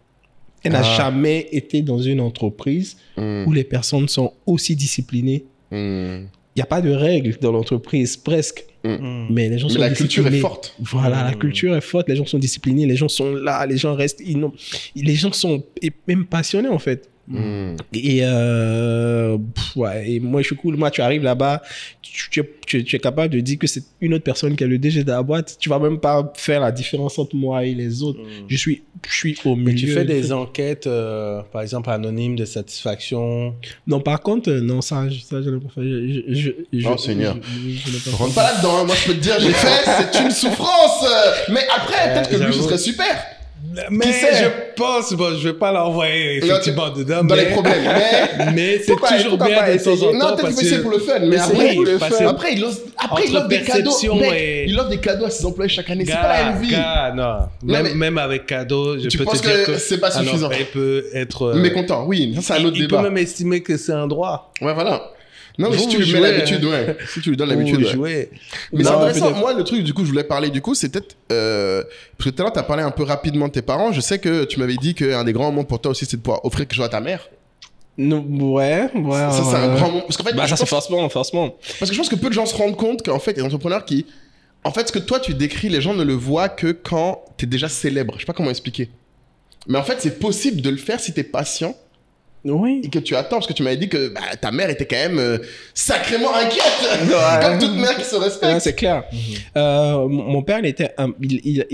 Speaker 3: Elle n'a jamais été dans une entreprise où les personnes sont aussi disciplinées. Il n'y a pas de règles dans l'entreprise, presque. Mais les gens
Speaker 1: Mais
Speaker 3: sont
Speaker 1: la culture est
Speaker 3: disciplinés.
Speaker 1: forte.
Speaker 3: Voilà, la culture est forte, les gens sont disciplinés, les gens sont là, les gens restent... les gens sont même passionnés, en fait. Et, ouais, et moi, je suis cool. Moi, tu arrives là-bas, tu es capable de dire que c'est une autre personne qui est le DG de la boîte. Tu vas même pas faire la différence entre moi et les autres. Je suis au milieu.
Speaker 2: Mais tu fais des enquêtes, par exemple, anonymes de satisfaction.
Speaker 3: Non, par contre, non, ça je n'ai pas fait.
Speaker 1: Oh, Seigneur.
Speaker 3: Je n'ai pas fait.
Speaker 1: Rentre pas là-dedans, hein. Moi je peux te dire, j'ai fait, c'est une souffrance. Mais après, peut-être que lui, ce
Speaker 2: j'avoue.
Speaker 1: serait super.
Speaker 2: Mais
Speaker 1: sait?
Speaker 2: je pense, bon, je vais pas l'envoyer effectivement dedans,
Speaker 1: Dans
Speaker 2: mais,
Speaker 1: les problèmes. Mais
Speaker 2: mais c'est toujours bien de temps en temps.
Speaker 1: Non, peut-être qu'il
Speaker 2: parce
Speaker 1: faut essayer
Speaker 2: que-
Speaker 1: pour le fun. Mais
Speaker 2: Mais
Speaker 1: après,
Speaker 2: oui, parce que
Speaker 1: après, il offre des cadeaux.
Speaker 2: perception
Speaker 1: Mec,
Speaker 2: et-
Speaker 1: il offre des cadeaux à ses employés chaque année. C'est pas la même vie.
Speaker 2: Non.
Speaker 1: Non, mais-
Speaker 2: Même avec cadeau, je
Speaker 1: Tu
Speaker 2: peux
Speaker 1: penses
Speaker 2: te dire
Speaker 1: que
Speaker 2: que
Speaker 1: c'est pas suffisant.
Speaker 2: Il peut être.
Speaker 1: Mécontent, oui. Ça, c'est un autre
Speaker 2: il
Speaker 1: débat.
Speaker 2: peut même estimer que c'est un droit.
Speaker 1: Ouais, voilà. Non, mais si
Speaker 2: Vous
Speaker 1: tu lui mets
Speaker 2: jouez,
Speaker 1: l'habitude, ouais. Si tu lui donnes l'habitude,
Speaker 2: Ou
Speaker 1: ouais.
Speaker 2: jouer.
Speaker 1: Mais c'est
Speaker 3: Non,
Speaker 1: intéressant.
Speaker 3: peut-être.
Speaker 1: Moi, le truc, du coup, je voulais parler, du coup, c'est peut-être. Parce que tout à l'heure, tu as parlé un peu rapidement de tes parents. Je sais que tu m'avais dit qu'un des grands moments pour toi aussi, c'est de pouvoir offrir quelque chose à ta mère.
Speaker 3: Non, ouais.
Speaker 1: Ça, c'est un grand moment. Parce qu'en fait,
Speaker 3: Bah,
Speaker 1: je
Speaker 3: ça, c'est
Speaker 1: pense-
Speaker 3: forcément.
Speaker 1: parce que je pense que peu de gens se rendent compte qu'en fait, il y a des entrepreneurs qui En fait, ce que toi, tu décris, les gens ne le voient que quand tu es déjà célèbre. Je sais pas comment expliquer. Mais en fait, c'est possible de le faire si tu es patient
Speaker 3: Oui.
Speaker 1: et que tu attends. Parce que tu m'avais dit que ta mère était quand même sacrément inquiète. Comme toute mère qui se respecte.
Speaker 3: Ouais, c'est clair. Mon père, il était, il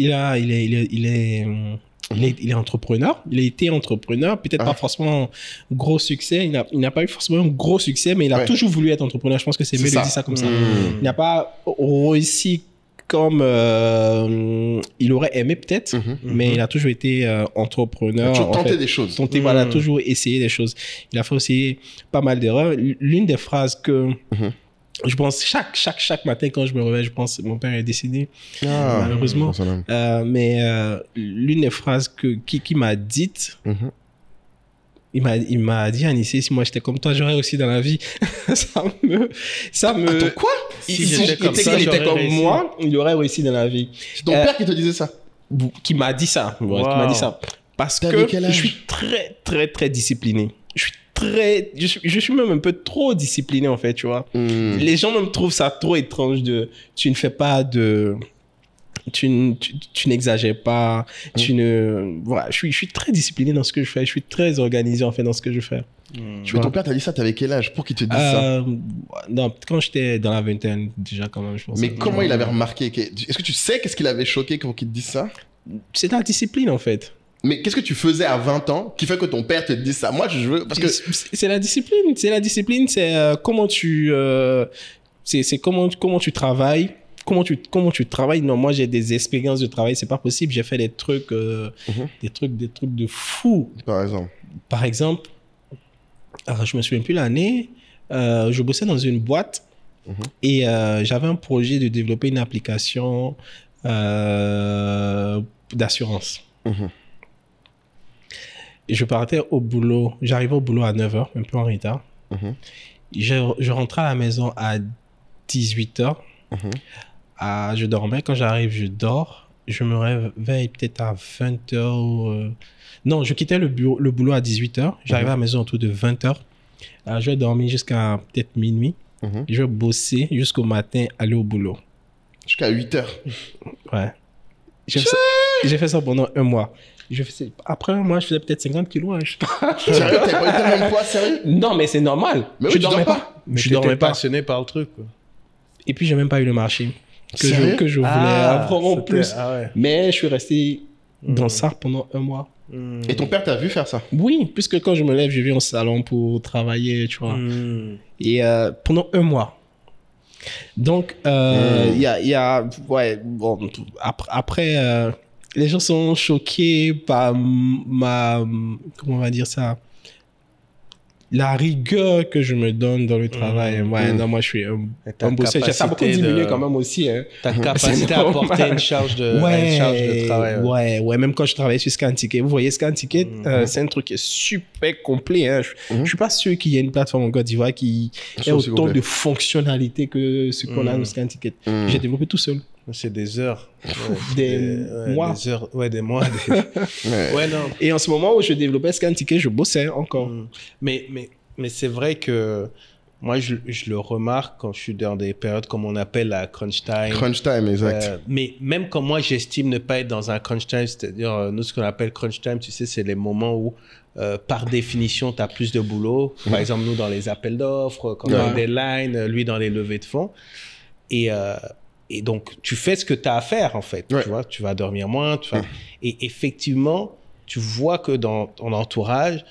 Speaker 3: est entrepreneur. Il a été entrepreneur. Peut-être pas forcément gros succès. Il n'a pas eu forcément un gros succès, mais il a toujours voulu être entrepreneur. Je pense que c'est mieux de dire ça comme ça. Il n'a pas réussi comme il aurait aimé peut-être, mais il a toujours été entrepreneur.
Speaker 1: Il a toujours tenté des choses.
Speaker 3: Voilà, toujours essayé des choses. Il a fait aussi pas mal d'erreurs. L'une des phrases que je pense chaque matin quand je me réveille, je pense mon père est décédé malheureusement. Mais l'une des phrases qui m'a dites, il m'a dit, Anissé, si moi j'étais comme toi, j'aurais aussi dans la vie. ça me.
Speaker 1: Attends, quoi?
Speaker 3: Si j'étais comme ça, il était comme moi, il aurait réussi dans la vie.
Speaker 1: C'est ton père qui te disait ça?
Speaker 3: Qui m'a dit ça. Qui m'a dit ça. Parce que je suis très, très, très discipliné. Je suis même un peu trop discipliné, en fait, tu vois. Les gens me trouvent ça trop étrange tu ne fais pas de. Tu n'exagères pas, voilà, je suis très discipliné dans ce que je fais, je suis très organisé en fait dans ce que je fais.
Speaker 1: Mais ton père t'a dit ça, t'avais quel âge pour qu'il te dise ça?
Speaker 3: Non, quand j'étais dans la vingtaine déjà quand même, je pense.
Speaker 1: Mais comment il avait remarqué? Est-ce que tu sais qu'est-ce qu'il avait choqué pour qu'il te dise ça?
Speaker 3: C'est la discipline en fait.
Speaker 1: Mais qu'est-ce que tu faisais à 20 ans qui fait que ton père te dise ça? Moi, je veux... Parce que...
Speaker 3: C'est la discipline, c'est comment tu... c'est comment tu travailles. Comment tu travailles? Non, moi j'ai des expériences de travail, c'est pas possible. J'ai fait des trucs de fou. Par exemple, alors, je me souviens plus l'année, je bossais dans une boîte et j'avais un projet de développer une application d'assurance. Et je partais au boulot, j'arrivais au boulot à 9h, un peu en retard. Je rentrais à la maison à 18h. Je dormais. Quand j'arrive, je dors. Je me réveille peut-être à 20h. Non, je quittais le boulot à 18h. J'arrivais à la maison autour de 20h. Je vais dormir jusqu'à peut-être minuit. Je vais bosser jusqu'au matin, aller au boulot.
Speaker 1: Jusqu'à 8h.
Speaker 3: Ouais. J'ai fait ça pendant un mois. Après un mois, je faisais peut-être 50 kilos.
Speaker 1: Sérieux? T'avais pas eu le même poids, sérieux?
Speaker 3: Non, mais c'est normal.
Speaker 1: Mais oui, je dormais pas.
Speaker 2: Mais je dormais pas. Passionné par le truc, quoi. Et
Speaker 3: puis, j'ai même pas eu le marché que je voulais vraiment plus. Mais je suis resté dans ça pendant un mois.
Speaker 1: Et ton père t'a vu faire ça?
Speaker 3: Oui, puisque quand je me lève, je vais au salon pour travailler, tu vois. Et pendant un mois. Donc, ouais, bon, après, les gens sont choqués par comment on va dire ça? La rigueur que je me donne dans le travail. Ouais, non, moi, je suis un bosseur. Ça a beaucoup diminué quand même aussi. Hein.
Speaker 2: Ta capacité à porter une charge de travail.
Speaker 3: Ouais, même quand je travaillais sur ScanTicket. Vous voyez, ScanTicket, c'est un truc qui est super complet. Hein. Je ne suis pas sûr qu'il y ait une plateforme en Côte d'Ivoire qui ait autant de fonctionnalités que ce qu'on a dans ScanTicket. J'ai développé tout seul.
Speaker 2: C'est des heures.
Speaker 3: Des mois.
Speaker 2: Des heures, des mois.
Speaker 3: Ouais, non. Et en ce moment où je développais ScanTicket, je bossais encore.
Speaker 2: Mais c'est vrai que moi, je le remarque quand je suis dans des périodes comme on appelle la crunch time.
Speaker 1: Crunch time, exact.
Speaker 2: Mais même quand moi, j'estime ne pas être dans un crunch time, c'est-à-dire, nous, ce qu'on appelle crunch time, tu sais, c'est les moments où, par définition, tu as plus de boulot. Par exemple, nous, dans les appels d'offres, quand on a des lines, lui, dans les levées de fonds. Et donc, tu fais ce que tu as à faire, en fait. Tu vois, tu vas dormir moins. Et effectivement, tu vois que dans ton entourage,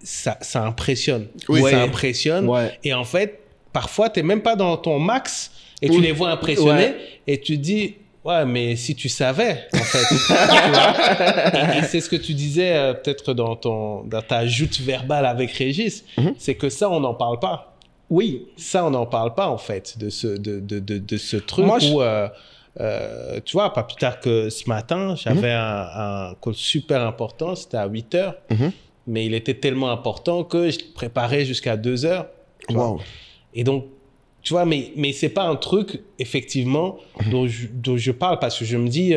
Speaker 2: ça impressionne. Ça impressionne. Et en fait, parfois, tu n'es même pas dans ton max et tu les vois impressionnés et tu te dis, ouais, mais si tu savais, en fait. Tu vois? Et c'est ce que tu disais peut-être dans ta joute verbale avec Régis, c'est que ça, on n'en parle pas.
Speaker 3: Oui,
Speaker 2: ça, on n'en parle pas, en fait, de ce truc où, tu vois, pas plus tard que ce matin, j'avais un call super important, c'était à 8h, mais il était tellement important que je préparais jusqu'à 2h. Et donc, tu vois, mais c'est pas un truc, effectivement, dont je parle, parce que je me dis,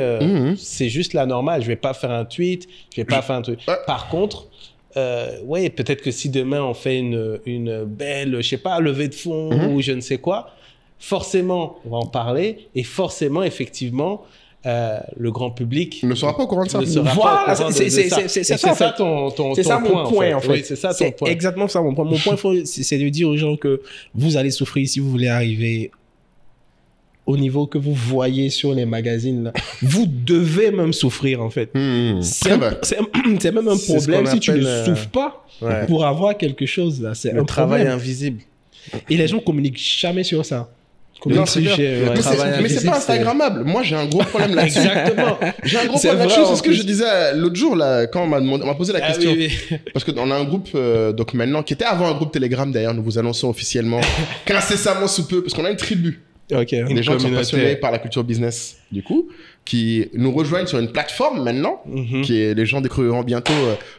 Speaker 2: c'est juste la normale, je vais pas faire un tweet, je vais pas faire un truc. Par contre... ouais, peut-être que si demain on fait une belle, je sais pas, levée de fonds ou je ne sais quoi, forcément, on va en parler et forcément, effectivement, le grand public
Speaker 1: Il ne sera pas au courant de ça.
Speaker 2: ne sera
Speaker 3: Voilà,
Speaker 2: pas au courant
Speaker 3: c'est ça,
Speaker 2: Et
Speaker 3: c'est
Speaker 2: c'est
Speaker 3: ça, en
Speaker 2: ça
Speaker 3: fait.
Speaker 2: ton
Speaker 3: C'est ça mon point, en fait.
Speaker 2: Oui, c'est ça ton point.
Speaker 3: Exactement ça mon point. Mon point, c'est de dire aux gens que vous allez souffrir si vous voulez arriver au niveau que vous voyez sur les magazines. Là. Vous devez même souffrir, en fait.
Speaker 1: Très vrai.
Speaker 3: C'est même un
Speaker 2: C'est ce
Speaker 3: problème
Speaker 2: qu'on
Speaker 3: si tu ne
Speaker 2: appelle,
Speaker 3: souffres pas
Speaker 2: ouais.
Speaker 3: pour avoir quelque chose. Là. C'est
Speaker 2: Le
Speaker 3: un
Speaker 2: travail
Speaker 3: problème.
Speaker 2: invisible.
Speaker 3: Et les gens communiquent jamais sur ça.
Speaker 1: Non, c'est clair.
Speaker 2: le
Speaker 1: Mais
Speaker 2: travail
Speaker 1: c'est
Speaker 2: invisible,
Speaker 1: pas Instagrammable. Moi, j'ai un gros problème là-dessus.
Speaker 2: Exactement.
Speaker 1: J'ai un gros
Speaker 3: C'est
Speaker 1: problème
Speaker 3: vrai,
Speaker 1: là-dessus.
Speaker 3: en
Speaker 1: C'est ce que
Speaker 3: plus.
Speaker 1: je disais l'autre jour, là, quand on m'a posé la
Speaker 2: Ah
Speaker 1: question.
Speaker 2: oui, oui.
Speaker 1: Parce qu'on a un groupe, donc maintenant, qui était avant un groupe Telegram d'ailleurs, nous vous annonçons officiellement qu'incessamment sous peu, parce qu'on a une tribu.
Speaker 3: Ok.
Speaker 1: Des gens qui sont
Speaker 2: communauté.
Speaker 1: passionnés par la culture business, du coup, qui nous rejoignent sur une plateforme maintenant, qui est les gens découvriront bientôt.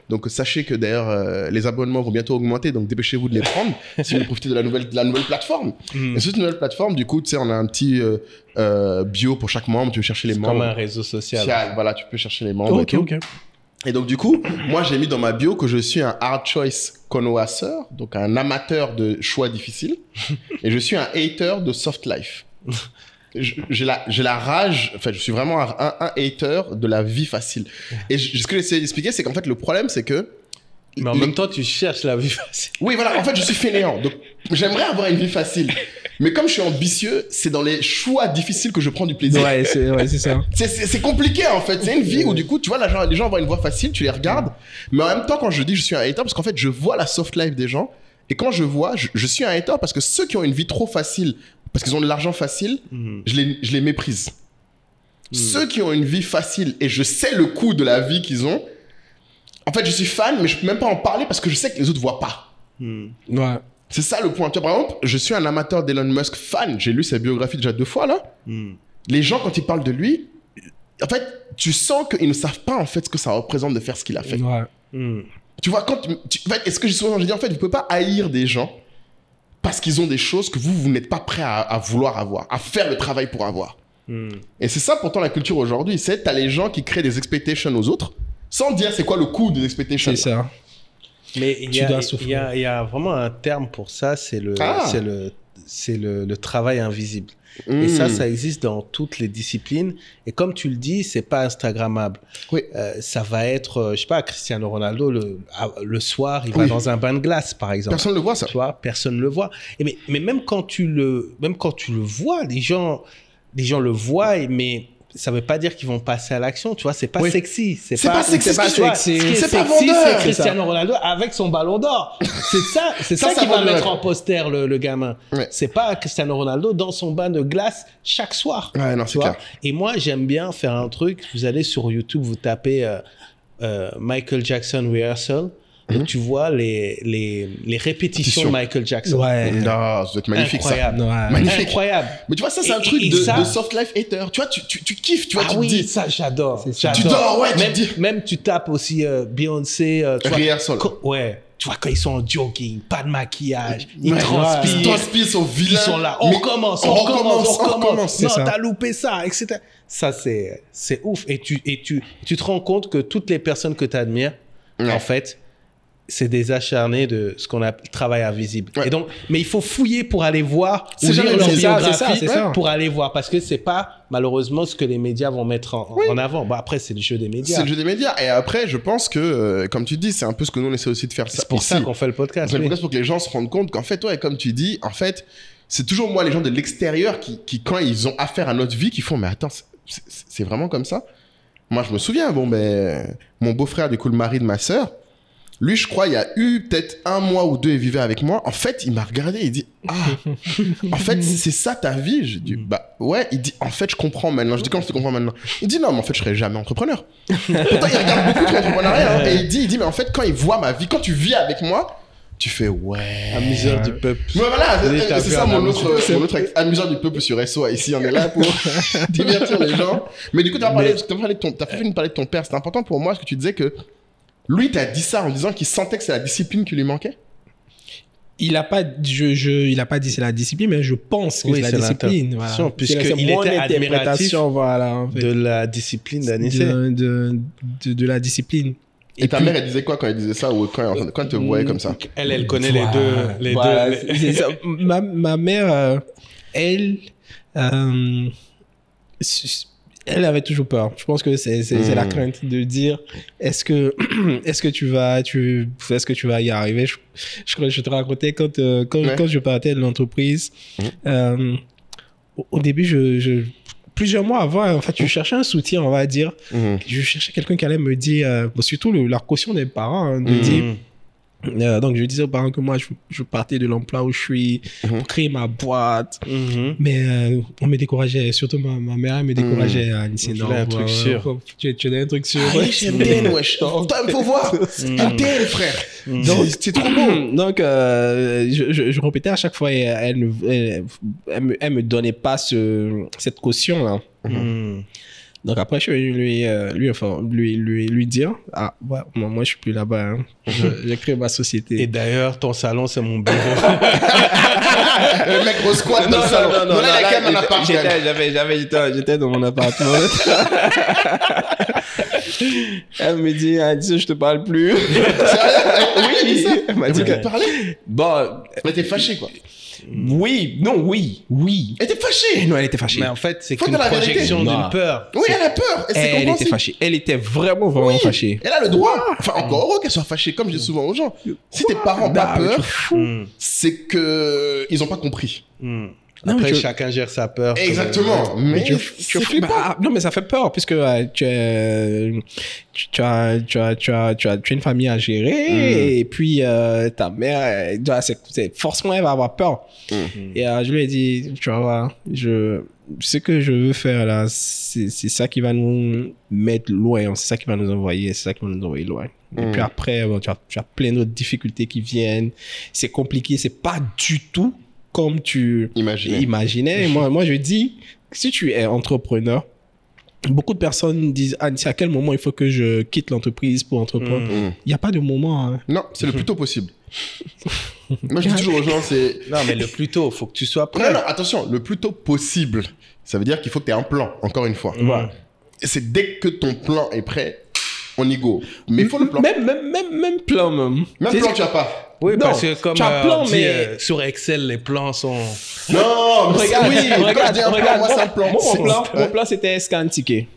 Speaker 1: Donc sachez que d'ailleurs les abonnements vont bientôt augmenter, donc dépêchez-vous de les prendre si vous profitez de la nouvelle plateforme. Et sur cette nouvelle plateforme, du coup, tu sais, on a un petit bio pour chaque membre. Tu peux chercher les
Speaker 2: Comme
Speaker 1: membres.
Speaker 2: un réseau social.
Speaker 1: Voilà, tu peux chercher les membres.
Speaker 3: Ok,
Speaker 1: et tout.
Speaker 3: ok.
Speaker 1: Et donc du coup, moi j'ai mis dans ma bio que je suis un hard choice connoisseur, donc un amateur de choix difficiles, et je suis un hater de soft life. J'ai la rage, en fait, je suis vraiment un hater de la vie facile. Et ce que j'essaie d'expliquer, c'est qu'en fait, le problème, c'est que...
Speaker 2: Mais en même temps, tu cherches la vie facile.
Speaker 1: Oui, voilà, en fait, je suis fainéant. Donc, j'aimerais avoir une vie facile. Mais comme je suis ambitieux, c'est dans les choix difficiles que je prends du plaisir.
Speaker 3: Ouais, c'est ça.
Speaker 1: C'est compliqué, en fait. C'est une vie où, du coup, tu vois, les gens voient une voie facile, tu les regardes. Mais en même temps, quand je dis que je suis un hater, parce qu'en fait, je vois la soft life des gens. Et quand je vois, je suis un hater parce que ceux qui ont une vie trop facile, parce qu'ils ont de l'argent facile, je les méprise. Ceux qui ont une vie facile et je sais le coût de la vie qu'ils ont, en fait, je suis fan, mais je peux même pas en parler parce que je sais que les autres voient pas.
Speaker 3: Ouais.
Speaker 1: C'est ça le point. Tu vois, par exemple, je suis un amateur d'Elon Musk fan. J'ai lu sa biographie déjà 2 fois, là. Les gens, quand ils parlent de lui, en fait, tu sens qu'ils ne savent pas, en fait, ce que ça représente de faire ce qu'il a fait.
Speaker 3: Ouais.
Speaker 1: Tu vois, en fait, est-ce que souvent, je dis, en fait, vous pouvez pas haïr des gens parce qu'ils ont des choses que vous n'êtes pas prêt à vouloir avoir, à faire le travail pour avoir. Et c'est ça, pourtant, la culture aujourd'hui. C'est, t'as les gens qui créent des expectations aux autres sans dire c'est quoi le coût des expectations.
Speaker 3: C'est ça.
Speaker 2: Mais il
Speaker 3: Tu dois souffrir.
Speaker 2: y a vraiment un terme pour ça, c'est le travail invisible. Et ça existe dans toutes les disciplines. Et comme tu le dis, c'est pas Instagrammable.
Speaker 1: Oui.
Speaker 2: Ça va être, je sais pas, Cristiano Ronaldo, le soir, il va dans un bain de glace, par exemple.
Speaker 1: Personne ne le voit, ça.
Speaker 2: Tu vois, personne ne le voit. Mais même quand tu le vois, les gens le voient, mais ça veut pas dire qu'ils vont passer à l'action, tu vois, c'est pas sexy. C'est pas
Speaker 1: sexy,
Speaker 2: tu vois, ce qui est
Speaker 1: c'est pas
Speaker 2: sexy,
Speaker 1: vendeur.
Speaker 2: c'est Cristiano Ronaldo avec son ballon d'or. C'est ça qui va
Speaker 1: vendeur.
Speaker 2: mettre en poster le gamin.
Speaker 1: Ouais.
Speaker 2: C'est pas Cristiano Ronaldo dans son bain de glace chaque soir.
Speaker 1: Ouais, non,
Speaker 2: tu
Speaker 1: c'est
Speaker 2: vois.
Speaker 1: clair.
Speaker 2: Et moi, j'aime bien faire un truc, vous allez sur YouTube, vous tapez Michael Jackson Rehearsal, et tu vois les répétitions de Michael Jackson.
Speaker 3: Ouais.
Speaker 1: Non, ça doit être magnifique,
Speaker 2: Incroyable.
Speaker 3: Ouais.
Speaker 1: Magnifique.
Speaker 2: Incroyable.
Speaker 1: Mais tu vois, ça, c'est un
Speaker 2: Et-
Speaker 1: truc
Speaker 2: et
Speaker 1: de
Speaker 2: ça-
Speaker 1: soft life hater. Tu vois, tu kiffes, tu vois,
Speaker 2: Ah
Speaker 1: tu
Speaker 2: oui,
Speaker 1: te dis.
Speaker 2: ça j'adore.
Speaker 3: ça.
Speaker 1: Tu dors, ouais, tu
Speaker 2: même,
Speaker 1: te dis.
Speaker 2: même tu tapes aussi Beyoncé. Tu vois,
Speaker 1: Rehearsal.
Speaker 2: ouais. Tu vois, quand ils sont en jogging, pas de maquillage, ils
Speaker 1: Ouais,
Speaker 2: transpirent.
Speaker 1: Ils transpirent, ils sont vilains.
Speaker 2: Ils sont là, on
Speaker 1: Mais
Speaker 2: recommence, on recommence.
Speaker 3: c'est
Speaker 2: Non,
Speaker 3: ça.
Speaker 2: t'as loupé ça, etc. Ça, c'est ouf. Et tu te rends compte que toutes les personnes que tu admires,
Speaker 1: Ouais.
Speaker 2: en fait, c'est des acharnés de ce qu'on appelle travail invisible.
Speaker 1: Ouais.
Speaker 2: Et donc, mais il faut fouiller pour aller voir, ou
Speaker 1: C'est jamais
Speaker 2: lire leur
Speaker 1: dit.
Speaker 2: biographie
Speaker 3: C'est ça.
Speaker 2: pour aller voir. Parce que c'est pas, malheureusement, ce que les médias vont mettre en avant. Bon, après, c'est le jeu des médias.
Speaker 1: C'est le jeu des médias. Et après, je pense que, comme tu dis, c'est un peu ce que nous, on essaie aussi de faire.
Speaker 2: C'est pour ça qu'on fait le podcast.
Speaker 1: On fait le
Speaker 2: oui.
Speaker 1: podcast pour que les gens se rendent compte qu'en fait, ouais, comme tu dis, en fait, c'est toujours moi, les gens de l'extérieur, qui, quand ils ont affaire à notre vie, qui font, mais attends, c'est vraiment comme ça? Moi, je me souviens, mon beau-frère, du coup, le mari de ma sœur, lui, je crois, il y a eu peut-être 1 mois ou 2, il vivait avec moi. En fait, il m'a regardé, il dit, en fait, c'est ça ta vie? J'ai dit, bah ouais. Il dit, en fait, je comprends maintenant. Je dis, comment je te comprends maintenant? Il dit, non, mais en fait, je serai jamais entrepreneur. Pourtant, il regarde beaucoup de l'entrepreneuriat, hein, et il dit, mais en fait, quand il voit ma vie, quand tu vis avec moi, tu fais, ouais.
Speaker 2: Amuseur du peuple.
Speaker 1: Mais voilà,
Speaker 2: T'as
Speaker 1: c'est
Speaker 2: vu
Speaker 1: ça
Speaker 2: un
Speaker 1: mon autre amuseur du peuple sur SO. Ici, on est là pour divertir les gens. Mais du coup, t'as fait une parler de ton père. C'est important pour moi, parce que tu disais que lui, t'as dit ça en disant qu'il sentait que c'est la discipline qui lui manquait.
Speaker 3: Il a pas dit c'est la discipline, mais je pense que
Speaker 2: Oui,
Speaker 3: c'est la discipline. Voilà.
Speaker 2: l'interprétation, puisque
Speaker 3: C'est
Speaker 2: il
Speaker 3: mon
Speaker 2: était
Speaker 3: interprétation, voilà, en fait,
Speaker 2: De la discipline d'Anissé.
Speaker 3: de la discipline.
Speaker 1: Et ta
Speaker 3: puis-
Speaker 1: mère, elle disait quoi quand elle disait ça ou quand elle te voyait comme ça?
Speaker 2: Elle connaît
Speaker 3: Voilà,
Speaker 2: les
Speaker 3: voilà,
Speaker 2: deux.
Speaker 3: c'est ça. Ma mère, elle avait toujours peur. Je pense que c'est la crainte de dire est-ce que tu vas y arriver. Je te racontais quand je partais de l'entreprise. Au début, plusieurs mois avant, en fait, je cherchais un soutien, on va dire. Je cherchais quelqu'un qui allait me dire, surtout la caution des parents, hein, de dire. Donc, je disais aux parents que moi, je partais de l'emploi où je suis pour créer ma boîte. Mais on me décourageait. Surtout ma mère, elle me décourageait.
Speaker 2: Tu as un truc sûr.
Speaker 3: Tu as un truc sûr.
Speaker 1: MTN, wesh. Toi, il faut voir. MTN, frère. Donc, c'est trop beau.
Speaker 3: Donc, je répétais à chaque fois, et elle me donnait pas cette caution-là. Donc après, je suis venu lui dire, ah, ouais, moi, je suis plus là-bas. Hein. J'ai créé ma société.
Speaker 2: Et d'ailleurs, ton salon, c'est mon bureau.
Speaker 1: Le mec re-squat dans le salon.
Speaker 3: Non,
Speaker 1: là,
Speaker 3: j'étais dans mon appartement. Elle me dit, je te parle plus.
Speaker 1: Oui, elle dit ça.
Speaker 3: Elle m'a dit
Speaker 1: qu'elle parlait.
Speaker 3: Bon.
Speaker 1: Elle était fâchée, quoi.
Speaker 3: Oui.
Speaker 1: Elle était fâchée.
Speaker 3: Non, elle était fâchée.
Speaker 2: Mais en fait, c'est
Speaker 1: Faut
Speaker 2: qu'une
Speaker 1: dire la
Speaker 2: projection
Speaker 1: vérité.
Speaker 2: d'une peur.
Speaker 1: Oui, elle a peur. Et c'est
Speaker 3: Elle était
Speaker 1: compréhensible.
Speaker 3: fâchée. Elle était vraiment fâchée.
Speaker 1: Elle a le droit. Enfin, encore heureux qu'elle soit fâchée, comme je dis souvent aux gens. Si tes parents ont pas peur, c'est que ils ont pas compris.
Speaker 2: Après, chacun gère sa peur.
Speaker 1: Exactement. Mais
Speaker 3: tu
Speaker 1: c'est flippant.
Speaker 3: non, mais ça fait peur puisque tu as une famille à gérer et puis ta mère, forcément, elle va avoir peur. Et je lui ai dit, tu vas voir, ce que je veux faire là, c'est ça qui va nous mettre loin, c'est ça qui va nous envoyer, loin. Et puis après, bon, tu as plein d'autres difficultés qui viennent. C'est compliqué, c'est pas du tout comme tu imaginais. Moi, je dis, si tu es entrepreneur, beaucoup de personnes disent, à quel moment il faut que je quitte l'entreprise pour entreprendre. Il n'y a pas de moment. Hein.
Speaker 1: Non, c'est le plus tôt possible. Moi, je dis toujours aux gens, c'est...
Speaker 2: Non, mais le plus tôt, il faut que tu sois prêt.
Speaker 1: Non, attention, le plus tôt possible. Ça veut dire qu'il faut que tu aies un plan, encore une fois. Et c'est dès que ton plan est prêt, on y go. Mais il faut le plan.
Speaker 3: Même plan, même.
Speaker 1: Même plan, tu n'as pas.
Speaker 2: Oui, parce que comme
Speaker 3: plan,
Speaker 2: on dit,
Speaker 3: mais...
Speaker 2: sur Excel, les plans sont...
Speaker 1: Non, mais
Speaker 3: regarde,
Speaker 1: moi, c'est un plan.
Speaker 3: Mon plan, c'était scan ticket.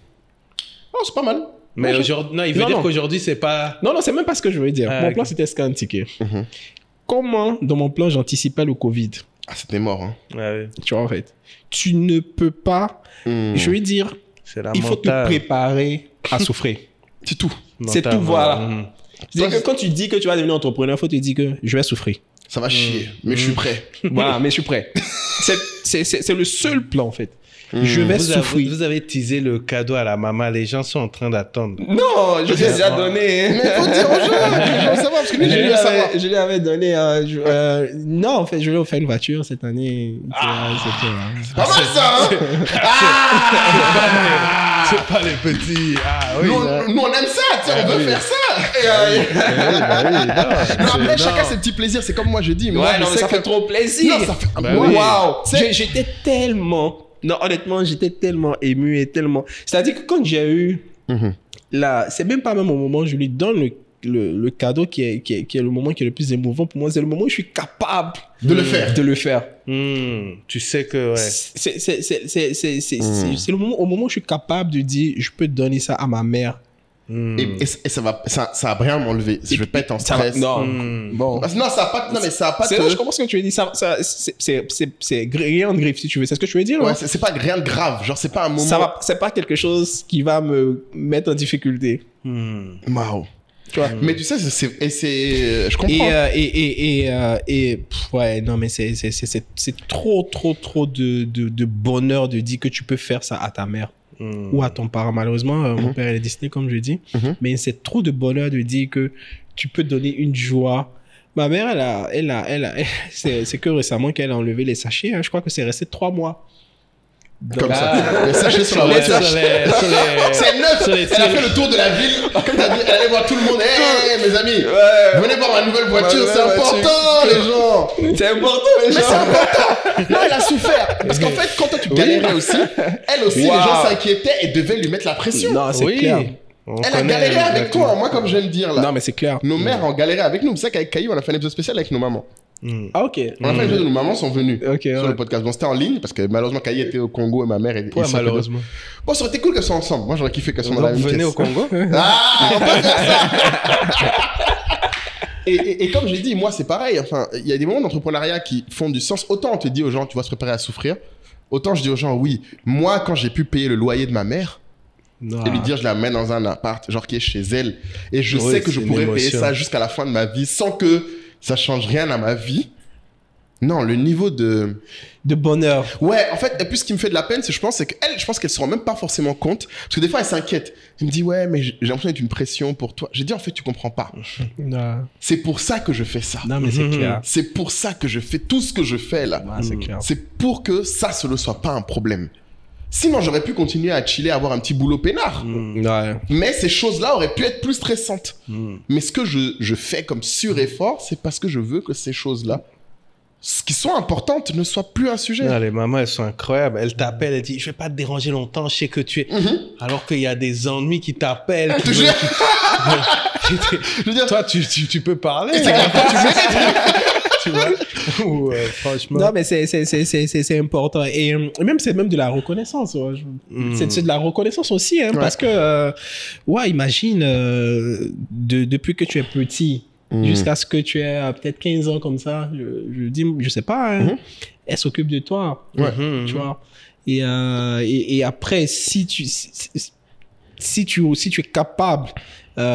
Speaker 1: Oh, c'est pas mal.
Speaker 2: Mais aujourd'hui, non, il veut dire qu'aujourd'hui, c'est pas...
Speaker 3: Non, c'est même pas ce que je veux dire. Mon plan, c'était scan ticket. Comment, dans mon plan, j'anticipais le Covid?
Speaker 1: Ah, c'était mort, hein.
Speaker 2: Ouais.
Speaker 3: Tu vois, en fait. Tu ne peux pas... Je veux dire, il faut te préparer à souffrir.
Speaker 1: C'est tout.
Speaker 3: C'est tout, voilà. C'est que quand tu dis que tu vas devenir entrepreneur, il faut te dire que je vais souffrir.
Speaker 1: Ça va chier, mais je suis prêt.
Speaker 3: Voilà, mais je suis prêt. C'est le seul plan, en fait. Je vais souffrir.
Speaker 2: Vous avez teasé le cadeau à la maman. Les gens sont en train d'attendre.
Speaker 3: Non, je l'ai déjà donné.
Speaker 1: Mais faut dire aux gens, je veux savoir, parce que lui,
Speaker 3: je lui avais donné... non, en fait, je lui ai offert une voiture cette année.
Speaker 1: C'est pas mal, ça,
Speaker 2: C'est pas les petits.
Speaker 1: Nous, on aime ça, tu sais, on veut faire ça. Après, chacun ses petits plaisirs. C'est comme moi, je dis.
Speaker 3: Ouais, non, mais ça fait trop plaisir.
Speaker 1: Non, ça fait...
Speaker 3: Waouh. J'étais tellement... Non, honnêtement, j'étais tellement ému et tellement... C'est-à-dire que quand j'ai eu... C'est même pas même au moment où je lui donne le cadeau qui est le moment qui est le plus émouvant pour moi. C'est le moment où je suis capable
Speaker 1: de le faire.
Speaker 3: De le faire.
Speaker 2: Tu sais que... Ouais.
Speaker 3: C'est le moment, au moment où je suis capable de dire, je peux donner ça à ma mère.
Speaker 1: Et ça a rien m'enlever. Je vais pas être en stress.
Speaker 3: Non, bon.
Speaker 1: Non, ça a pas. Non, mais ça a pas.
Speaker 3: Je comprends ce que tu veux dire. C'est rien de grave si tu veux. C'est ce que tu veux dire.
Speaker 1: Ouais, c'est pas rien de grave. Genre, c'est pas un moment.
Speaker 3: C'est pas quelque chose qui va me mettre en difficulté.
Speaker 1: Waouh. Tu vois. Mais tu sais, je comprends.
Speaker 3: Ouais, non, mais c'est trop de bonheur de dire que tu peux faire ça à ta mère. Ou à ton parent. Malheureusement, mon père est décédé, comme je dis. Mais c'est trop de bonheur de dire que tu peux donner une joie. Ma mère, c'est que récemment qu'elle a enlevé les sachets. Hein. Je crois que c'est resté 3 mois.
Speaker 1: Comme ça. Les sachets sur la voiture. C'est neuf. Elle a fait le tour de la ville. Comme t'as dit, elle allait voir tout le monde. Hey, mes amis, venez voir ma nouvelle voiture. C'est important, les gens.
Speaker 3: C'est important, les gens.
Speaker 1: Mais c'est important. Non, elle a souffert. Parce qu'en fait, quand toi, tu galérais aussi, elle aussi, les gens s'inquiétaient et devaient lui mettre la pression.
Speaker 3: Non, c'est clair.
Speaker 1: Elle a galéré avec toi. Moi, comme je viens de dire là.
Speaker 3: Non, mais c'est clair.
Speaker 1: Nos mères ont galéré avec nous. C'est ça qu'avec Caillou, on a fait un épisode spécial avec nos mamans.
Speaker 3: Ah, ok.
Speaker 1: On a fait un épisode où nos mamans sont venues
Speaker 3: Ok,
Speaker 1: sur
Speaker 3: ouais.
Speaker 1: le podcast. Bon, c'était en ligne parce que malheureusement, Kaye était au Congo et ma mère est
Speaker 2: Ouais, malheureusement.
Speaker 1: Bon, ça aurait été cool qu'elles soient ensemble. Moi, j'aurais kiffé qu'elles soient dans la
Speaker 2: Donc,
Speaker 1: même
Speaker 2: venez
Speaker 1: pièce.
Speaker 2: au Congo.
Speaker 1: Ah, on peut faire ça. Et comme j'ai dit, moi, c'est pareil. Enfin, il y a des moments d'entrepreneuriat qui font du sens. Autant on te dit aux gens, tu vas se préparer à souffrir. Autant je dis aux gens, oui, moi, quand j'ai pu payer le loyer de ma mère, et lui dire, je la mets dans un appart, genre qui est chez elle, et je
Speaker 2: Oui,
Speaker 1: sais que je
Speaker 2: c'est une
Speaker 1: pourrais payer
Speaker 2: émotion.
Speaker 1: ça jusqu'à la fin de ma vie sans que ça change rien à ma vie. Non, le niveau de...
Speaker 3: De bonheur.
Speaker 1: Ouais, en fait, et puis ce qui me fait de la peine, c'est je pense qu'elle se rend même pas forcément compte. Parce que des fois, elle s'inquiète. Elle me dit, ouais, mais j'ai l'impression d'être une pression pour toi. J'ai dit, en fait, tu comprends pas.
Speaker 3: Non,
Speaker 1: C'est pour ça que je fais ça.
Speaker 3: non mais c'est clair.
Speaker 1: C'est pour ça que je fais tout ce que je fais là.
Speaker 3: Ouais, c'est clair.
Speaker 1: C'est pour que ça, ce ne soit pas un problème. Sinon, j'aurais pu continuer à chiller, avoir un petit boulot peinard.
Speaker 3: Ouais.
Speaker 1: Mais ces choses-là auraient pu être plus stressantes. Mais ce que je fais comme sur-effort, c'est parce que je veux que ces choses-là, ce qui sont importantes, ne soient plus un sujet.
Speaker 2: Non, les mamans, elles sont incroyables. Elles t'appellent, elles disent, je vais pas te déranger longtemps, je sais que tu es... Alors qu'il y a des ennuis qui t'appellent.
Speaker 1: Je te jure. Je veux dire,
Speaker 2: Toi, tu peux parler.
Speaker 1: c'est
Speaker 2: hein,
Speaker 1: quand tu mérites.
Speaker 2: tu vois. Ou, franchement.
Speaker 3: Non, mais c'est important. Et même, c'est même de la reconnaissance. Ouais. C'est de la reconnaissance aussi, hein,
Speaker 1: Ouais.
Speaker 3: parce que, ouais, imagine, depuis que tu es petit jusqu'à ce que tu aies peut-être 15 ans comme ça, je dis, je sais pas, hein, elle s'occupe de toi,
Speaker 1: Ouais.
Speaker 3: tu vois. Et après, si tu es capable,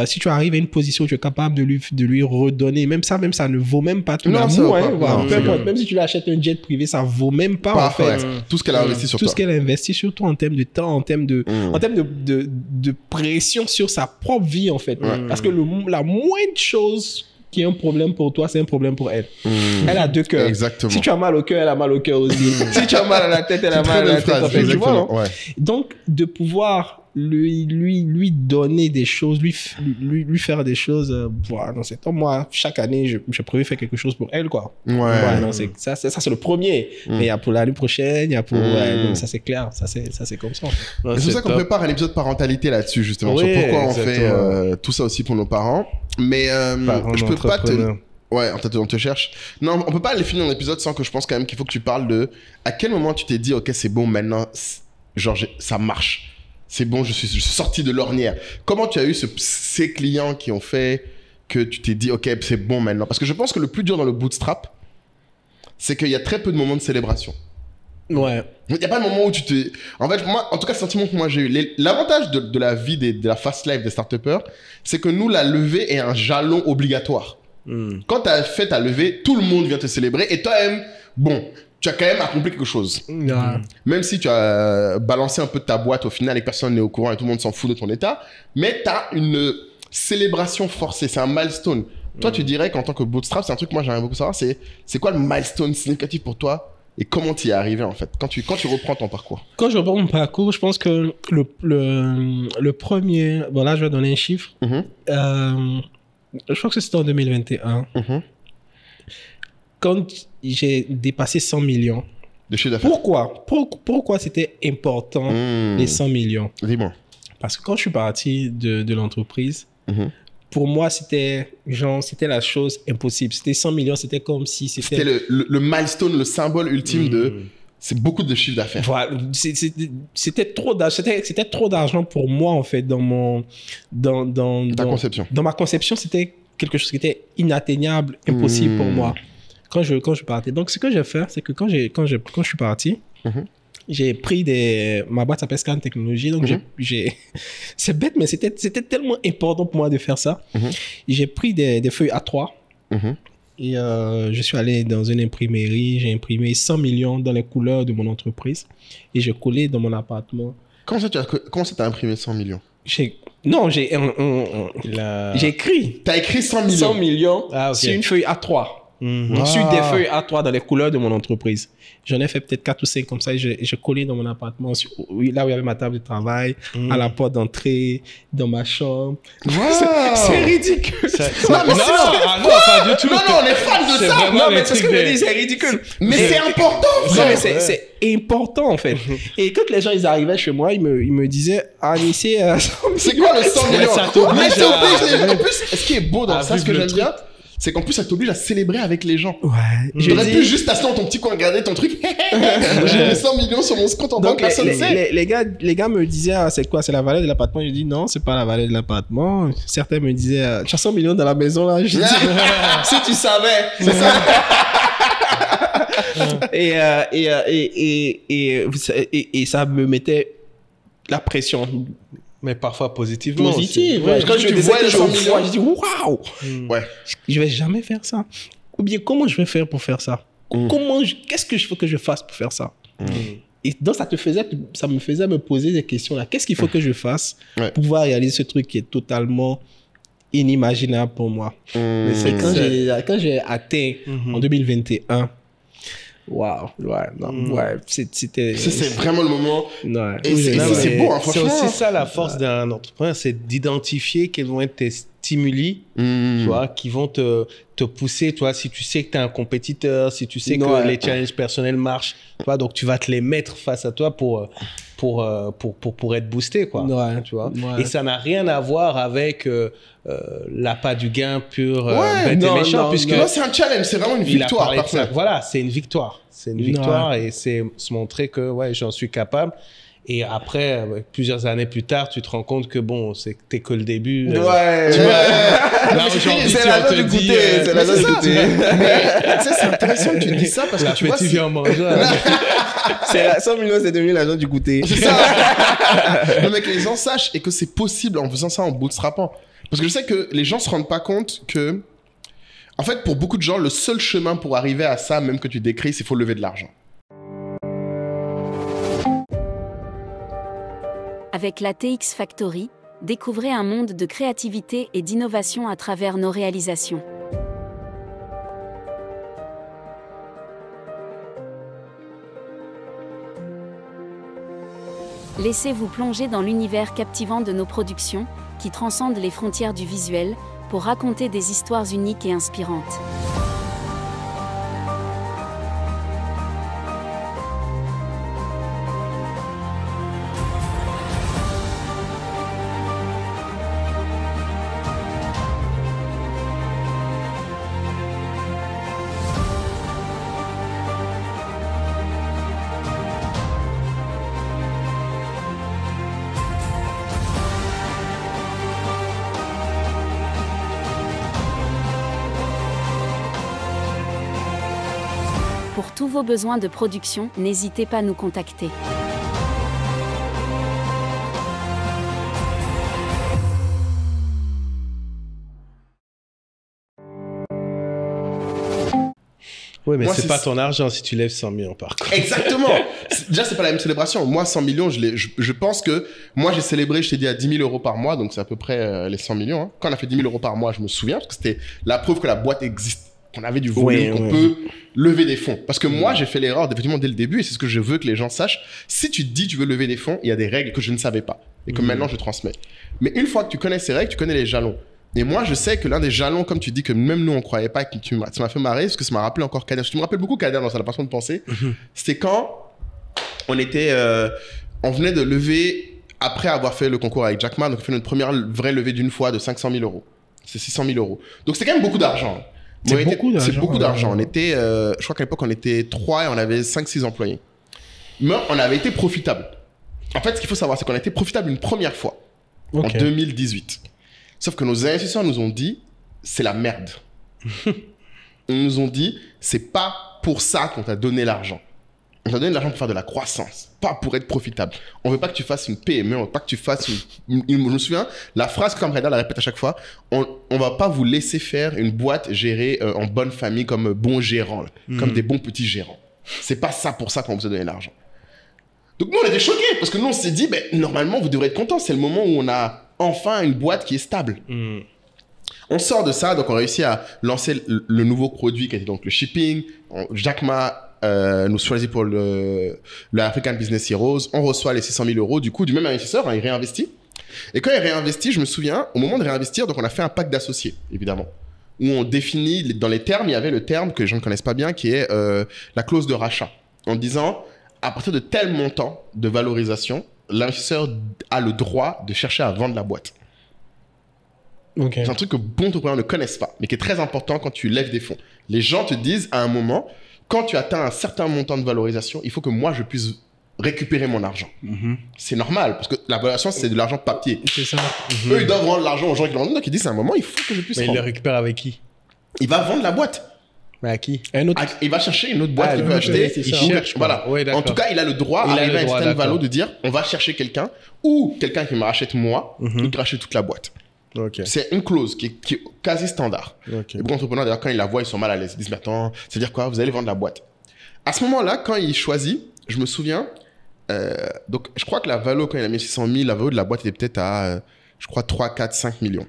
Speaker 3: si tu arrives à une position où tu es capable de lui redonner, même ça ne vaut même pas tout
Speaker 1: Non, ça
Speaker 3: l'amour.
Speaker 1: va
Speaker 3: Hein,
Speaker 1: pas.
Speaker 3: voilà.
Speaker 1: Non,
Speaker 3: Peu
Speaker 1: c'est
Speaker 3: importe,
Speaker 1: vrai.
Speaker 3: même si tu lui achètes un jet privé, ça vaut même pas,
Speaker 1: Pas,
Speaker 3: en fait.
Speaker 1: ouais. Tout ce qu'elle a investi sur
Speaker 3: Tout
Speaker 1: toi.
Speaker 3: ce qu'elle a investi, surtout en termes de temps, en termes de pression sur sa propre vie, en fait.
Speaker 1: Ouais.
Speaker 3: Parce que la moindre chose qui est un problème pour toi, c'est un problème pour elle. Elle a deux cœurs.
Speaker 1: Exactement.
Speaker 3: Si tu as mal au cœur, elle a mal au cœur aussi. Si tu as mal à la tête, elle a mal à la tête. En fait, tu vois, non?
Speaker 1: Ouais.
Speaker 3: Donc, de pouvoir lui donner des choses, lui faire des choses, voilà, non, c'est comme moi, chaque année, je prévois faire quelque chose pour elle, quoi.
Speaker 1: Ouais.
Speaker 3: Ouais, non, ça, c'est le premier. Mais il y a pour l'année prochaine, il y a pour... ouais, donc ça, c'est clair. Ça, c'est comme ça. En fait.
Speaker 2: Non,
Speaker 1: C'est pour ça qu'on
Speaker 2: top.
Speaker 1: prépare un épisode parentalité là-dessus, justement.
Speaker 2: Oui,
Speaker 1: sur pourquoi on fait
Speaker 2: exactement.
Speaker 1: tout ça aussi pour nos parents. Mais
Speaker 2: Parents
Speaker 1: je peux pas te...
Speaker 2: d'entrepreneurs.
Speaker 1: Ouais, on te cherche. Non, on peut pas aller finir l'épisode sans que je pense quand même qu'il faut que tu parles de... À quel moment tu t'es dit, ok, c'est bon, maintenant, genre, ça marche. C'est bon, je suis sorti de l'ornière. Comment tu as eu ces clients qui ont fait que tu t'es dit, ok, c'est bon maintenant? Parce que je pense que le plus dur dans le bootstrap, c'est qu'il y a très peu de moments de célébration.
Speaker 3: Ouais.
Speaker 1: Il n'y a pas de moment où tu te... En fait, moi, en tout cas, le sentiment que moi j'ai eu, l'avantage de la vie de la fast life des start-upers, c'est que nous, la levée est un jalon obligatoire. Quand tu as fait ta levée, tout le monde vient te célébrer et toi-même, bon, tu as quand même accompli quelque chose.
Speaker 3: Ouais.
Speaker 1: Même si tu as balancé un peu de ta boîte au final et que personne n'est au courant et tout le monde s'en fout de ton état, mais tu as une célébration forcée, c'est un milestone. Toi, tu dirais qu'en tant que bootstrap, c'est un truc que moi j'aimerais beaucoup savoir, c'est quoi le milestone significatif pour toi et comment tu y es arrivé en fait, quand tu reprends ton parcours?
Speaker 3: Quand je reprends mon parcours, je pense que le premier... Bon, là, je vais donner un chiffre. Je crois que c'était en 2021. Quand j'ai dépassé 100 millions.
Speaker 1: De chiffre d'affaires.
Speaker 3: Pourquoi c'était important, les 100 millions?
Speaker 1: Dis-moi.
Speaker 3: Parce que quand je suis parti de l'entreprise, pour moi, c'était la chose impossible. C'était 100 millions, c'était comme si c'était...
Speaker 1: C'était le milestone, le symbole ultime de... C'est beaucoup de chiffre d'affaires.
Speaker 3: Voilà, c'était trop d'argent pour moi, en fait, dans
Speaker 1: Ta conception.
Speaker 3: Dans ma conception, c'était quelque chose qui était inatteignable, impossible pour moi. Quand je partais. Donc, ce que j'ai fait, c'est que quand je suis parti, j'ai pris ma boîte s'appelle Scan Technologies. Donc, c'est bête, mais c'était tellement important pour moi de faire ça. J'ai pris des feuilles A3. Et je suis allé dans une imprimerie. J'ai imprimé 100 millions dans les couleurs de mon entreprise. Et j'ai collé dans mon appartement.
Speaker 1: Comment ça, t'as imprimé 100 millions?
Speaker 3: J'ai écrit.
Speaker 1: T'as écrit 100 millions?
Speaker 3: 100 millions
Speaker 2: ok.
Speaker 3: sur une feuille A3. Sur des feuilles A3 dans les couleurs de mon entreprise. J'en ai fait peut-être 4 ou 5 comme ça. Et j'ai collé dans mon appartement, là où il y avait ma table de travail, à la porte d'entrée, dans ma chambre. C'est ridicule.
Speaker 2: Non, pas du tout.
Speaker 1: Non, on est fan de
Speaker 2: C'est
Speaker 1: ça.
Speaker 2: vraiment
Speaker 3: Non,
Speaker 2: les
Speaker 3: mais c'est ce que
Speaker 2: trucs
Speaker 3: je
Speaker 2: des-
Speaker 3: dis, c'est ridicule.
Speaker 1: Mais c'est important,
Speaker 3: Non,
Speaker 1: frère.
Speaker 3: mais c'est important, en fait. Et quand les gens, ils arrivaient chez moi, ils me disaient, ah, Nissé,
Speaker 1: C'est quoi le 100 millions?
Speaker 2: ça t'oblige
Speaker 1: Mais ça
Speaker 2: à-
Speaker 1: oblige les gens. En plus, ce qui est beau dans
Speaker 2: à
Speaker 1: ça, ce que
Speaker 2: vivre le
Speaker 1: j'aime bien, c'est qu'en plus, ça t'oblige à célébrer avec les gens.
Speaker 3: Ouais.
Speaker 1: J'aurais pu juste t'asseoir dans ton petit coin, regarder ton truc. J'ai mis 100 millions sur mon compte en banque, personne ne sait.
Speaker 3: Les gars me disaient, ah, c'est quoi, c'est la valeur de l'appartement? Je dis, non, c'est pas la valeur de l'appartement. Certains me disaient, tu as 100 millions dans la maison, là. Je dis,
Speaker 1: si tu savais, c'est ça.
Speaker 3: et ça me mettait la pression.
Speaker 2: Mais parfois positivement.
Speaker 3: Positive.
Speaker 1: Ouais, quand tu vois les 100 millions,
Speaker 3: je dis, waouh!
Speaker 1: Ouais.
Speaker 3: Je vais jamais faire ça. Ou bien, comment je vais faire pour faire ça? Qu'est-ce que je faut que je fasse pour faire ça? Et donc, ça me faisait me poser des questions là. Qu'est-ce qu'il faut que je fasse pour pouvoir réaliser ce truc qui est totalement inimaginable pour moi? Mais c'est quand j'ai atteint en 2021. Waouh, c'était.
Speaker 1: C'est vraiment le moment.
Speaker 3: Ouais.
Speaker 1: Et c'est beau, hein, franchement.
Speaker 2: C'est aussi ça la force d'un entrepreneur, c'est d'identifier quels vont être tes stimuli, tu vois, qui vont te pousser, toi, si tu sais que tu es un compétiteur, si tu sais que les challenges personnels marchent, tu vois, donc tu vas te les mettre face à toi pour être boosté, quoi. Tu vois. Et ça n'a rien à voir avec l'appât du gain pur, bête et méchant, puisque
Speaker 1: non, c'est un challenge, c'est vraiment une victoire.
Speaker 2: Voilà, c'est une victoire. C'est une victoire et c'est se montrer que j'en suis capable. Et après, plusieurs années plus tard, tu te rends compte que bon, t'es que le début.
Speaker 1: Tu vois, là aujourd'hui,
Speaker 3: c'est la zone du goûter. C'est la zone du goûter.
Speaker 1: C'est intéressant que tu dis ça parce que tu vois.
Speaker 2: Tu viens en manger.
Speaker 3: 100 millions, c'est devenu la zone du goûter.
Speaker 1: C'est ça. Non, mais que les gens sachent et que c'est possible en faisant ça en bootstrappant. Parce que je sais que les gens se rendent pas compte que, en fait, pour beaucoup de gens, le seul chemin pour arriver à ça, même que tu décris, c'est qu'il faut lever de l'argent.
Speaker 6: Avec la TX Factory, découvrez un monde de créativité et d'innovation à travers nos réalisations. Laissez-vous plonger dans l'univers captivant de nos productions, qui transcendent les frontières du visuel, pour raconter des histoires uniques et inspirantes. Pour tous vos besoins de production, n'hésitez pas à nous contacter.
Speaker 2: Oui, mais
Speaker 1: Moi,
Speaker 2: c'est pas ton argent si tu lèves 100 millions par contre.
Speaker 1: Exactement. Déjà, c'est pas la même célébration. Moi, 100 millions, je pense que moi, j'ai célébré, je t'ai dit, à 10 000 euros par mois, donc c'est à peu près les 100 millions. Hein. Quand on a fait 10 000 euros par mois, je me souviens, parce que c'était la preuve que la boîte existe, qu'on avait du volume, qu'on peut lever des fonds. Parce que moi, j'ai fait l'erreur, effectivement, dès le début, et c'est ce que je veux que les gens sachent. Si tu te dis tu veux lever des fonds, il y a des règles que je ne savais pas, et que maintenant, je transmets. Mais une fois que tu connais ces règles, tu connais les jalons. Et moi, je sais que l'un des jalons, comme tu dis, que même nous, on croyait pas, que ça m'a fait marrer, parce que ça m'a rappelé encore Kader. Je me rappelle beaucoup Kader dans sa façon de penser. C'était quand on venait de lever, après avoir fait le concours avec Jack Ma, donc on fait notre première vraie levée d'une fois de 500 000 euros. C'est 600 000 euros. Donc c'est quand même beaucoup d'argent.
Speaker 3: C'est beaucoup d'argent.
Speaker 1: On était, je crois qu'à l'époque, on était 3 et on avait 5-6 employés. Mais on avait été profitable. En fait, ce qu'il faut savoir, c'est qu'on a été profitable une première fois, en 2018. Sauf que nos investisseurs nous ont dit, c'est la merde. Ils nous ont dit, c'est pas pour ça qu'on t'a donné l'argent. On t'a donné l'argent pour faire de la croissance, pas pour être profitable. On veut pas que tu fasses une PME, on veut pas que tu fasses je me souviens, la phrase que Cam Reda la répète à chaque fois, on va pas vous laisser faire une boîte gérée en bonne famille comme bons gérants, comme des bons petits gérants. C'est pas ça pour ça qu'on vous a donné l'argent. Donc nous, on était choqués parce que nous, on s'est dit, normalement, vous devrez être contents. C'est le moment où on a enfin une boîte qui est stable. On sort de ça, donc on réussit à lancer le nouveau produit qui était donc le shipping. Jack Ma nous choisit pour le African Business Heroes. On reçoit les 600 000 euros du coup du même investisseur, il réinvestit. Et quand il réinvestit, je me souviens, au moment de réinvestir, donc on a fait un pacte d'associés, évidemment, où on définit, dans les termes, il y avait le terme que les gens ne connaissent pas bien, qui est la clause de rachat. En disant, à partir de tel montant de valorisation, l'investisseur a le droit de chercher à vendre la boîte.
Speaker 3: Ok.
Speaker 1: C'est un truc que beaucoup d'entrepreneurs ne connaissent pas, mais qui est très important quand tu lèves des fonds. Les gens te disent à un moment, quand tu atteins un certain montant de valorisation, il faut que moi, je puisse récupérer mon argent. C'est normal, parce que la valorisation, c'est de l'argent papier.
Speaker 3: C'est ça.
Speaker 1: Eux, ils doivent rendre l'argent aux gens qui l'ont donné, donc ils disent à un moment, il faut que je puisse
Speaker 2: Mais il le
Speaker 1: rendre.
Speaker 2: récupère avec qui?
Speaker 1: Il va vendre la boîte.
Speaker 2: Mais à qui?
Speaker 3: Un autre.
Speaker 1: Il va chercher une autre boîte qu'il peut acheter.
Speaker 2: c'est
Speaker 1: Il
Speaker 2: ça.
Speaker 1: cherche, voilà.
Speaker 2: Ouais, d'accord.
Speaker 1: En tout cas, il a le droit,
Speaker 2: Il a
Speaker 1: arrivé
Speaker 2: le
Speaker 1: à une
Speaker 2: droit,
Speaker 1: certaine
Speaker 2: d'accord.
Speaker 1: valeur, de dire, on va chercher quelqu'un, ou quelqu'un qui me rachète moi, ou qui rachète toute la boîte.
Speaker 2: Ok.
Speaker 1: C'est une clause qui est quasi standard.
Speaker 2: Ok.
Speaker 1: Les beaucoup d'entrepreneurs, d'ailleurs, quand ils la voient, ils sont mal à l'aise. Ils disent, mais attends, ça veut dire quoi? Vous allez vendre la boîte. À ce moment-là, quand il choisit, je me souviens, donc je crois que la valo, quand il a mis 600 000, la valo de la boîte était peut-être à, je crois, 3, 4, 5 millions.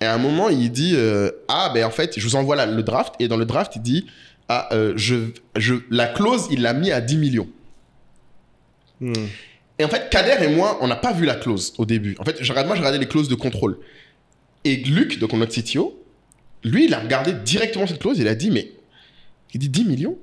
Speaker 1: Et à un moment, il dit, ben en fait, je vous envoie le draft. Et dans le draft, il dit, la clause, il l'a mis à 10 millions. Et en fait, Kader et moi, on n'a pas vu la clause au début. En fait, moi, je regardais les clauses de contrôle. Et Luc, donc notre CTO, lui, il a regardé directement cette clause. Il a dit, mais... Il dit 10 millions.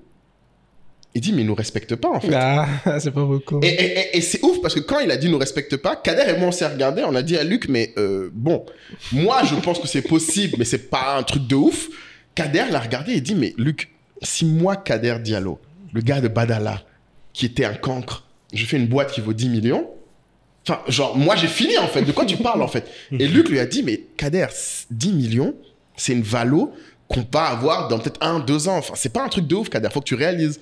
Speaker 1: Il dit, mais il nous respecte pas, en fait.
Speaker 3: Ah, c'est pas beaucoup.
Speaker 1: Et c'est ouf, parce que quand il a dit, nous respecte pas, Kader et moi, on s'est regardé, on a dit à Luc, mais bon, moi, je pense que c'est possible, mais c'est pas un truc de ouf. Kader l'a regardé et dit, mais Luc, si moi, Kader Diallo, le gars de Badala, qui était un cancre, je fais une boîte qui vaut 10 millions, enfin, genre, moi, j'ai fini, en fait. De quoi tu parles, en fait? Et Luc lui a dit, mais Kader, 10 millions, c'est une valo qu'on va avoir dans peut-être 1, 2 ans. Enfin, c'est pas un truc de ouf, Kader, faut que tu réalises.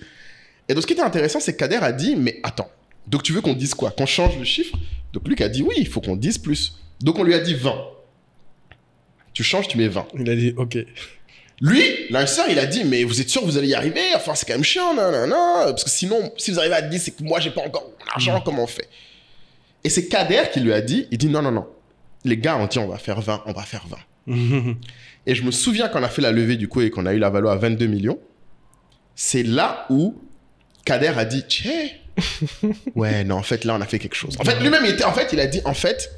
Speaker 1: Et donc, ce qui était intéressant, c'est que Kader a dit, mais attends, donc tu veux qu'on dise quoi? Qu'on change le chiffre? Donc, Luc a dit, oui, il faut qu'on dise plus. Donc, on lui a dit 20. Tu changes, tu mets 20.
Speaker 2: Il a dit, ok.
Speaker 1: Lui, l'investisseur, il a dit, mais vous êtes sûr que vous allez y arriver? Enfin, c'est quand même chiant, non. Parce que sinon, si vous arrivez à 10, c'est que moi, j'ai pas encore l'argent, comment on fait? Et c'est Kader qui lui a dit, il dit, non. Les gars ont dit, on va faire 20, on va faire 20. Et je me souviens quand on a fait la levée, du coup, et qu'on a eu la valeur à 22 millions, c'est là où Kader a dit, tchè, ouais, non, en fait, là, on a fait quelque chose. En fait, lui-même, il a dit, en fait,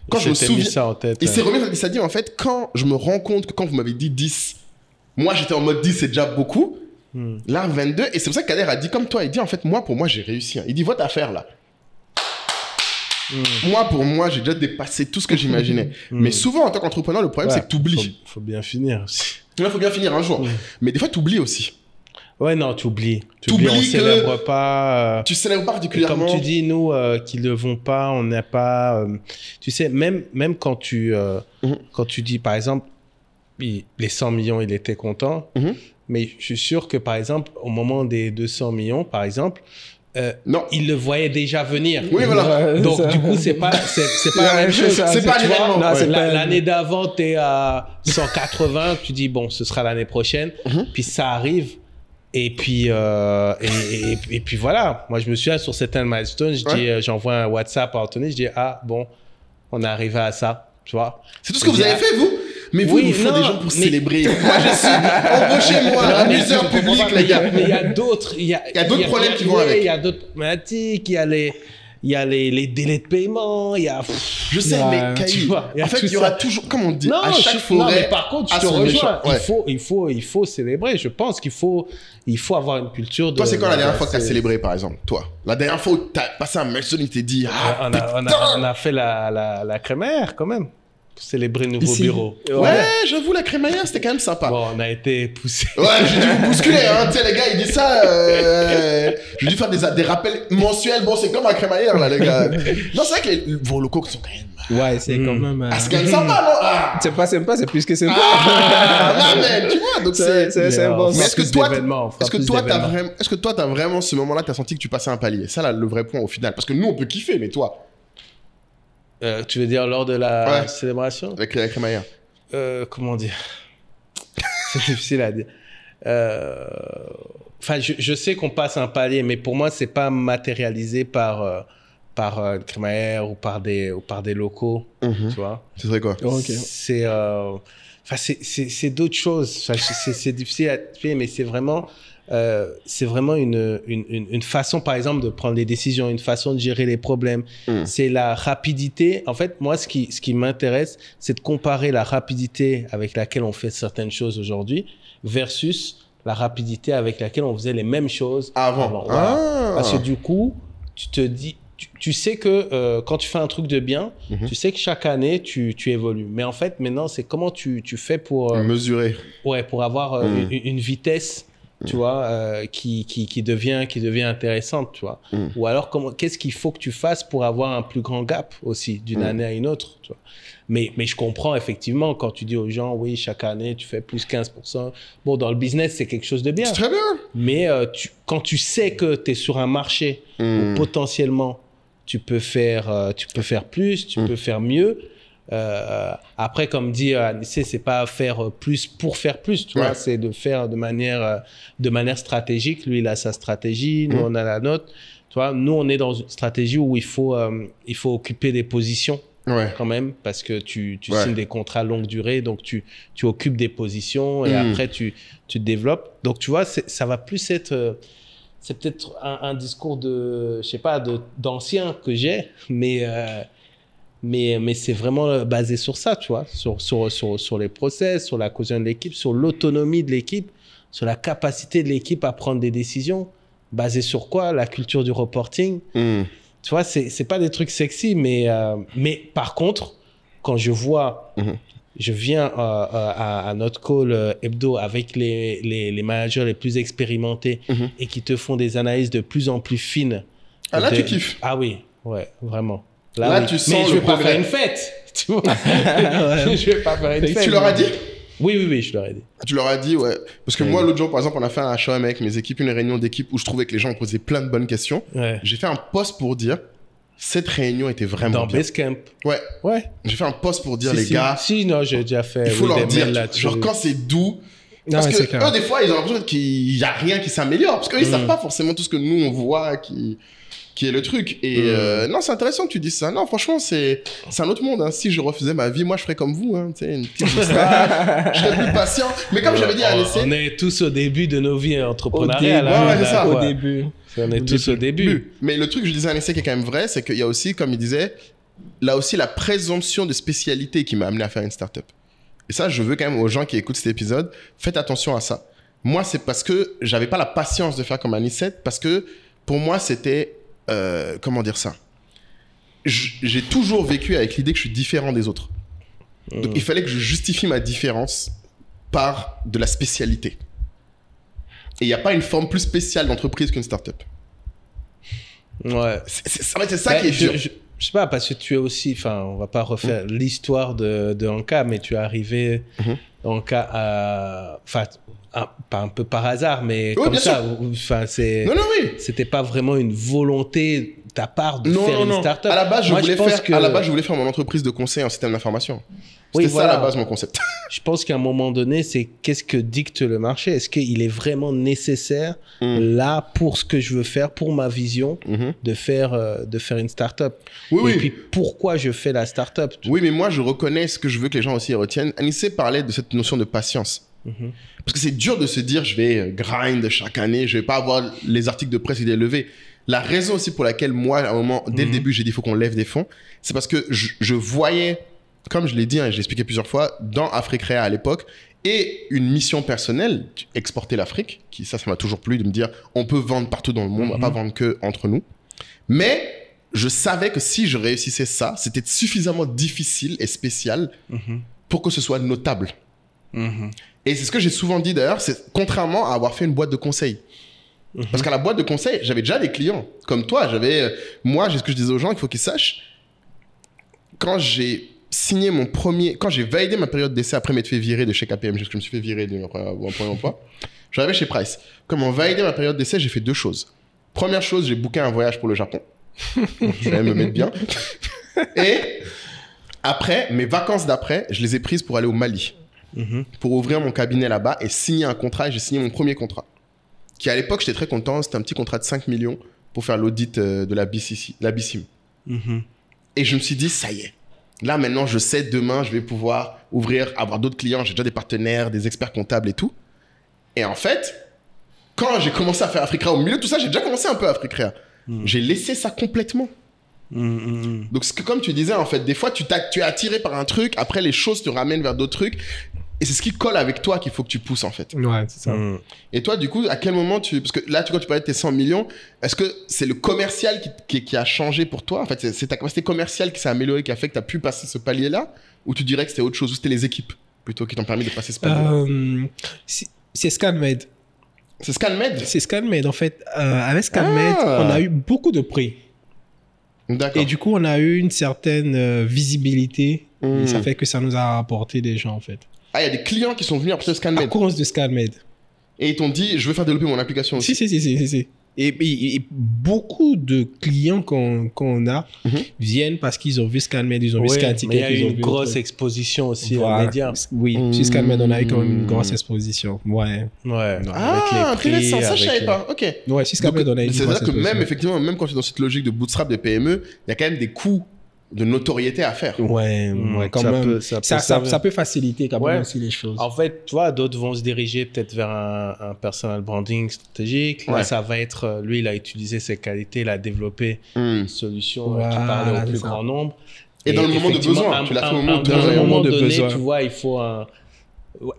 Speaker 1: quand je me souviens,
Speaker 2: ça en tête,
Speaker 1: il s'est remis, il s'est dit, en fait, quand je me rends compte que quand vous m'avez dit 10, moi, j'étais en mode 10, c'est déjà beaucoup. Là, 22, et c'est pour ça que Kader a dit, comme toi, il dit, en fait, moi, pour moi, j'ai réussi. Il dit, votre affaire, là. Moi, pour moi, j'ai déjà dépassé tout ce que j'imaginais. Mais souvent, en tant qu'entrepreneur, le problème, c'est que tu oublies.
Speaker 2: Faut bien finir aussi.
Speaker 1: Il faut bien finir un jour. Mais des fois, tu oublies aussi.
Speaker 2: Ouais, non, tu oublies.
Speaker 1: T'oublies
Speaker 2: on
Speaker 1: que
Speaker 2: célèbre pas.
Speaker 1: Tu célèbres pas particulièrement.
Speaker 2: Comme tu dis, nous qui ne vont pas, on n'a pas. Tu sais, même quand tu dis, par exemple, les 100 millions, il était content. Mais je suis sûr que, par exemple, au moment des 200 millions, par exemple,
Speaker 1: non,
Speaker 2: il le voyait déjà venir.
Speaker 1: Oui, voilà.
Speaker 2: Donc, du coup, c'est pas la même chose.
Speaker 1: C'est pas l'événement.
Speaker 2: L'année d'avant, tu es à 180, tu dis, bon, ce sera l'année prochaine. Puis ça arrive. Et puis, et puis voilà. Moi, je me souviens sur certains milestones, j'envoie un WhatsApp à Anthony, je dis, ah, bon, on est arrivé à ça, tu vois.
Speaker 1: C'est tout ce que vous avez fait, vous? Mais vous,
Speaker 2: Oui,
Speaker 1: il vous faut des gens pour célébrer. Moi, je suis embauchez-moi, amuseur public, les gars.
Speaker 2: Mais il y a d'autres. Il y a
Speaker 1: d'autres problèmes qui vont avec.
Speaker 2: Il y a d'autres problématiques, il y a les délais de paiement, il y a...
Speaker 1: Je sais, mais Caï, en fait, il y aura toujours, comme on dit, à chaque forêt. Non, mais
Speaker 2: par contre, je te rejoins. Il faut célébrer. Je pense qu'il faut avoir une culture de...
Speaker 1: Toi, c'est quand la dernière fois que tu as célébré, par exemple? Toi, la dernière fois où tu as passé un milestone, il t'est dit, ah,
Speaker 2: on a fait la crémaillère, quand même. Pour célébrer le nouveau bureau.
Speaker 1: Ouais, j'avoue, la crémaillère, c'était quand même sympa.
Speaker 2: Bon, on a été poussés.
Speaker 1: Ouais, j'ai dû vous bousculer, hein. Tu sais, les gars, ils disent ça. J'ai dû faire des rappels mensuels. Bon, c'est comme la crémaillère, là, les gars. Non, c'est vrai que vos locaux sont quand même...
Speaker 3: Ouais, c'est quand même...
Speaker 1: Ah, c'est quand même sympa, non?
Speaker 3: C'est pas sympa, c'est plus que sympa.
Speaker 1: Ah, mais tu vois, donc
Speaker 3: c'est un bon...
Speaker 1: Mais est-ce que toi, t'as vraiment, ce moment-là, t'as senti que tu passais un palier? Ça, là, le vrai point au final. Parce que nous, on peut kiffer, mais toi...
Speaker 2: tu veux dire lors de la célébration?
Speaker 1: Avec la crémaillère.
Speaker 2: Comment dire? C'est difficile à dire. Enfin, je sais qu'on passe un palier, mais pour moi, c'est pas matérialisé par une crémaillère ou par des locaux, tu vois.
Speaker 1: Ce serait quoi?
Speaker 3: Okay.
Speaker 2: C'est d'autres choses. Enfin, c'est difficile à expliquer, mais c'est vraiment une façon, par exemple, de prendre des décisions, une façon de gérer les problèmes. C'est la rapidité. En fait, moi, ce qui m'intéresse, c'est de comparer la rapidité avec laquelle on fait certaines choses aujourd'hui versus la rapidité avec laquelle on faisait les mêmes choses avant. Voilà. Parce que du coup, tu tu sais que quand tu fais un truc de bien, tu sais que chaque année, tu évolues. Mais en fait, maintenant, c'est comment tu fais pour...
Speaker 1: mesurer.
Speaker 2: Ouais, pour avoir une vitesse, tu vois, qui devient intéressante, tu vois. Ou alors, qu'est-ce qu'il faut que tu fasses pour avoir un plus grand gap aussi, d'une année à une autre, tu vois. Mais je comprends effectivement quand tu dis aux gens, oui, chaque année, tu fais plus 15%. Bon, dans le business, c'est quelque chose de bien.
Speaker 1: C'est très bien.
Speaker 2: Mais quand tu sais que tu es sur un marché où potentiellement tu peux faire plus, tu peux faire mieux. Après, comme dit Anissé, c'est pas faire plus pour faire plus, tu vois, c'est de faire de manière stratégique. Lui, il a sa stratégie, nous, on a la nôtre. Tu vois, nous, on est dans une stratégie où il faut occuper des positions. Quand même, parce que tu signes des contrats longue durée, donc tu occupes des positions et après tu te développes. Donc tu vois, ça va plus être, c'est peut-être un discours je sais pas, d'ancien que j'ai, mais c'est vraiment basé sur ça, tu vois, sur les process, sur la cohésion de l'équipe, sur l'autonomie de l'équipe, sur la capacité de l'équipe à prendre des décisions, basé sur quoi? La culture du reporting. Tu vois, c'est pas des trucs sexy, mais par contre, quand je vois, je viens à notre call hebdo avec les managers les plus expérimentés et qui te font des analyses de plus en plus fines.
Speaker 1: Ah là, tu kiffes.
Speaker 2: Ah oui, ouais, vraiment.
Speaker 1: Là
Speaker 2: oui.
Speaker 1: tu sens
Speaker 2: mais je
Speaker 1: le
Speaker 2: vais pas
Speaker 1: progrès.
Speaker 2: faire une fête, tu vois. Je vais pas faire une fête.
Speaker 1: Tu leur as dit?
Speaker 2: Oui, je leur ai dit.
Speaker 1: Tu leur as dit, ouais. Parce que moi, l'autre jour, par exemple, on a fait un HM avec mes équipes, une réunion d'équipe où je trouvais que les gens posaient plein de bonnes questions.
Speaker 2: Ouais.
Speaker 1: J'ai fait un post pour dire, cette réunion était vraiment
Speaker 2: Dans
Speaker 1: bien.
Speaker 2: Basecamp.
Speaker 1: Ouais. J'ai fait un post pour dire, les gars,
Speaker 2: non, j'ai déjà fait.
Speaker 1: il faut leur
Speaker 2: des
Speaker 1: dire,
Speaker 2: mails là-dessus.
Speaker 1: genre quand c'est doux.
Speaker 3: Non,
Speaker 1: Parce
Speaker 3: mais c'est
Speaker 1: que
Speaker 3: clair.
Speaker 1: eux, des fois, ils ont l'impression qu'il y a rien qui s'améliore. Parce qu'eux, ils savent pas forcément tout ce que nous, on voit qui est le truc. Et non, c'est intéressant que tu dises ça. Non, franchement, c'est un autre monde. Hein. Si je refaisais ma vie, moi, je ferais comme vous. Hein. Tu sais, une petite moustache. Je serais plus patient. Mais comme j'avais dit à Anissé...
Speaker 2: On est tous au début de nos vies entrepreneuriales.
Speaker 1: c'est ça.
Speaker 3: Au début.
Speaker 2: On est tous au début.
Speaker 1: Mais le truc que je disais à Anissé qui est quand même vrai, c'est qu'il y a aussi, comme il disait, là aussi la présomption de spécialité qui m'a amené à faire une startup. Et ça, je veux quand même aux gens qui écoutent cet épisode, faites attention à ça. Moi, c'est parce que j'avais pas la patience de faire comme Anissé, parce que pour moi, c'était... comment dire ça? J'ai toujours vécu avec l'idée que je suis différent des autres. Donc, il fallait que je justifie ma différence par de la spécialité. Et il n'y a pas une forme plus spéciale d'entreprise qu'une startup.
Speaker 2: Ouais.
Speaker 1: C'est ça qui est dur.
Speaker 2: Je sais pas, parce que tu es aussi, enfin, on va pas refaire l'histoire de Anka, mais tu es arrivé Anka à, enfin, pas un peu par hasard, mais comme ça. Enfin, c'était pas vraiment une volonté de ta part de faire une startup.
Speaker 1: À la base, je voulais faire mon entreprise de conseil en système d'information. C'était ça à la base mon concept.
Speaker 2: Je pense qu'à un moment donné, c'est qu'est-ce que dicte le marché? Est-ce qu'il est vraiment nécessaire là pour ce que je veux faire, pour ma vision, de faire une startup? Et puis pourquoi je fais la startup?
Speaker 1: Oui, mais moi je reconnais ce que je veux que les gens aussi retiennent. Anissé parlait de cette notion de patience. Parce que c'est dur de se dire je vais grind chaque année, je vais pas avoir les articles de presse et des levées. La raison aussi pour laquelle moi, à un moment, dès le début, j'ai dit il faut qu'on lève des fonds, c'est parce que je voyais, comme je l'ai dit, et j'ai expliqué plusieurs fois, dans Africrea à l'époque, et une mission personnelle, exporter l'Afrique, qui ça m'a toujours plu de me dire on peut vendre partout dans le monde, on va pas vendre que entre nous. Mais je savais que si je réussissais ça, c'était suffisamment difficile et spécial pour que ce soit notable. Et c'est ce que j'ai souvent dit d'ailleurs, c'est contrairement à avoir fait une boîte de conseil. Parce qu'à la boîte de conseil, j'avais déjà des clients. Comme toi, moi, j'ai ce que je disais aux gens, il faut qu'ils sachent. Quand j'ai signé quand j'ai validé ma période d'essai après m'être fait virer de chez KPMG, parce que je me suis fait virer de mon premier emploi, j'arrivais chez Price. Comme on validé ma période d'essai, j'ai fait 2 choses. Première chose, j'ai booké un voyage pour le Japon. Je vais me mettre bien. Et après, mes vacances d'après, je les ai prises pour aller au Mali. Pour ouvrir mon cabinet là-bas et signer un contrat. Et j'ai signé mon premier contrat. Qui à l'époque, j'étais très content. C'était un petit contrat de 5 millions pour faire l'audit de la BICIM. Et je me suis dit, ça y est. Là, maintenant, je sais, demain, je vais pouvoir avoir d'autres clients. J'ai déjà des partenaires, des experts comptables et tout. Et en fait, quand j'ai commencé à faire Africrea, au milieu de tout ça, j'ai déjà commencé un peu Africrea. J'ai laissé ça complètement. Donc, comme tu disais, en fait, des fois, tu es attiré par un truc. Après, les choses te ramènent vers d'autres trucs. Et c'est ce qui colle avec toi qu'il faut que tu pousses, en fait.
Speaker 3: Ouais, c'est ça.
Speaker 1: Et toi, du coup, à quel moment parce que là, quand tu parlais de tes 100 millions, est-ce que c'est le commercial qui a changé pour toi? En fait, c'est ta capacité commerciale qui s'est améliorée, qui a fait que tu as pu passer ce palier-là? Ou tu dirais que c'était autre chose? Ou c'était les équipes, plutôt, qui t'ont permis de passer ce palier-là?
Speaker 3: C'est ScanMed.
Speaker 1: C'est ScanMed?
Speaker 3: C'est ScanMed, en fait. Avec ScanMed, on a eu beaucoup de prix.
Speaker 1: D'accord.
Speaker 3: Et du coup, on a eu une certaine visibilité. Et ça fait que ça nous a rapporté des gens, en fait.
Speaker 1: Ah, il y a des clients qui sont venus après ScanMed.
Speaker 3: À cause de ScanMed.
Speaker 1: Et ils t'ont dit, je veux faire développer mon application aussi.
Speaker 3: Si. Et beaucoup de clients qu'on a viennent parce qu'ils ont vu ScanMed, ils ont vu ScanTicket.
Speaker 2: Mais il y a eu une grosse exposition aussi en médias.
Speaker 3: Oui, sur ScanMed, on a eu quand même une grosse exposition. Ouais.
Speaker 1: Ah, intéressant, ça je savais pas. Ok.
Speaker 3: Ouais, sur ScanMed, on a eu une grosse exposition.
Speaker 1: C'est-à-dire que même, effectivement, même quand tu es dans cette logique de bootstrap des PME, il y a quand même des coûts de notoriété à faire.
Speaker 3: Ouais, quand même. Ça peut faciliter quand même aussi les choses.
Speaker 2: En fait, tu vois, d'autres vont se diriger peut-être vers un personal branding stratégique. Là, ça va être, lui, il a utilisé ses qualités, il a développé une solution qui parle au plus grand nombre.
Speaker 1: Et dans le moment de besoin, tu l'as fait au moment
Speaker 2: dans un moment donné,
Speaker 3: besoin.
Speaker 2: tu vois, il faut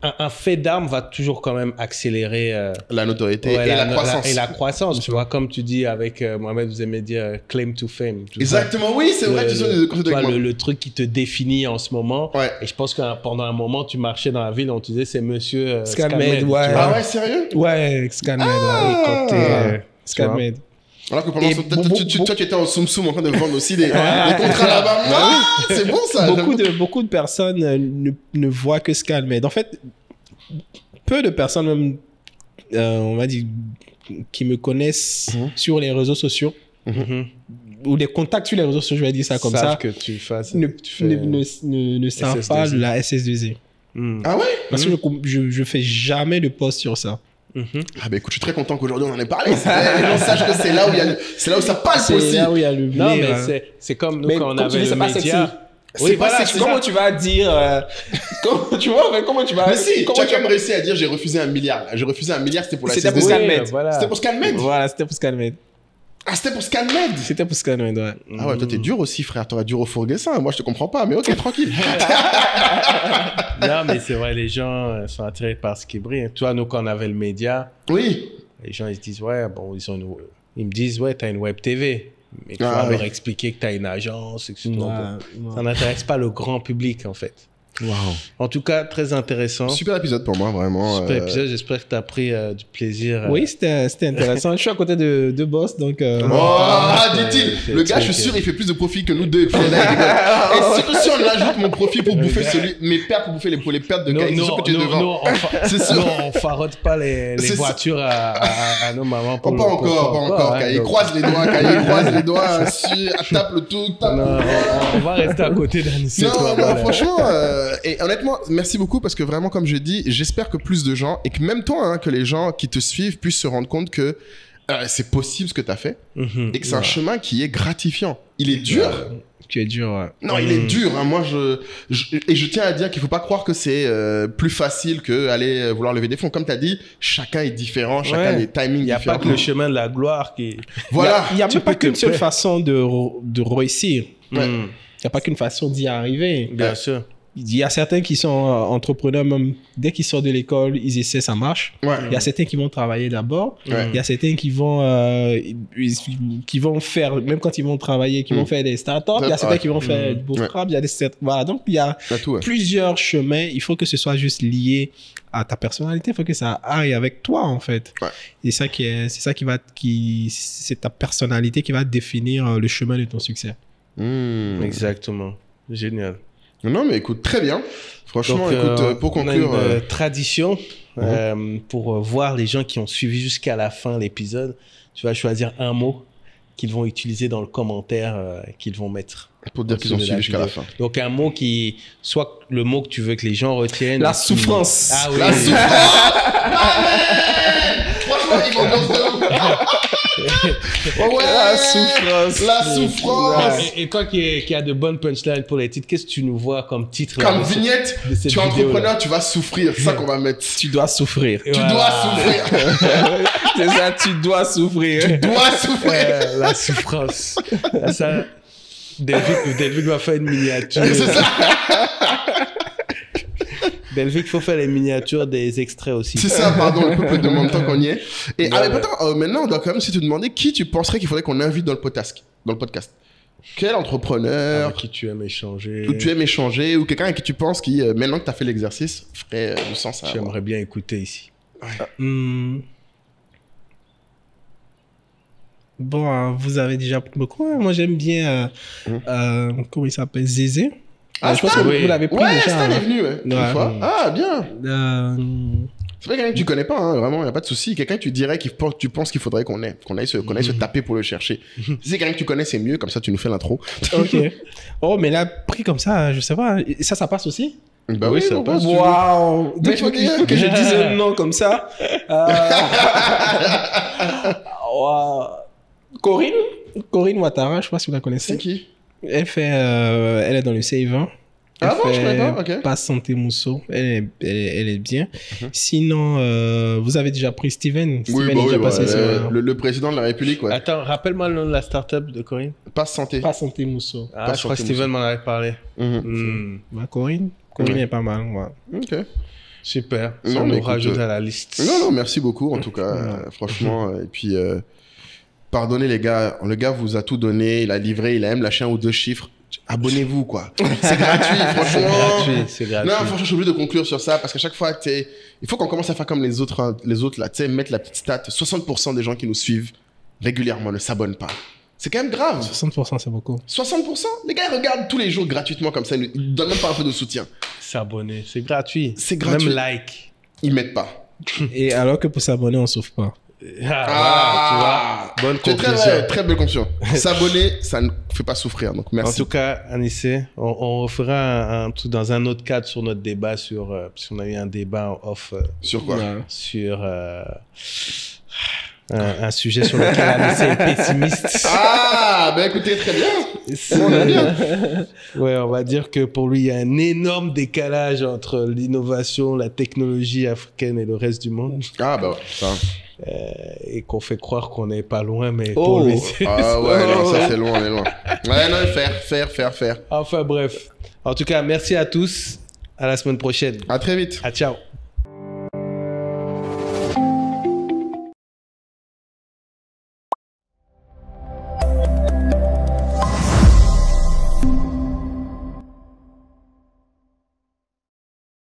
Speaker 2: un fait d'armes va toujours quand même accélérer
Speaker 1: la notoriété et la croissance.
Speaker 2: Et la croissance, tu vois, comme tu dis avec Mohamed, vous aimez dire claim to fame.
Speaker 1: Exactement, oui, c'est vrai, tu vois,
Speaker 2: le truc qui te définit en ce moment.
Speaker 1: Ouais.
Speaker 2: Et je pense que pendant un moment, tu marchais dans la ville, on te disait c'est monsieur
Speaker 3: ScanMed. Ouais.
Speaker 1: Ah ouais, sérieux?
Speaker 3: Ouais, ScanMed. ScanMed.
Speaker 1: Alors que pendant toi, tu étais en soum-soum en train de vendre aussi des contrats là-bas. C'est bon ça.
Speaker 3: Beaucoup de personnes ne voient que ScanMed. En fait, peu de personnes, même, on va dire, qui me connaissent sur les réseaux sociaux, ou des contacts sur les réseaux sociaux, je vais dire ça comme ça,
Speaker 2: que tu fasses,
Speaker 3: ne savent pas la SS2I.
Speaker 1: Ah ouais?
Speaker 3: Parce que je fais jamais de post sur ça.
Speaker 1: Ah bah écoute, je suis très content qu'aujourd'hui on en ait parlé. Les gens sachent que c'est là où ça passe aussi.
Speaker 3: C'est là où il y a le blé.
Speaker 2: Non, mais c'est comme nous quand on avait le média.
Speaker 3: Oui, voilà, comment tu vas dire tu vois, comment tu vas...
Speaker 1: Mais si, tu as quand même réussi à dire j'ai refusé 1 milliard. J'ai refusé 1 milliard, c'était pour la
Speaker 3: C'était pour ScanMed.
Speaker 1: C'était pour ScanMed?
Speaker 3: Voilà, c'était pour ScanMed.
Speaker 1: Ah, c'était pour ScanMed?
Speaker 3: C'était pour ScanMed, ouais.
Speaker 1: Ah ouais, toi t'es dur aussi, frère. T'aurais dû refourguer ça. Moi, je te comprends pas, mais ok, tranquille.
Speaker 2: Non, mais c'est vrai, les gens sont attirés par ce qui brille. Tu vois, nous, quand on avait le média,
Speaker 1: oui.
Speaker 2: Les gens, ils se disent, ouais, bon, ils me disent, ouais, t'as une web TV. Mais tu vas leur expliquer que t'as une agence, etc. Ça n'intéresse pas le grand public, en fait.
Speaker 1: Wow.
Speaker 2: En tout cas, très intéressant.
Speaker 1: Super épisode pour moi, vraiment.
Speaker 2: Super épisode, j'espère que tu as pris du plaisir.
Speaker 3: Oui, c'était intéressant. Je suis à côté de Boss, donc...
Speaker 1: dit-il. Le gars, je suis sûr, il fait plus de profit que nous deux. Et surtout si on ajoute mon profit pour bouffer mes pertes, pour bouffer les pertes de Kaïs, c'est sûr que tu es devant.
Speaker 2: C'est sûr. Non, on farotte pas les voitures à nos mamans.
Speaker 1: Pas encore. Kaïs croise les doigts, tape le tout.
Speaker 2: On va rester à côté d'Anne.
Speaker 1: Non, franchement... et honnêtement, merci beaucoup parce que vraiment, comme je dis, j'espère que plus de gens, et que même toi, que les gens qui te suivent puissent se rendre compte que c'est possible ce que tu as fait et que c'est un chemin qui est gratifiant. Il est dur.
Speaker 3: Tu es dur, ouais.
Speaker 1: Non, il est dur. Moi, je tiens à dire qu'il faut pas croire que c'est plus facile que aller vouloir lever des fonds. Comme tu as dit, chacun est différent, chacun a des timings différents.
Speaker 2: Il n'y a pas que le chemin de la gloire qui...
Speaker 1: Voilà.
Speaker 3: Il n'y a même pas qu'une seule façon de réussir. Il n'y a pas qu'une façon d'y arriver.
Speaker 2: Bien sûr.
Speaker 3: Il y a certains qui sont entrepreneurs, même dès qu'ils sortent de l'école, ils essaient, ça marche.
Speaker 1: Ouais.
Speaker 3: Il y a certains qui vont travailler d'abord. Ouais. Il y a certains qui vont faire, même quand ils vont travailler, qui vont faire des startups. Il y a certains qui vont faire du bootstrap. Il y a voilà. Donc, il y a plusieurs chemins. Il faut que ce soit juste lié à ta personnalité. Il faut que ça aille avec toi, en fait. Ouais. Et c'est ta personnalité qui va définir le chemin de ton succès.
Speaker 2: Exactement. Génial.
Speaker 1: Non, mais écoute, très bien. Franchement,
Speaker 2: donc,
Speaker 1: écoute, pour conclure...
Speaker 2: On a une tradition pour voir les gens qui ont suivi jusqu'à la fin l'épisode. Tu vas choisir un mot qu'ils vont utiliser dans le commentaire qu'ils vont mettre.
Speaker 1: Pour dire qu'ils ont suivi jusqu'à la fin.
Speaker 2: Donc, un mot qui... Soit le mot que tu veux que les gens retiennent...
Speaker 3: La souffrance.
Speaker 2: Ah oui.
Speaker 1: La souffrance. Franchement, ils vont danser.
Speaker 3: La souffrance.
Speaker 1: La souffrance.
Speaker 2: Et toi qui as de bonnes punchlines pour les titres, qu'est-ce que tu nous vois comme titre?
Speaker 1: Comme vignette, tu es entrepreneur, tu vas souffrir. C'est ça qu'on va mettre.
Speaker 3: Tu dois souffrir.
Speaker 1: Tu dois souffrir.
Speaker 3: C'est ça, tu dois souffrir.
Speaker 1: Tu dois souffrir.
Speaker 2: La souffrance. Ça, David va faire une miniature.
Speaker 1: C'est ça.
Speaker 2: Belvic, il faut faire les miniatures des extraits aussi.
Speaker 1: C'est ça, pardon, le peuple demande tant qu'on y est. Et maintenant, on doit quand même se demander qui tu penserais qu'il faudrait qu'on invite dans le podcast. Quel entrepreneur
Speaker 2: avec qui tu aimes échanger.
Speaker 1: ou tu aimes échanger, ou quelqu'un avec qui tu penses qui, maintenant que tu as fait l'exercice, ferait du sens à avoir.
Speaker 2: J'aimerais bien écouter ici.
Speaker 3: Bon, vous avez déjà pris beaucoup. Hein. Moi, j'aime bien. Comment il s'appelle? Zézé.
Speaker 1: Ah,
Speaker 3: je pense
Speaker 1: Stan,
Speaker 3: que vous l'avez pris
Speaker 1: ouais,
Speaker 3: déjà.
Speaker 1: Stan est venu, une fois. Ah, bien. C'est pas quelqu'un que tu connais pas, hein, vraiment, il n'y a pas de souci. Quelqu'un que tu dirais que tu penses qu'il faudrait qu'on aille se taper pour le chercher. Si c'est quelqu'un que tu connais, c'est mieux, comme ça tu nous fais l'intro.
Speaker 3: Ok. Oh, mais là, pris comme ça, je sais pas. Ça passe aussi?
Speaker 1: Bah oui, ça passe.
Speaker 3: Waouh!
Speaker 1: Mais
Speaker 3: Il faut que je dise un nom comme ça. Corinne Ouattara, je sais pas si vous la connaissez.
Speaker 1: C'est qui?
Speaker 3: Elle est dans le Save 1.
Speaker 1: Ah bon, je connais pas, ok.
Speaker 3: Passe Santé Mousseau. Elle est bien. Sinon, vous avez déjà pris Steven.
Speaker 1: Oui,
Speaker 3: Steven est déjà passé sur...
Speaker 1: le président de la République, ouais.
Speaker 2: Attends, rappelle-moi le nom de la start-up de Corinne.
Speaker 1: Passe santé.
Speaker 3: Passe Santé Mousseau.
Speaker 2: Ah,
Speaker 1: Passe
Speaker 2: je crois que
Speaker 1: Santé
Speaker 2: Steven m'en avait parlé.
Speaker 3: Bah, Corinne est pas mal. Ouais.
Speaker 1: Ok.
Speaker 2: Super.
Speaker 1: Non,
Speaker 2: Ça, on
Speaker 1: mais
Speaker 2: nous
Speaker 1: écoute,
Speaker 2: rajoute à la liste.
Speaker 1: Non, merci beaucoup, en tout cas, franchement. Et puis, pardonnez les gars, le gars vous a tout donné, il a livré, il a même lâché un ou deux chiffres. Abonnez-vous, quoi. C'est gratuit, franchement.
Speaker 2: C'est gratuit.
Speaker 1: Non, franchement, je suis obligé de conclure sur ça parce qu'à chaque fois, il faut qu'on commence à faire comme les autres là, tu sais, mettre la petite stat. 60% des gens qui nous suivent régulièrement ne s'abonnent pas. C'est quand même grave.
Speaker 3: 60%, c'est beaucoup.
Speaker 1: 60%? Les gars, ils regardent tous les jours gratuitement comme ça, ils donnent même pas un peu de soutien.
Speaker 2: S'abonner, c'est gratuit.
Speaker 1: C'est gratuit.
Speaker 2: Même like.
Speaker 1: Ils mettent pas.
Speaker 3: Et alors que pour s'abonner, on souffre pas.
Speaker 2: Voilà, tu vois. Bonne
Speaker 1: C'est
Speaker 2: conclusion.
Speaker 1: très belle conclusion. S'abonner, ça ne fait pas souffrir, donc merci.
Speaker 2: En tout cas, Anissé, on refera un truc dans un autre cadre sur notre débat parce qu'on a eu un débat en off
Speaker 1: Sur quoi?
Speaker 2: sur un sujet sur lequel Anissé est pessimiste.
Speaker 1: Ah, ben écoutez, très bien. On est bien.
Speaker 2: Ouais, on va dire que pour lui, il y a un énorme décalage entre l'innovation, la technologie africaine et le reste du monde.
Speaker 1: Ah, bah ouais, ça.
Speaker 2: Et qu'on fait croire qu'on n'est pas loin, mais pour lui, c'est...
Speaker 1: Ah ouais, non, ça c'est loin, on est loin. Ouais, non, faire.
Speaker 2: Enfin bref. En tout cas, merci à tous. À la semaine prochaine.
Speaker 1: À très vite.
Speaker 2: Ciao.